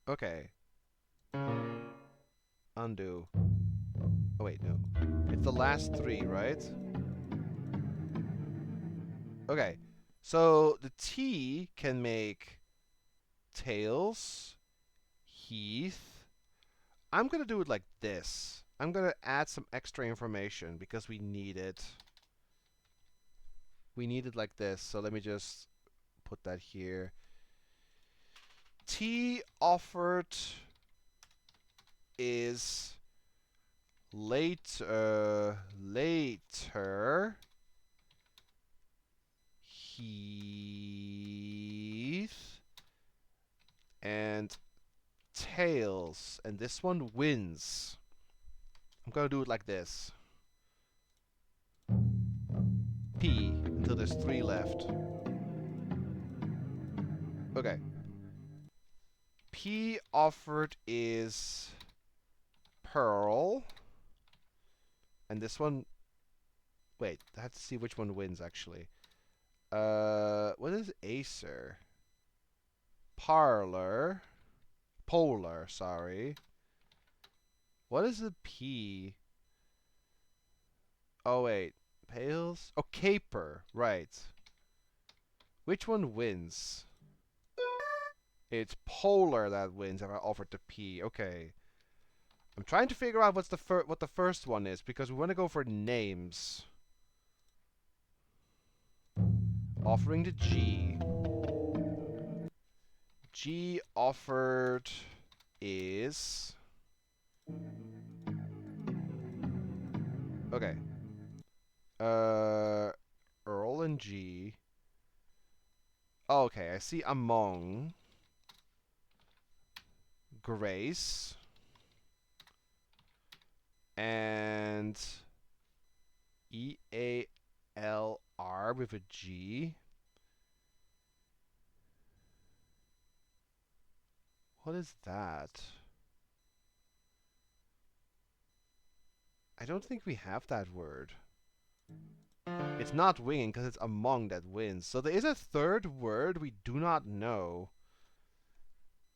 S1: Okay. Undo. Oh, wait, no. It's the last three, right? Okay. So the T can make tails, Heath. I'm going to do it like this. I'm going to add some extra information because we need it. We need it like this. So let me just put that here. T offered is later Heath and tails, and this one wins. I'm gonna do it like this. P until there's 3 left. Okay. P offered is Pearl. And this one... Wait, I have to see which one wins, actually. What is Acer? Polar, sorry. What is the P? Oh, wait. Pales? Oh, Caper. Right. Which one wins? It's Polar that wins if I offered the P. Okay. I'm trying to figure out what the first one is, because we want to go for names. Offering the G. G offered is... Okay. Earl and G. Oh, okay, I see Among. Grace. And EALR with a G. What is that? I don't think we have that word. It's not winging because it's among that wins. So there is a third word we do not know.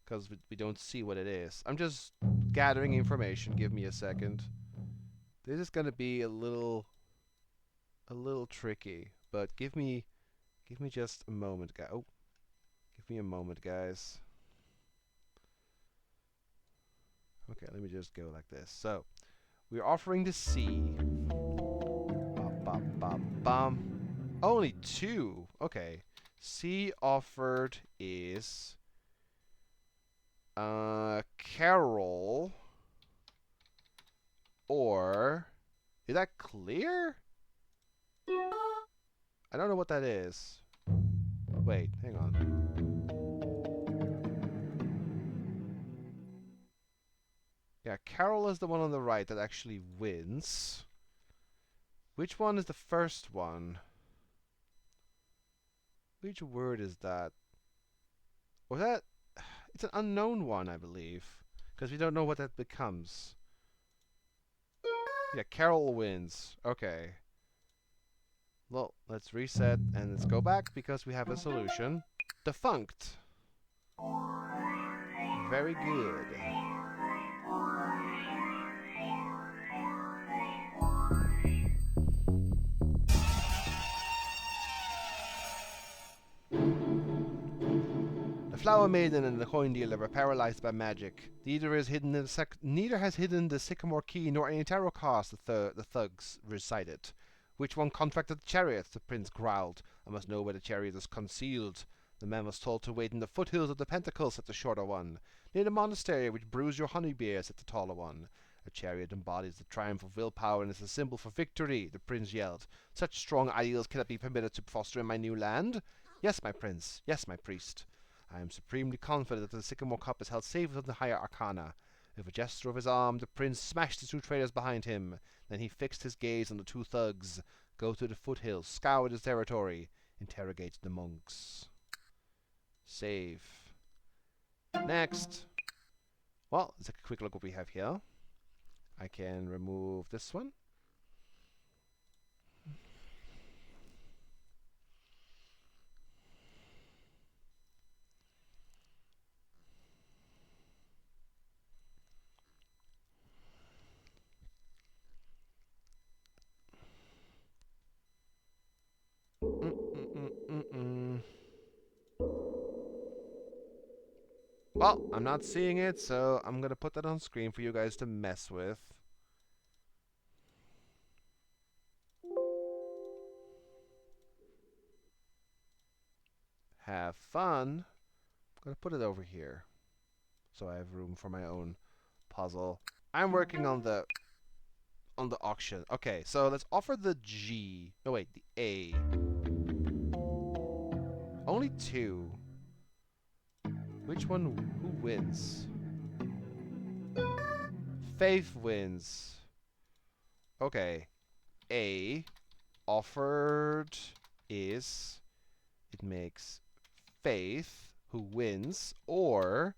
S1: Because we don't see what it is. I'm just gathering information. Give me a second. This is gonna be a little tricky. But give me just a moment, guys. Oh, give me a moment, guys. Okay, let me just go like this. So, we're offering the C. Bum, bum, bum. Only 2. Okay. C offered is Carol, or is that clear? I don't know what that is. Wait, hang on. Yeah, Carol is the one on the right that actually wins. Which one is the first one? Which word is that? Was that... It's an unknown one, I believe. Because we don't know what that becomes. Yeah, Carol wins. Okay. Well, let's reset and let's go back because we have a solution. Defunct. Very good. The Flower Maiden and the Coin Dealer were paralyzed by magic. Neither has hidden the Sycamore Key nor any tarot cards, the thugs recited. Which one contracted the chariot? The prince growled. I must know where the chariot is concealed. The man was told to wait in the foothills of the Pentacles, said the shorter one. Near the monastery which brews your honey beer, said the taller one. A chariot embodies the triumph of willpower and is a symbol for victory, the prince yelled. Such strong ideals cannot be permitted to foster in my new land. Yes, my prince. Yes, my priest. I am supremely confident that the Sycamore Cup is held safe within the higher arcana. With a gesture of his arm, the prince smashed the 2 traders behind him. Then he fixed his gaze on the 2 thugs. Go to the foothills, scour the territory, interrogate the monks. Save. Next. Well, let's take a quick look what we have here. I can remove this one. Well, I'm not seeing it, so I'm going to put that on screen for you guys to mess with. Have fun. I'm going to put it over here, so I have room for my own puzzle. I'm working on the auction. Okay, so let's offer the G. No, wait, the A. Only 2. Which one? Who wins? Faith wins. Okay. A offered is, it makes Faith who wins, or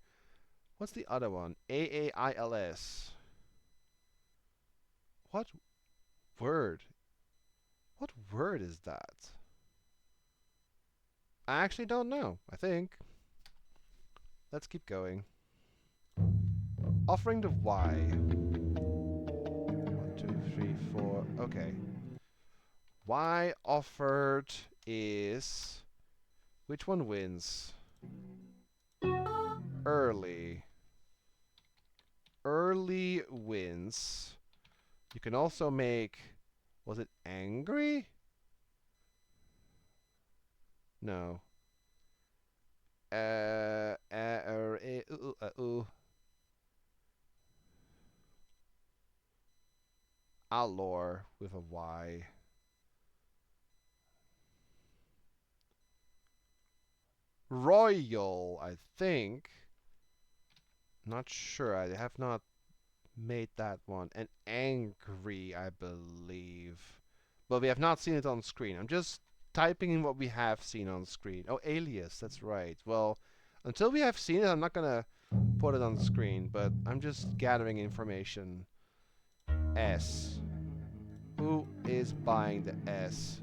S1: what's the other one? AAILS. What word? What word is that? I actually don't know. I think. Let's keep going. Offering the Y. 1, 2, 3, 4. Okay. Y offered is. Which one wins? Early. Early wins. You can also make. Was it angry? No. Allure with a Y. Royal, I think. Not sure. I have not made that one. And angry, I believe. But we have not seen it on screen. I'm just typing in what we have seen on screen. Oh, alias, that's right. Well, until we have seen it, I'm not gonna put it on screen, but I'm just gathering information. S. Who is buying the S?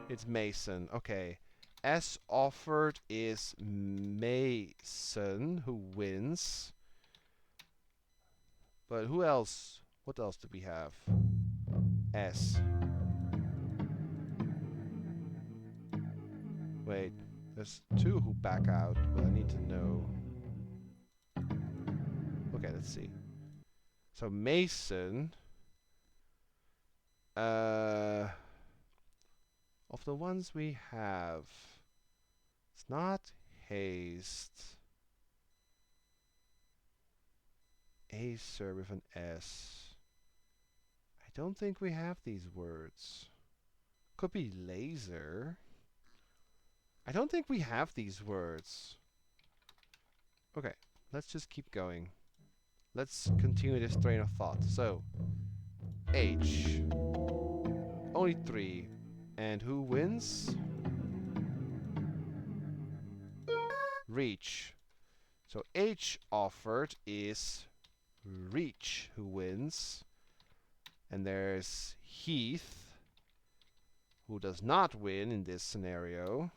S1: It's Mason. Okay. S offered is Mason, who wins. But who else? What else do we have? S. Wait, there's two who back out, but I need to know. Okay, let's see. So Mason, of the ones we have, it's not haste. Acer with an S. I don't think we have these words. Could be laser. I don't think we have these words. Okay, let's just keep going. Let's continue this train of thought. So, H. Only 3. And who wins? Reach. So H offered is Reach, who wins. And there's Heath, who does not win in this scenario.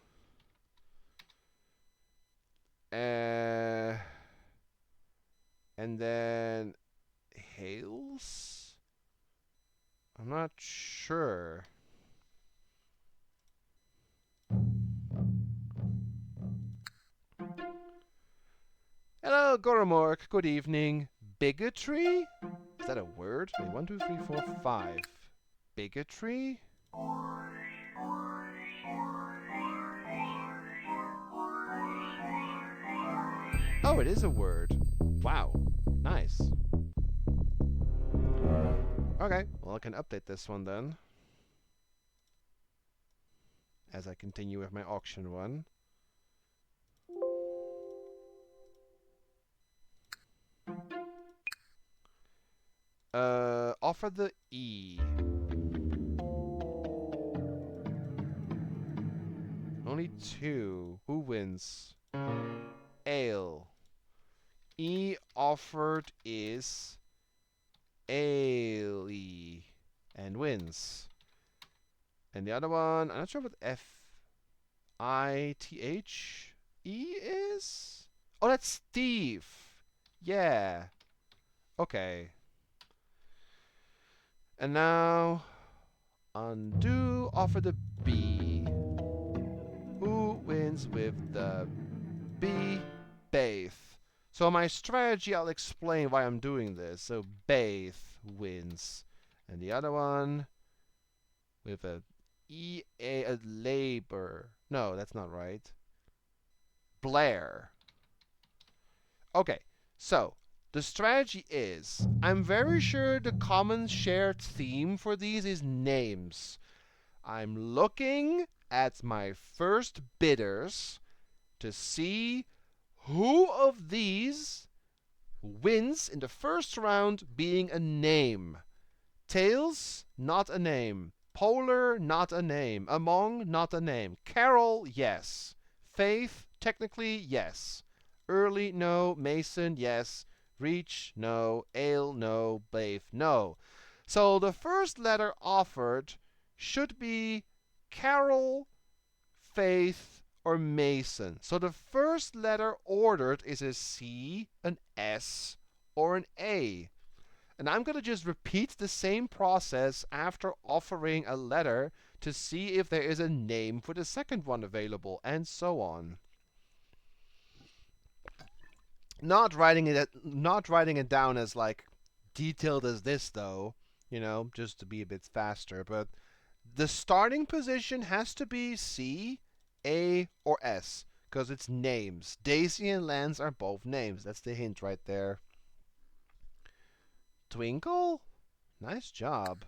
S1: And then Hales? I'm not sure. Hello, Goromork. Good evening. Bigotry? Is that a word? Wait, 1, 2, 3, 4, 5. Bigotry? Oh, it is a word. Wow. Nice. Okay, well, I can update this one then. As I continue with my auction one. Offer the E. Only 2. Who wins? Ale. E offered is Ale and wins. And the other one, I'm not sure what F-I-T-H-E is? Oh, that's Steve. Yeah. Okay. And now, undo, offer the B. Who wins with the B? Baith. So my strategy, I'll explain why I'm doing this. So Baith wins. And the other one with a labor. No, that's not right. Blair. Okay, so the strategy is, I'm very sure the common shared theme for these is names. I'm looking at my first bidders to see who of these wins in the first round being a name. Tails, not a name. Polar, not a name. Among, not a name. Carol, yes. Faith, technically, yes. Early, no. Mason, yes. Reach, no. Ale, no. Baith, no. So the first letter offered should be Carol, Faith, or Mason. So the first letter ordered is a C, an S, or an A. And I'm going to just repeat the same process after offering a letter to see if there is a name for the second one available, and so on. Not writing it down as like detailed as this though, just to be a bit faster, but the starting position has to be C, A, or S, because it's names. Daisy and Lance are both names. That's the hint right there. Twinkle? Nice job.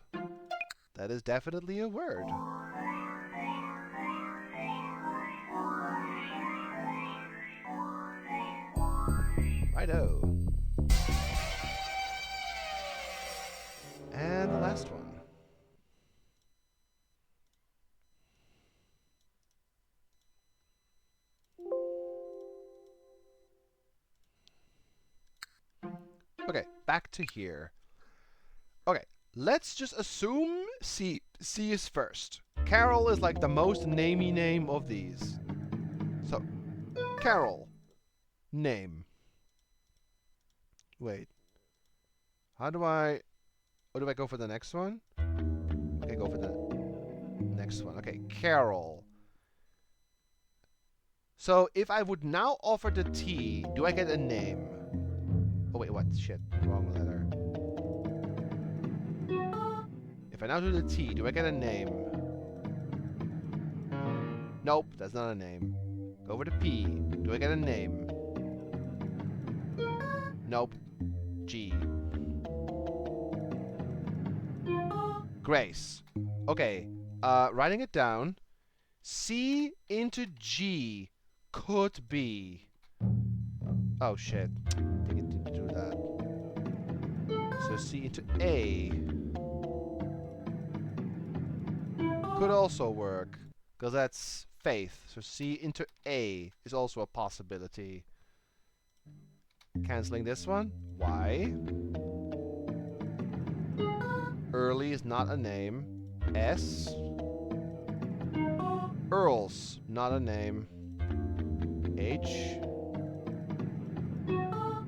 S1: That is definitely a word. Righto. And the last one. Okay, back to here. Okay, let's just assume C is first. Carol is like the most namey name of these. So, Carol. Name. Wait. How do I go for the next one? Okay, go for the next one. Okay, Carol. So, if I would now offer the T, do I get a name? Oh, wait, what? Shit. Wrong letter. If I now do the T, do I get a name? Nope, that's not a name. Go over to P. Do I get a name? Nope. G. Grace. Okay, writing it down. C into G could be. Oh shit. Didn't do that. So C into A could also work, because that's faith. So C into A is also a possibility. Canceling this one. Y. Early is not a name. S. Earls, not a name. H.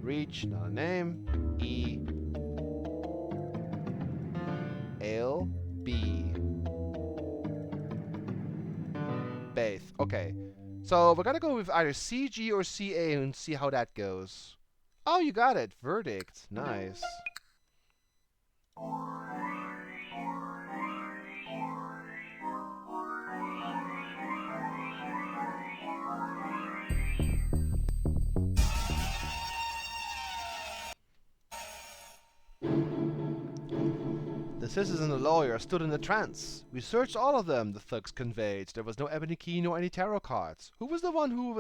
S1: Reach, not a name. E. Ale. B. Baith. Okay. So we're gonna go with either CG or CA and see how that goes. Oh, you got it. Verdict. Nice. The citizen and the lawyer stood in a trance. We searched all of them, the thugs conveyed. There was no ebony key nor any tarot cards. Who was the one who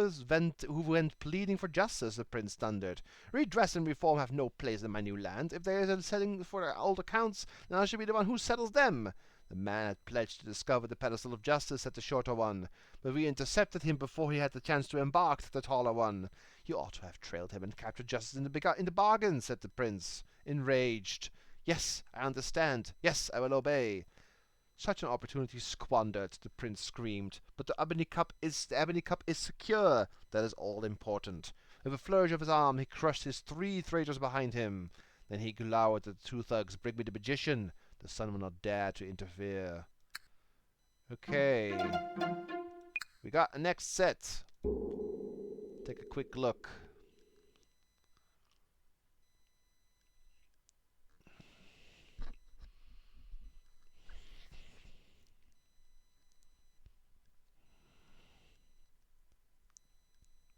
S1: went pleading for justice? The prince thundered. Redress and reform have no place in my new land. If there is a setting for their old accounts, then I should be the one who settles them. The man had pledged to discover the pedestal of justice, said the shorter one. But we intercepted him before he had the chance to embark, the taller one. You ought to have trailed him and captured justice in the bargain, said the prince, enraged. Yes, I understand. Yes, I will obey. Such an opportunity squandered, the prince screamed. But the ebony cup is secure. That is all important. With a flourish of his arm, he crushed his 3 traitors behind him. Then he glowered at the 2 thugs. Bring me the magician. The sun will not dare to interfere. Okay. We got a next set. Take a quick look.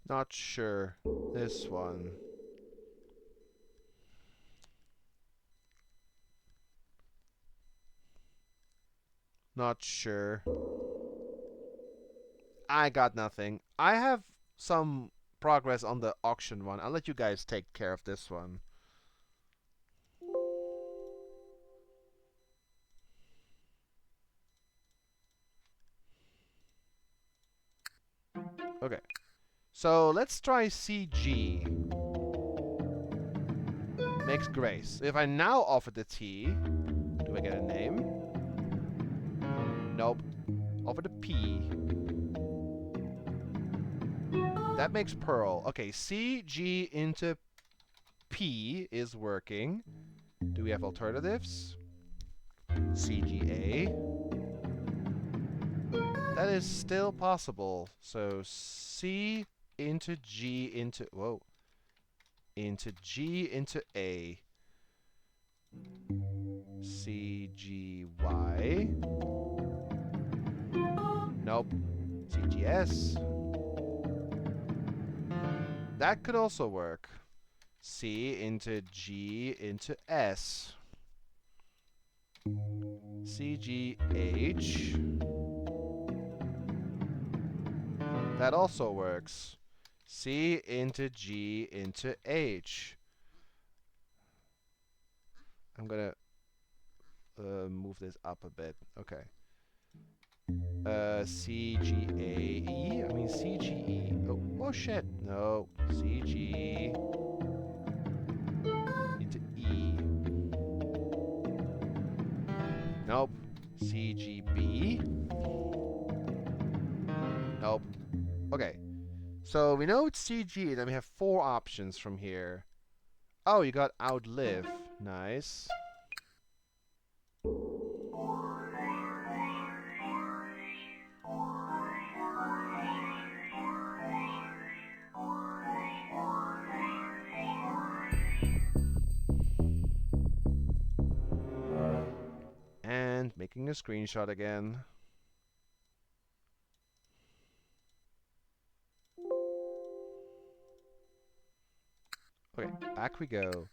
S1: Not sure. This one. Not sure. I got nothing. I have some progress on the auction one. I'll let you guys take care of this one. Okay. So let's try CG. Makes grace. If I now offer the T, do I get a name? Nope. Offer the P. That makes Pearl. Okay, CG into P is working. Do we have alternatives? CGA. That is still possible. So C into G into... Whoa. Into G into A. CGY. Nope. CGS. That could also work. C into G into S. CGH. That also works. C into G into H. I'm gonna move this up a bit. Okay. CGAE? I mean CGE. Oh shit. No. CG into E. Nope. CGB. Nope. Okay. So we know it's CG, then we have 4 options from here. Oh, you got outlive. Nice. And making a screenshot again. Okay, back we go.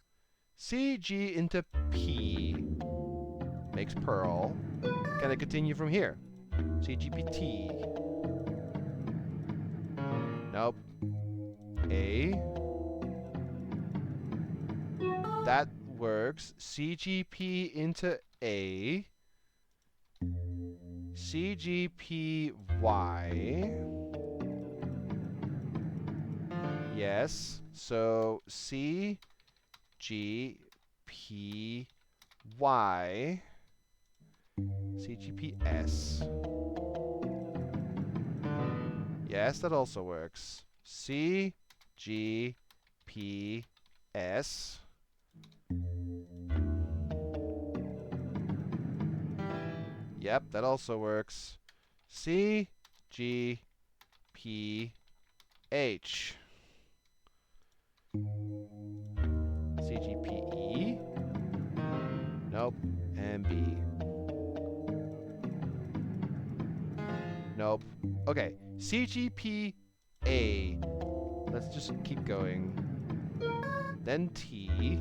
S1: CG into P makes Pearl. Can I continue from here? CGPT. Nope. A. That works. CGP into A. CGPY. Yes. So C G P Y CGPS. Yes, that also works. C G P S. Yep, that also works. C G P H. CGPE. Nope. And B. Nope. Okay. CGPA. Let's just keep going. Then T.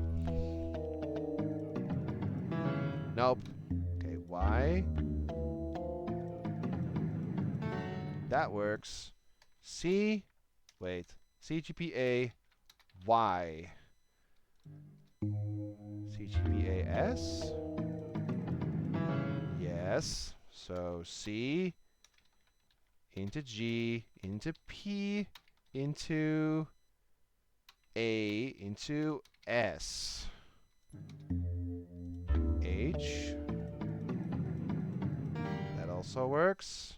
S1: Nope. Okay, Y. That works. C. Wait. CGPA. Y. CGPAS. Yes. So C into G into P into A into S. H. That also works.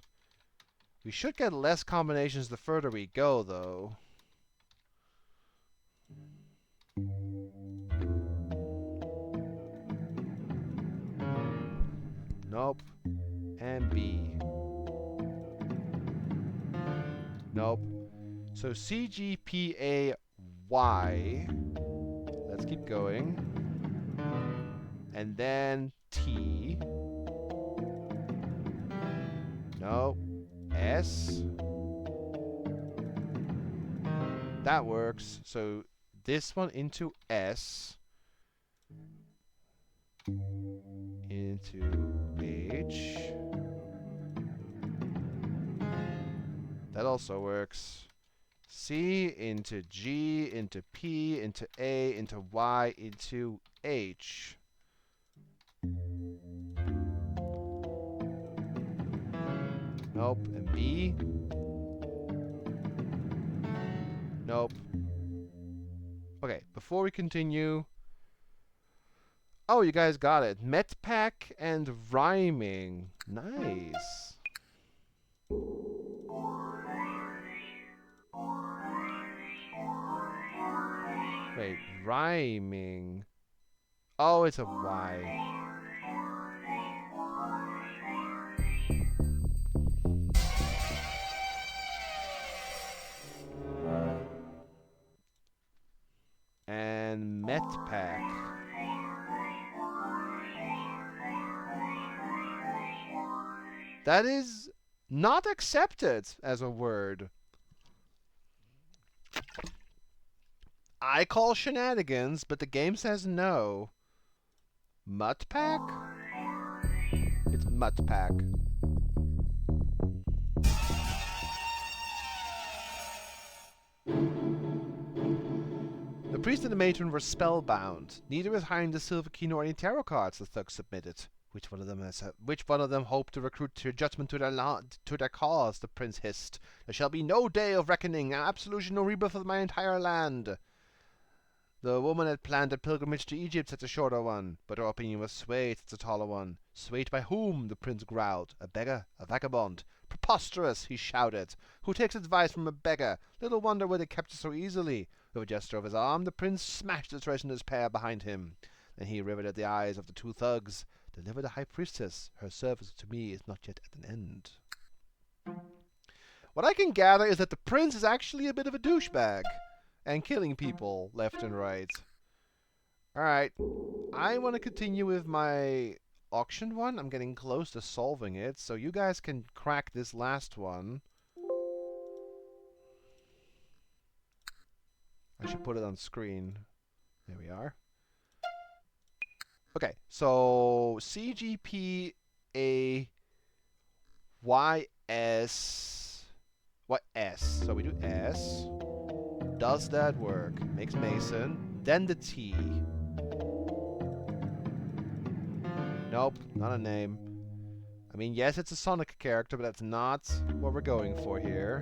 S1: We should get less combinations the further we go, though. Nope. And B. Nope. So CGPAY. Let's keep going. And then T. Nope. S. That works. So this one into S. Into H. That also works. C into G into P into A into Y into H. Nope. And B? Nope. Okay, before we continue... Oh, you guys got it. Metpack and rhyming. Nice. Wait, rhyming. Oh, it's a Y. And Metpack. That is not accepted as a word. I call shenanigans, but the game says no. Muttpack? It's Muttpack. The priest and the matron were spellbound. Neither was hiding the silver key nor any tarot cards, the thugs submitted. Which one of them hoped to recruit to judgment to their cause? The prince hissed. There shall be no day of reckoning, absolution, no rebirth of my entire land. The woman had planned a pilgrimage to Egypt, said the shorter one, but her opinion was swayed, said the taller one. Swayed by whom? The prince growled. A beggar, a vagabond. Preposterous, he shouted. Who takes advice from a beggar? Little wonder why they kept it so easily. With a gesture of his arm, the prince smashed the treasonous pair behind him. Then he riveted the eyes of the two thugs. Deliver the high priestess. Her service to me is not yet at an end. What I can gather is that the prince is actually a bit of a douchebag. And killing people left and right. Alright. I want to continue with my auction one. I'm getting close to solving it. So you guys can crack this last one. I should put it on screen. There we are. Okay, so CGPAYS. What S? So we do S. Does that work? Makes Mason. Then the T. Nope, not a name. I mean, yes, it's a Sonic character, but that's not what we're going for here.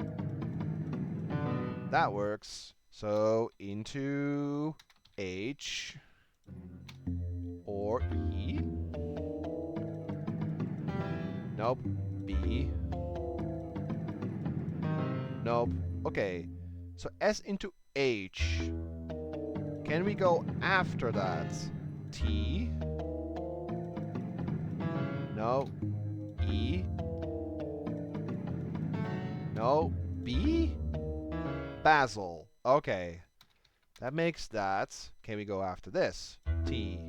S1: That works. So, into H. Or E. Nope. B. Nope. Okay. So S into H. Can we go after that? T. No. E. No. B. Basil. Okay. That makes that. Can we go after this? T.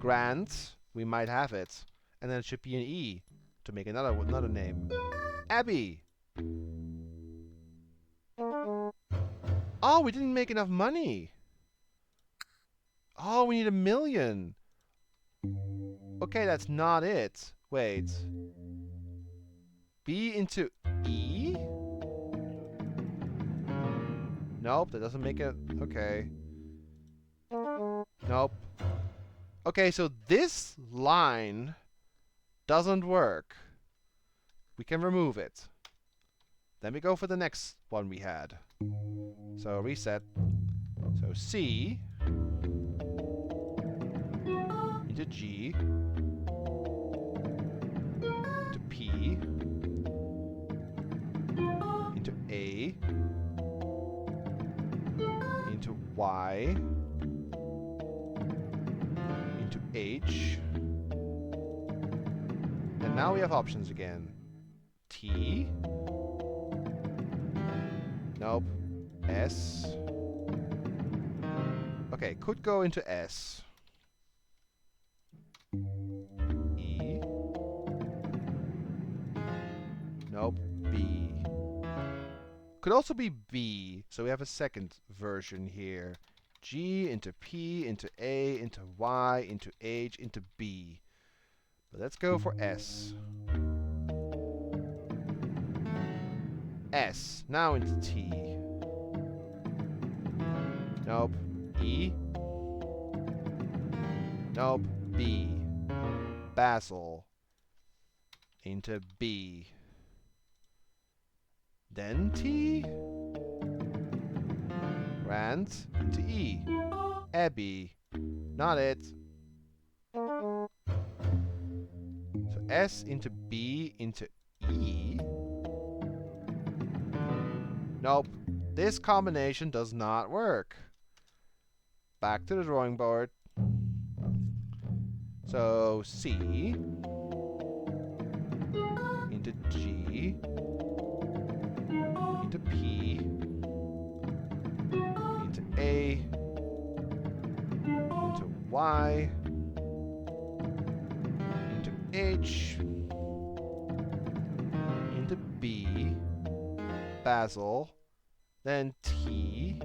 S1: Grant. We might have it. And then it should be an E to make another name. Abby. Oh, we didn't make enough money. Oh, we need 1 million. Okay, that's not it. Wait. B into E? Nope, that doesn't make it... Okay. Nope. Okay, so this line doesn't work. We can remove it. Then we go for the next one we had. So reset. So C into G into P into A into Y into H. And now we have options again. T. Nope. S. Okay, could go into S. E. Nope. B. Could also be B, so we have a second version here. G into P into A into Y into H into B. But let's go for S. S. Now into T. Nope. E. Nope. B. Basil. Into B. Then T. Grant. Into E. Abbey. Not it. So S into B into E. Nope. This combination does not work. Back to the drawing board. So C into G into P into A into Y into H into B, Basil, then T,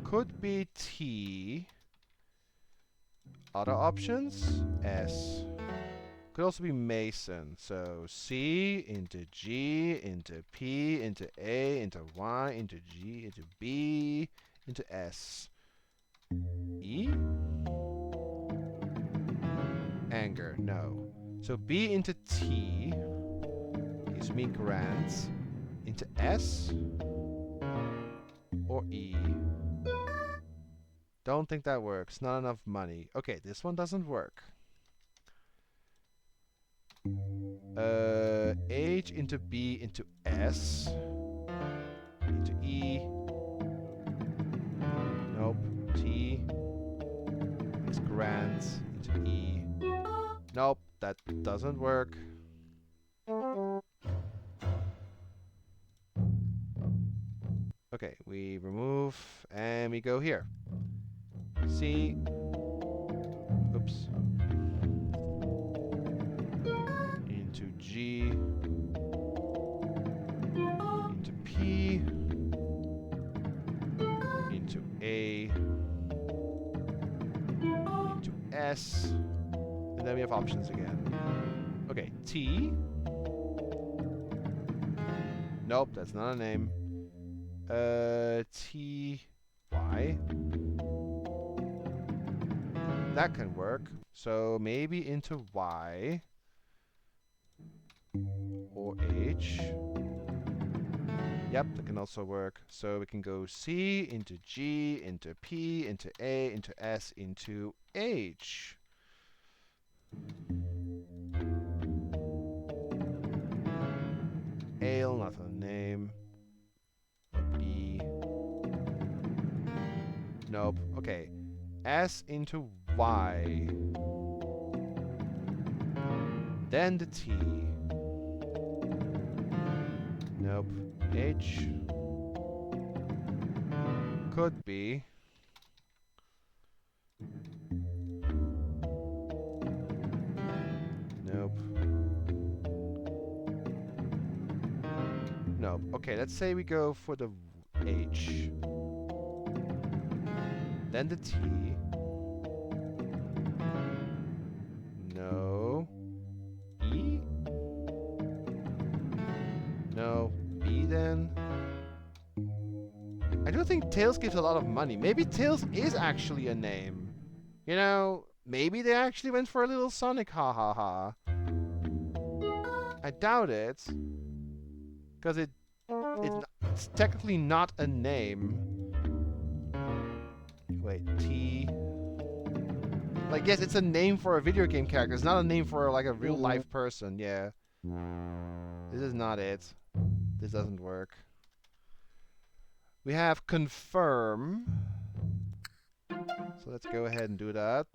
S1: could be T. Other options? S. Could also be Mason. So C into G into P into A into Y into G into B into S. E? Anger, no. So B into T gives me Grant into S or E. Don't think that works. Not enough money. Okay, this one doesn't work. H into B into S into E. Nope. T makes Grant into E. Nope, that doesn't work. Okay, we remove and we go here. C. Oops. Into G. Into P. Into A. Into S. And then we have options again. Okay, T. Nope, that's not a name. T. Y. That can work. So maybe into Y. Or H. Yep, that can also work. So we can go C into G into P into A into S into H. Ale, not a name. B. Nope. Okay. S into Y. Then the T. Nope. H. Could be. Nope. Nope. Okay, let's say we go for the H. Then the T. No. E? No. B then? I don't think Tails gives a lot of money. Maybe Tails is actually a name. You know, maybe they actually went for a little Sonic ha ha ha. I doubt it. Because it's technically not a name. Wait, T. Like, yes, it's a name for a video game character. It's not a name for, like, a real-life person. Yeah. This is not it. This doesn't work. We have confirm. So let's go ahead and do that.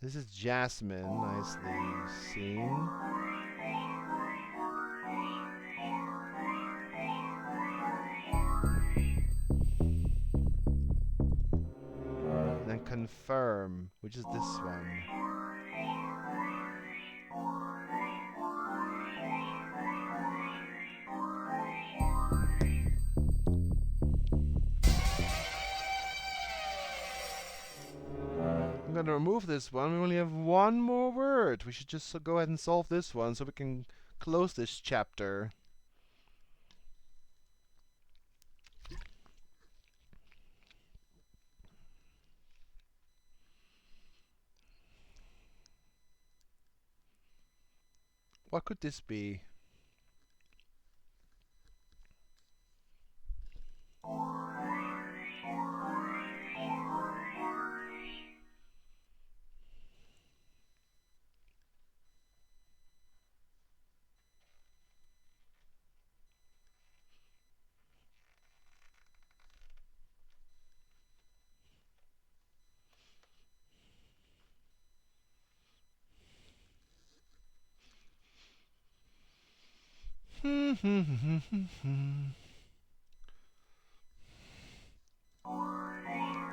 S1: This is Jasmine. Nicely seen. And then confirm, which is this one. I'm gonna remove this one. We only have one more word. We should just go ahead and solve this one so we can close this chapter. What could this be?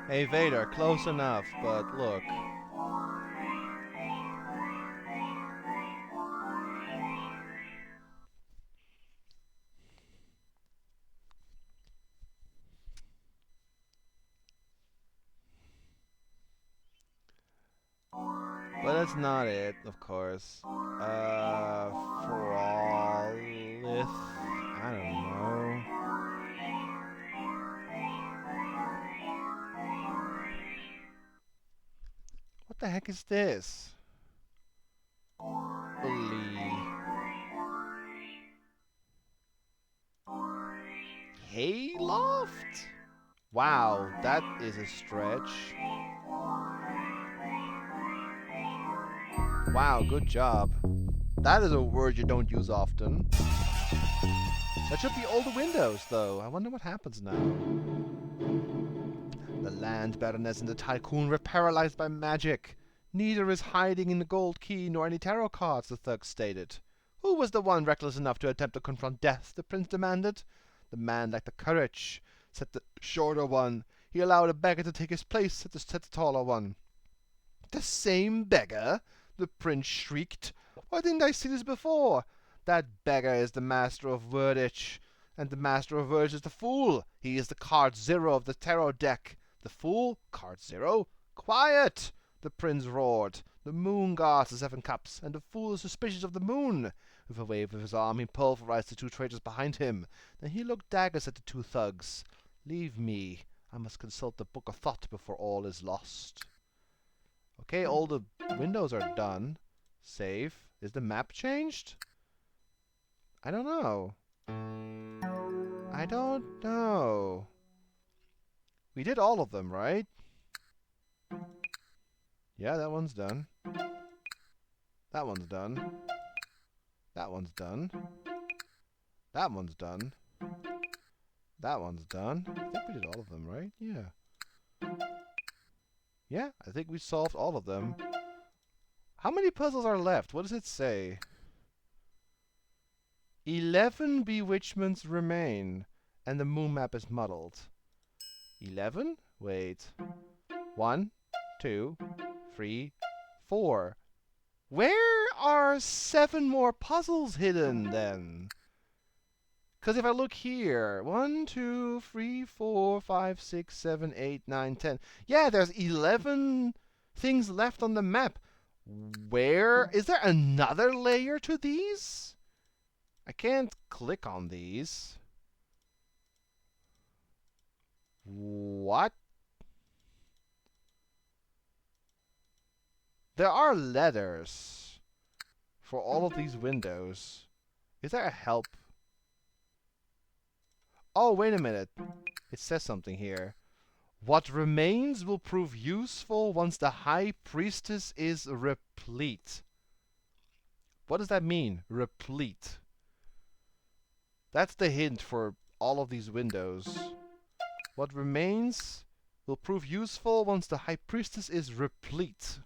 S1: Hey Vader, close enough, but look. But that's not it, of course. Frolith? I don't know. What the heck is this? Hayloft? Wow, that is a stretch. Wow, good job. That is a word you don't use often. That should be all the windows, though. I wonder what happens now. The land baroness and the tycoon were paralyzed by magic. Neither is hiding in the gold key nor any tarot cards, the thug stated. Who was the one reckless enough to attempt to confront death? The prince demanded. The man lacked the courage, said the shorter one. He allowed a beggar to take his place, said the taller one. The same beggar? The prince shrieked. Why didn't I see this before? That beggar is the master of Worditch, and the master of Worditch is the fool. He is the card zero of the tarot deck. The fool? Card zero? Quiet! The prince roared. The moon guards the 7 cups, and the fool is suspicious of the moon. With a wave of his arm, he pulverized the 2 traitors behind him. Then he looked daggers at the 2 thugs. Leave me. I must consult the Book of Thought before all is lost. Okay, all the windows are done. Save. Is the map changed? I don't know. I don't know. We did all of them, right? Yeah, that one's done. That one's done. That one's done. That one's done. That one's done. I think we did all of them, right? Yeah. Yeah, I think we solved all of them. How many puzzles are left? What does it say? 11 bewitchments remain, and the moon map is muddled. 11? Wait. 1, 2, 3, 4. Where are 7 more puzzles hidden, then? Because if I look here, 1, 2, 3, 4, 5, 6, 7, 8, 9, 10. Yeah, there's 11 things left on the map. Where? Is there another layer to these? I can't click on these. What? There are letters for all of these windows. Is there a help? Oh, wait a minute. It says something here. What remains will prove useful once the High Priestess is replete. What does that mean, replete? That's the hint for all of these windows. What remains will prove useful once the High Priestess is replete.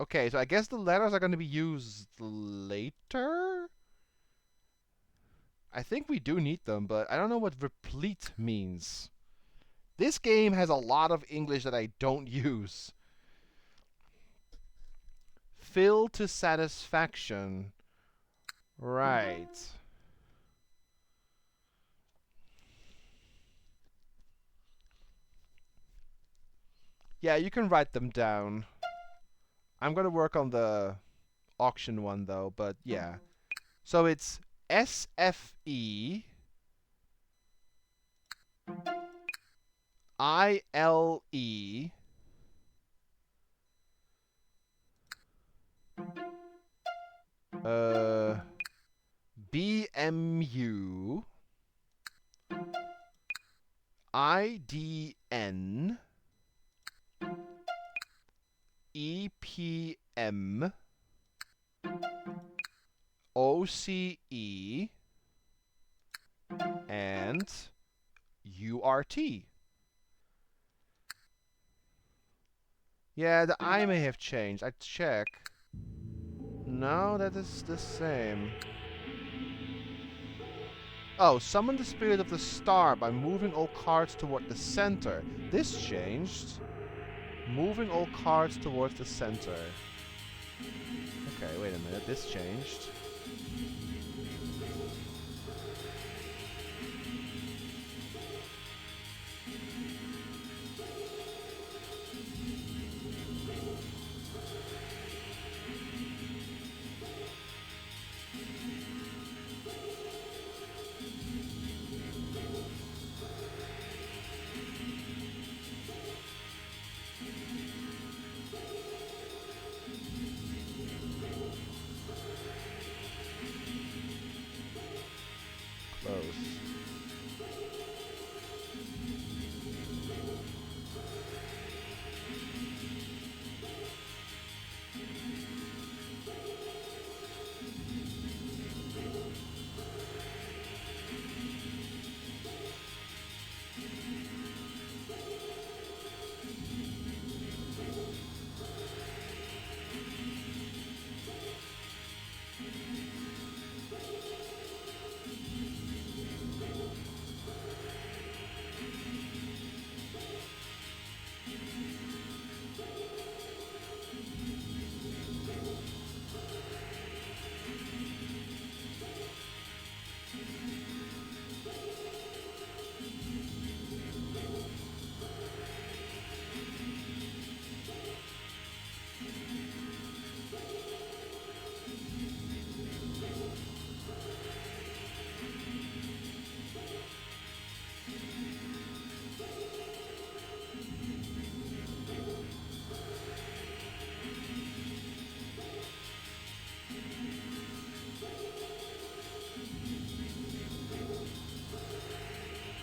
S1: Okay, so I guess the letters are going to be used later? I think we do need them, but I don't know what replete means. This game has a lot of English that I don't use. Fill to satisfaction. Right. Yeah, you can write them down. I'm going to work on the auction one though, but yeah. So it's SFE ILE BMU IDN EPM OCE and URT. Yeah, the I may have changed. I check. No, that is the same. Oh, summon the spirit of the star by moving all cards toward the center. This changed. Moving all cards towards the center. Okay, wait a minute. This changed. Close.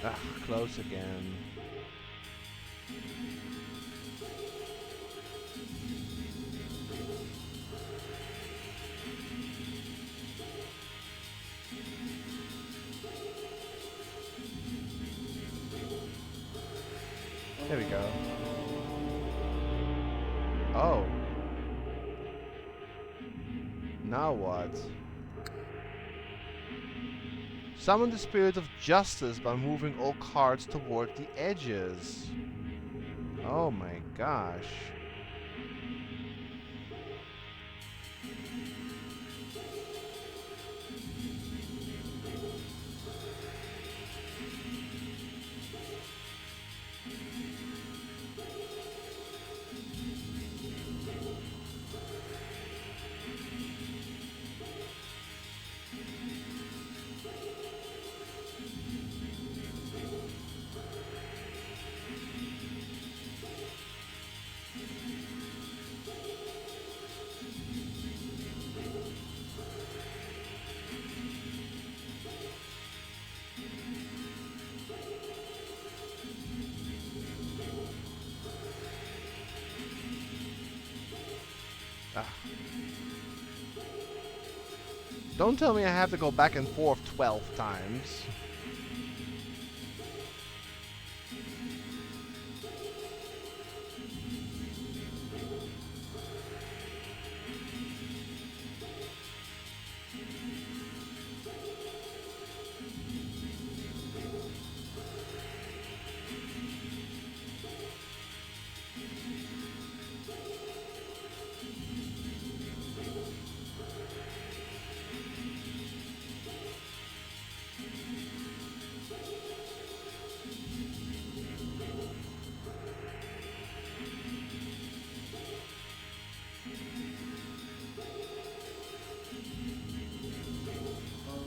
S1: Ah, close again. There we go. Oh. Now what? Summon the spirit of justice by moving all cards toward the edges. Oh my gosh. Ah. Don't tell me I have to go back and forth 12 times.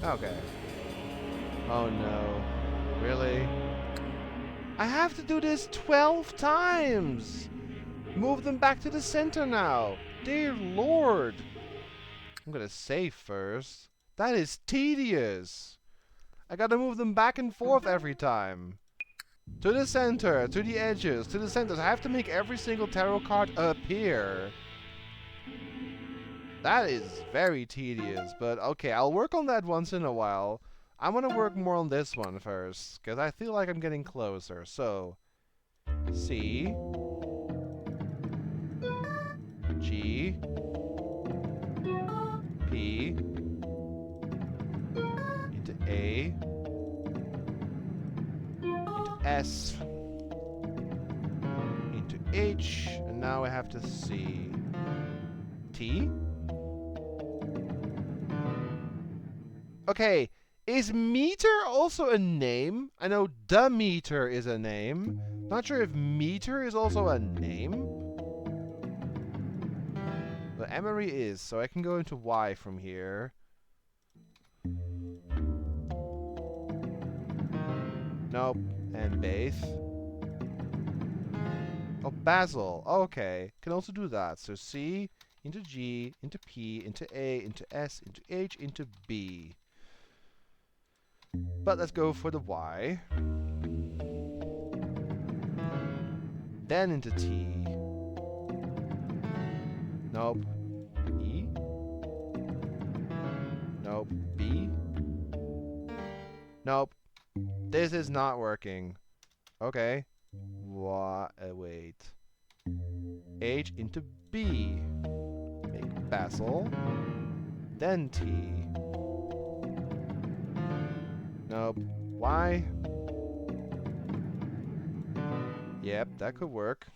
S1: Okay. Oh no. Really? I have to do this 12 times! Move them back to the center now! Dear Lord! I'm gonna save first. That is tedious! I gotta move them back and forth every time. To the center, to the edges, to the centers. I have to make every single tarot card appear. That is very tedious, but okay, I'll work on that once in a while. I'm gonna work more on this one first, because I feel like I'm getting closer. So, C, G, P, into A, into S, into H, and now I have to C, T. Okay, is meter also a name? I know the meter is a name. Not sure if meter is also a name. But Emery is, so I can go into Y from here. Nope. And Bath. Oh, Basil. Okay. Can also do that. So C into G, into P, into A, into S, into H, into B. But let's go for the Y. Then into T. Nope. E. Nope. B. Nope. This is not working. Okay. Wait. H into B. Make Basil. Then T. Nope. Y. Yep, that could work.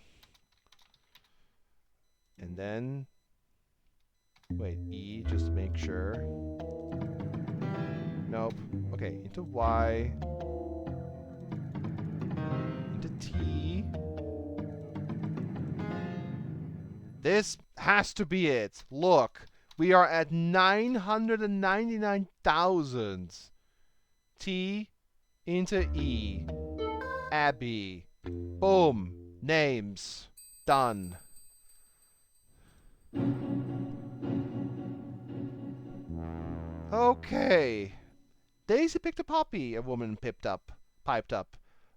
S1: And then... Wait, E, just to make sure. Nope. Okay, into Y. Into T. This has to be it. Look, we are at 999,000. T into E. Abby. Boom. Names. Done. Okay. Daisy picked a poppy, a woman piped up.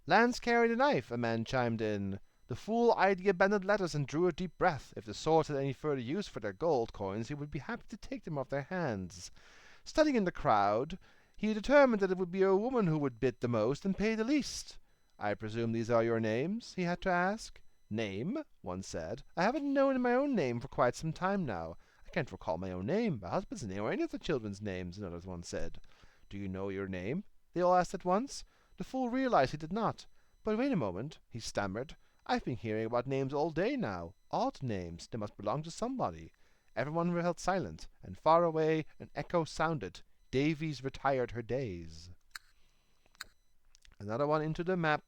S1: Lance carried a knife, a man chimed in. The fool eyed the abandoned letters and drew a deep breath. If the Swords had any further use for their gold coins, he would be happy to take them off their hands. Studying the crowd, he determined that it would be a woman who would bid the most and pay the least. I presume these are your names? He had to ask. Name? One said. I haven't known my own name for quite some time now. I can't recall my own name, my husband's name, or any of the children's names, another one said. Do you know your name? They all asked at once. The fool realized he did not. But wait a moment, he stammered. I've been hearing about names all day now. Odd names. They must belong to somebody. Everyone held silent, and far away an echo sounded. Davies retired her days. Another one into the map.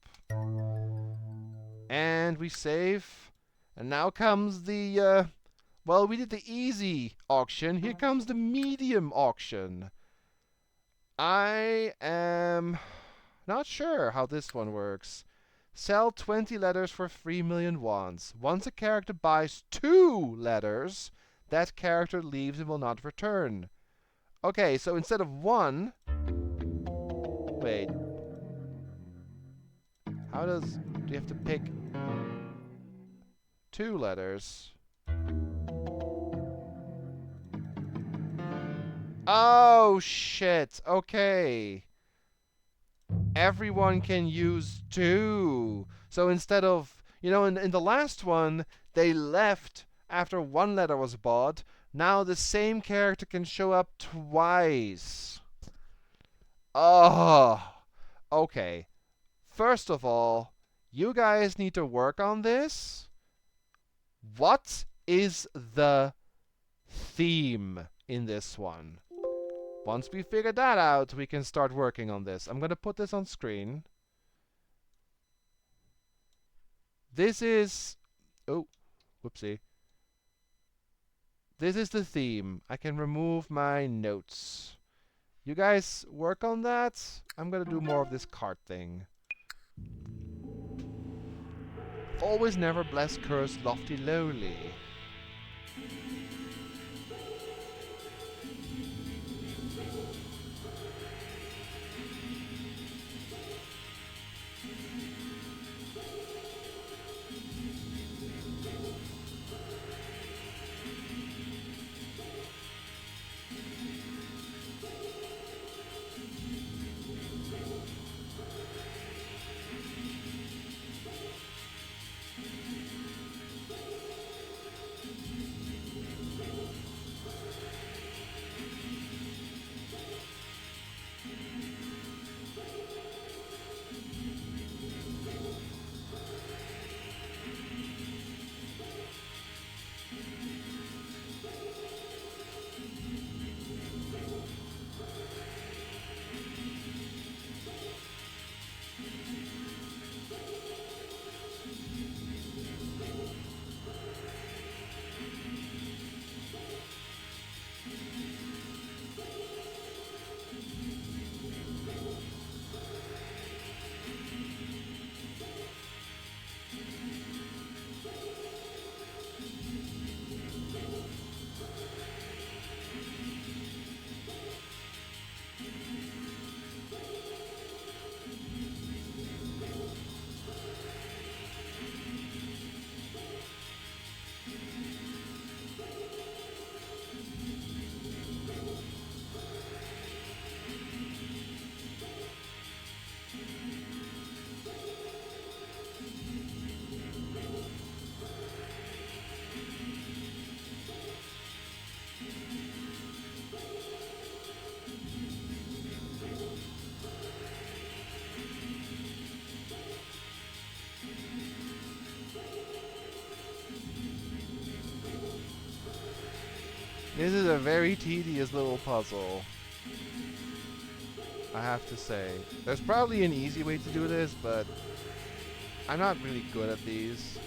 S1: And we save. And now comes the, well, we did the easy auction. Here comes the medium auction. I am not sure how this one works. Sell 20 letters for 3 million wands. Once a character buys 2 letters, that character leaves and will not return. Okay, so instead of 1... Wait. How does... Do you have to pick 2 letters? Oh, shit. Okay. Everyone can use 2. So instead of, in the last one, they left after 1 letter was bought. Now the same character can show up twice. Oh, okay. First of all, you guys need to work on this. What is the theme in this one? Once we figure that out, we can start working on this. I'm going to put this on screen. This is... Oh, whoopsie. This is the theme. I can remove my notes. You guys work on that. I'm gonna do more of this cart thing. Always, never, bless, curse, lofty, lowly. This is a very tedious little puzzle, I have to say. There's probably an easy way to do this, but I'm not really good at these.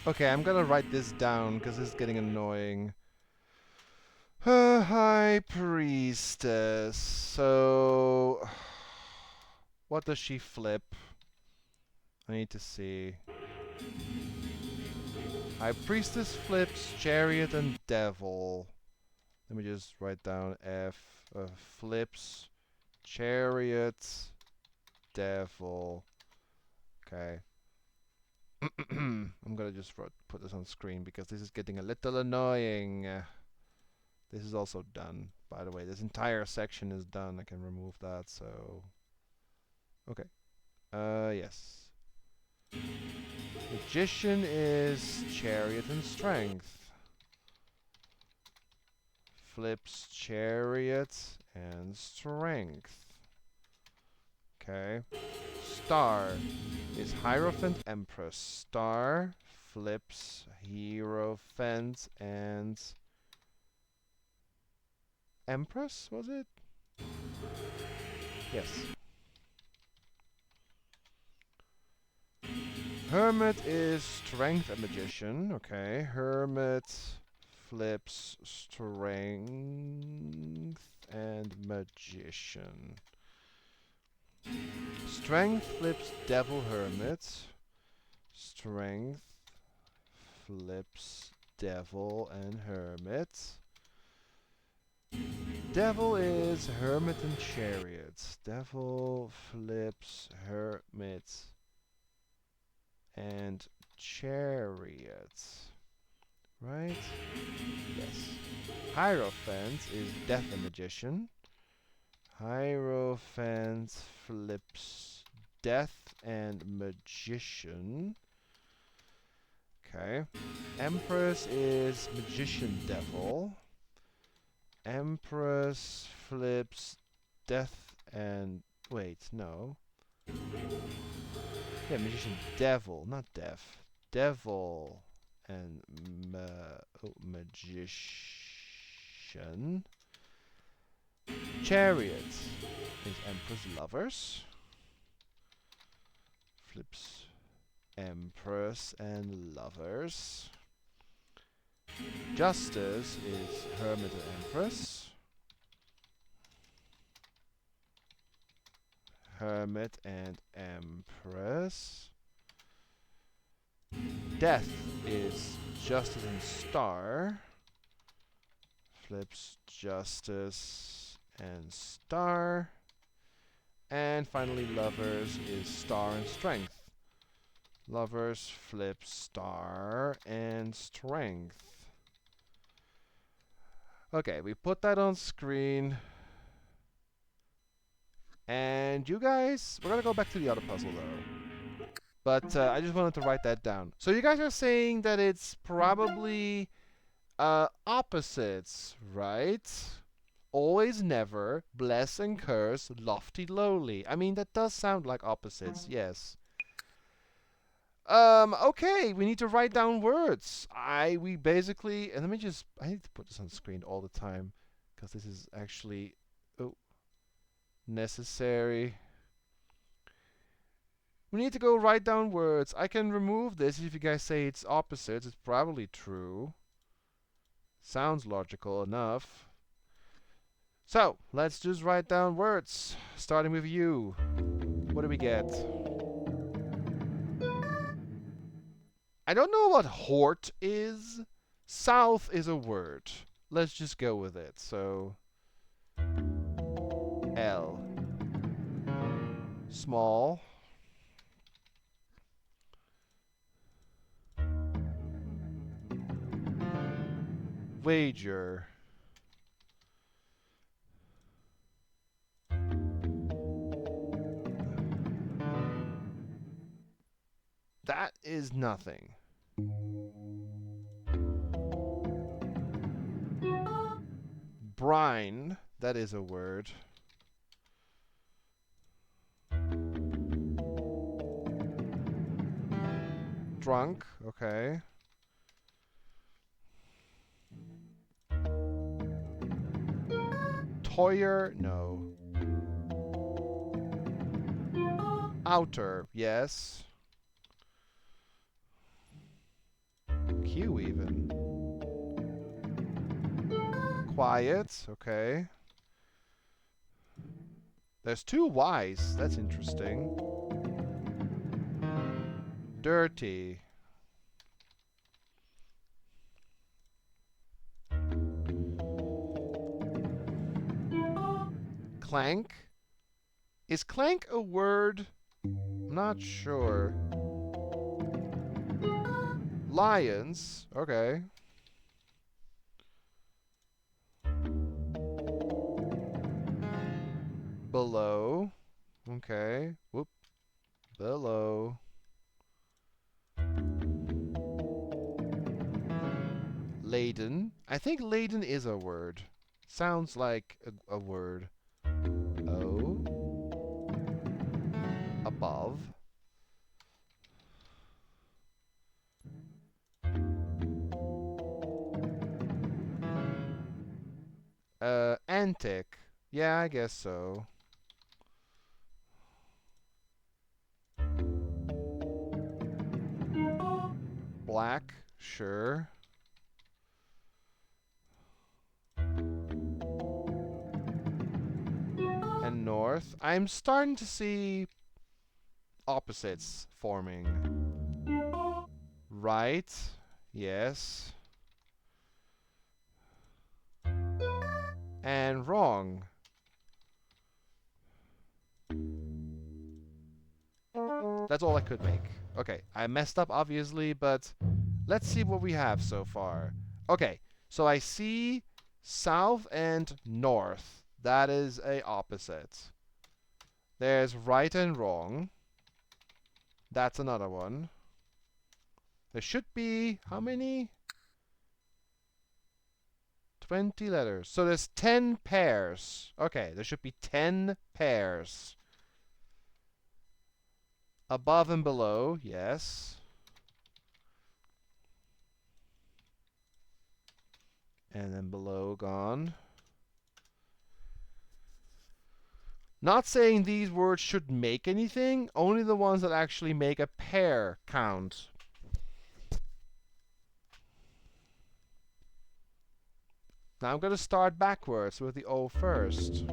S1: Okay, I'm gonna write this down because this is getting annoying. High Priestess. So, what does she flip? I need to see. High Priestess flips Chariot and Devil. Let me just write down F. Flips Chariot, Devil. Okay. I'm gonna just put this on screen because this is getting a little annoying. This is also done, by the way. This entire section is done. I can remove that, so... Okay. Yes. Magician is Chariot and Strength. flips chariot and strength. Okay. Star is Hierophant Empress. Star flips Hierophant and Empress, was it? Yes. Hermit is Strength and Magician. Okay. Hermit flips Strength and Magician. Strength flips Devil Hermit. Strength flips Devil and Hermit. Devil is Hermit and Chariot. Devil flips Hermit and Chariot. Right? Yes. Hierophant is Death and Magician. Hierophant flips Death and Magician. Okay. Empress is Magician Devil. Empress flips Death and... Wait, no. Yeah, Magician Devil, not Deaf. Devil and Magician. Chariot is Empress Lovers. Flips Empress and Lovers. Justice is Hermit and Empress. Hermit and Empress. Death is Justice and Star. Flips Justice and Star. And finally, Lovers is Star and Strength. Lovers flips Star and Strength. Okay, we put that on screen. And you guys, we're gonna go back to the other puzzle though. But I just wanted to write that down. So you guys are saying that it's probably opposites, right? Always, never, bless and curse, lofty, lowly. I mean, that does sound like opposites, yes. Okay, we need to write down words. We basically, and I need to put this on screen all the time, because this is actually, necessary. We need to go write down words. I can remove this if you guys say it's opposites. It's probably true. Sounds logical enough. So, let's just write down words. Starting with you. What do we get? I don't know what hort is. South is a word. Let's just go with it. So, L. Small. Wager. That is nothing. Brine, that is a word. Drunk, okay. Toyer, no. Outer, yes. Q even. Quiet, okay. There's two Y's, that's interesting. Dirty. Clank. Is clank a word? I'm not sure. Lions, okay. Below, okay. Whoop. Below. Laden. I think laden is a word. Sounds like a word. O. Above. Antic. Yeah, I guess so. Black. Sure. And north. I'm starting to see opposites forming. Right. Yes. And wrong. That's all I could make. Okay, I messed up obviously, but let's see what we have so far. Okay, so I see south and north. That is a opposite. There's right and wrong. That's another one. There should be, how many? 20 letters. So there's 10 pairs. Okay, there should be 10 pairs. Above and below, yes. And then below, gone. Not saying these words should make anything, only the ones that actually make a pair count. Now I'm going to start backwards with the O first.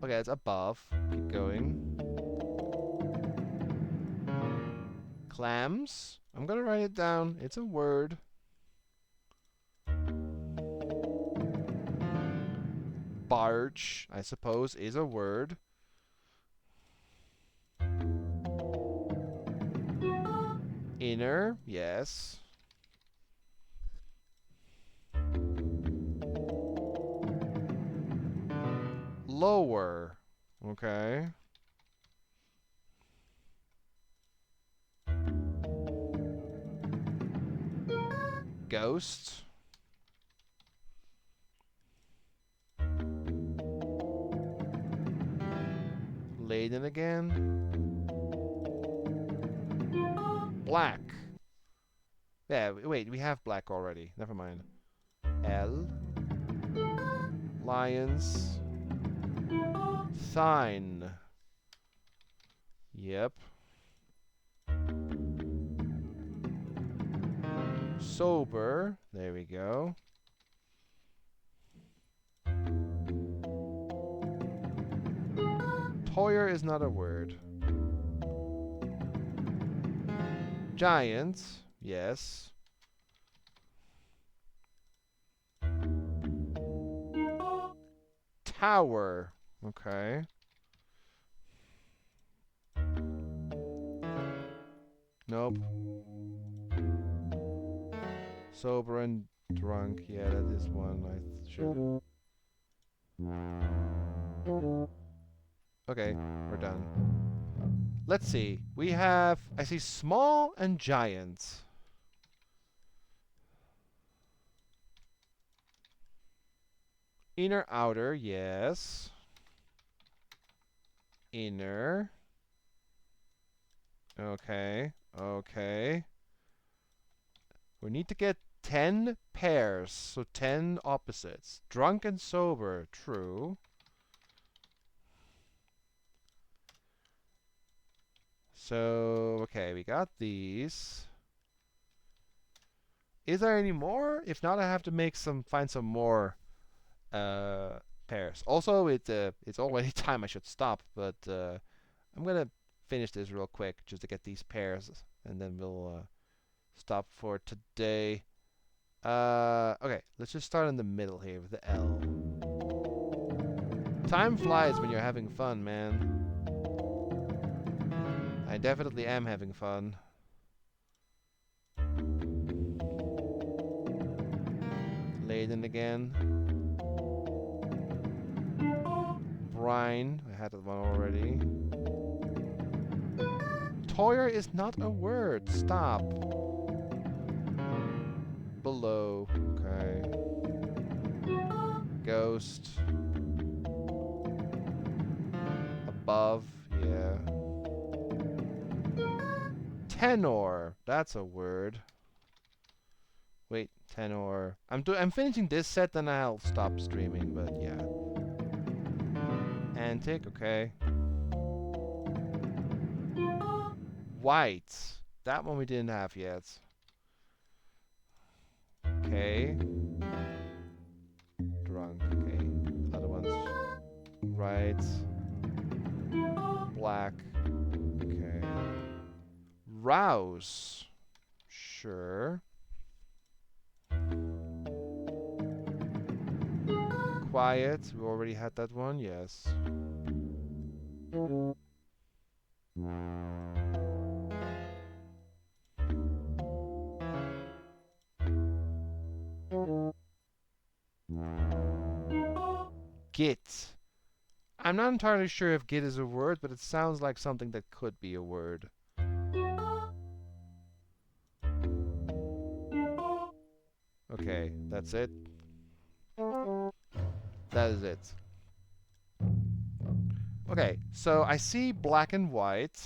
S1: Okay, it's above. Keep going. Clams. I'm going to write it down. It's a word. Barge, I suppose, is a word. Inner, yes. Lower, okay. Ghost. Laden again. Black. Yeah, wait, we have black already. Never mind. L. Lions. Thine. Yep. Sober. There we go. Toyer is not a word. Giant. Yes. Tower. Okay. Nope. Sober and drunk. Yeah, that is one I should. Okay, we're done. Let's see. We have, I see small and giant. Inner, outer, yes. Inner. Okay, okay. We need to get 10 pairs, so 10 opposites. Drunk and sober, true. So, okay, we got these. Is there any more? If not, I have to make find some more pairs. Also, it's already time I should stop, but I'm gonna finish this real quick just to get these pairs, and then we'll stop for today. Okay, let's just start in the middle here with the L. Time flies when you're having fun, man. I definitely am having fun. Laden again. Brine, I had that one already. Toyer is not a word. Stop. Below. Okay. Ghost. Above, yeah. Tenor. That's a word. Wait, tenor. I'm finishing this set, then I'll stop streaming, but yeah. Antic, okay. White. That one we didn't have yet. Okay. Drunk, okay. Other ones. Right. Black. Okay. Rouse. Sure. Quiet. We already had that one, yes. Git. I'm not entirely sure if Git is a word, but it sounds like something that could be a word. Okay, that's it. That is it. Okay, so I see black and white.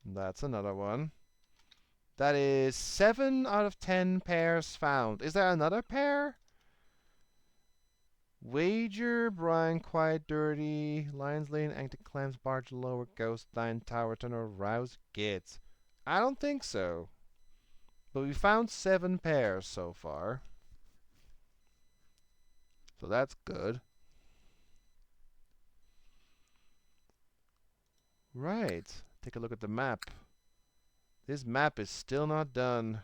S1: That's another one. That is 7 out of 10 pairs found. Is there another pair? Wager, Brian, Quiet, Dirty, Lions Lane, Active Clams, Barge, Lower, Ghost, Line, Tower, Tunnel, Rouse, Git. I don't think so. But we found 7 pairs so far. So that's good. Right. Take a look at the map. This map is still not done.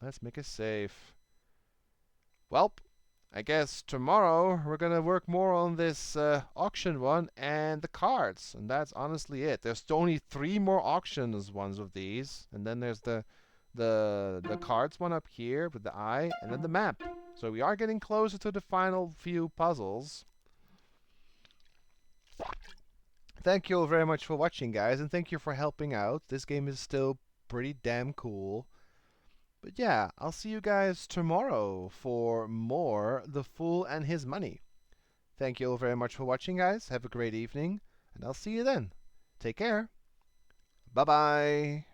S1: Let's make a save. Welp. I guess tomorrow we're gonna work more on this auction one and the cards, and that's honestly it. There's only 3 more auctions ones of these, and then there's the cards one up here with the eye, and then the map. So we are getting closer to the final few puzzles. Thank you all very much for watching, guys, and thank you for helping out. This game is still pretty damn cool. But yeah, I'll see you guys tomorrow for more The Fool and His Money. Thank you all very much for watching, guys. Have a great evening, and I'll see you then. Take care. Bye-bye.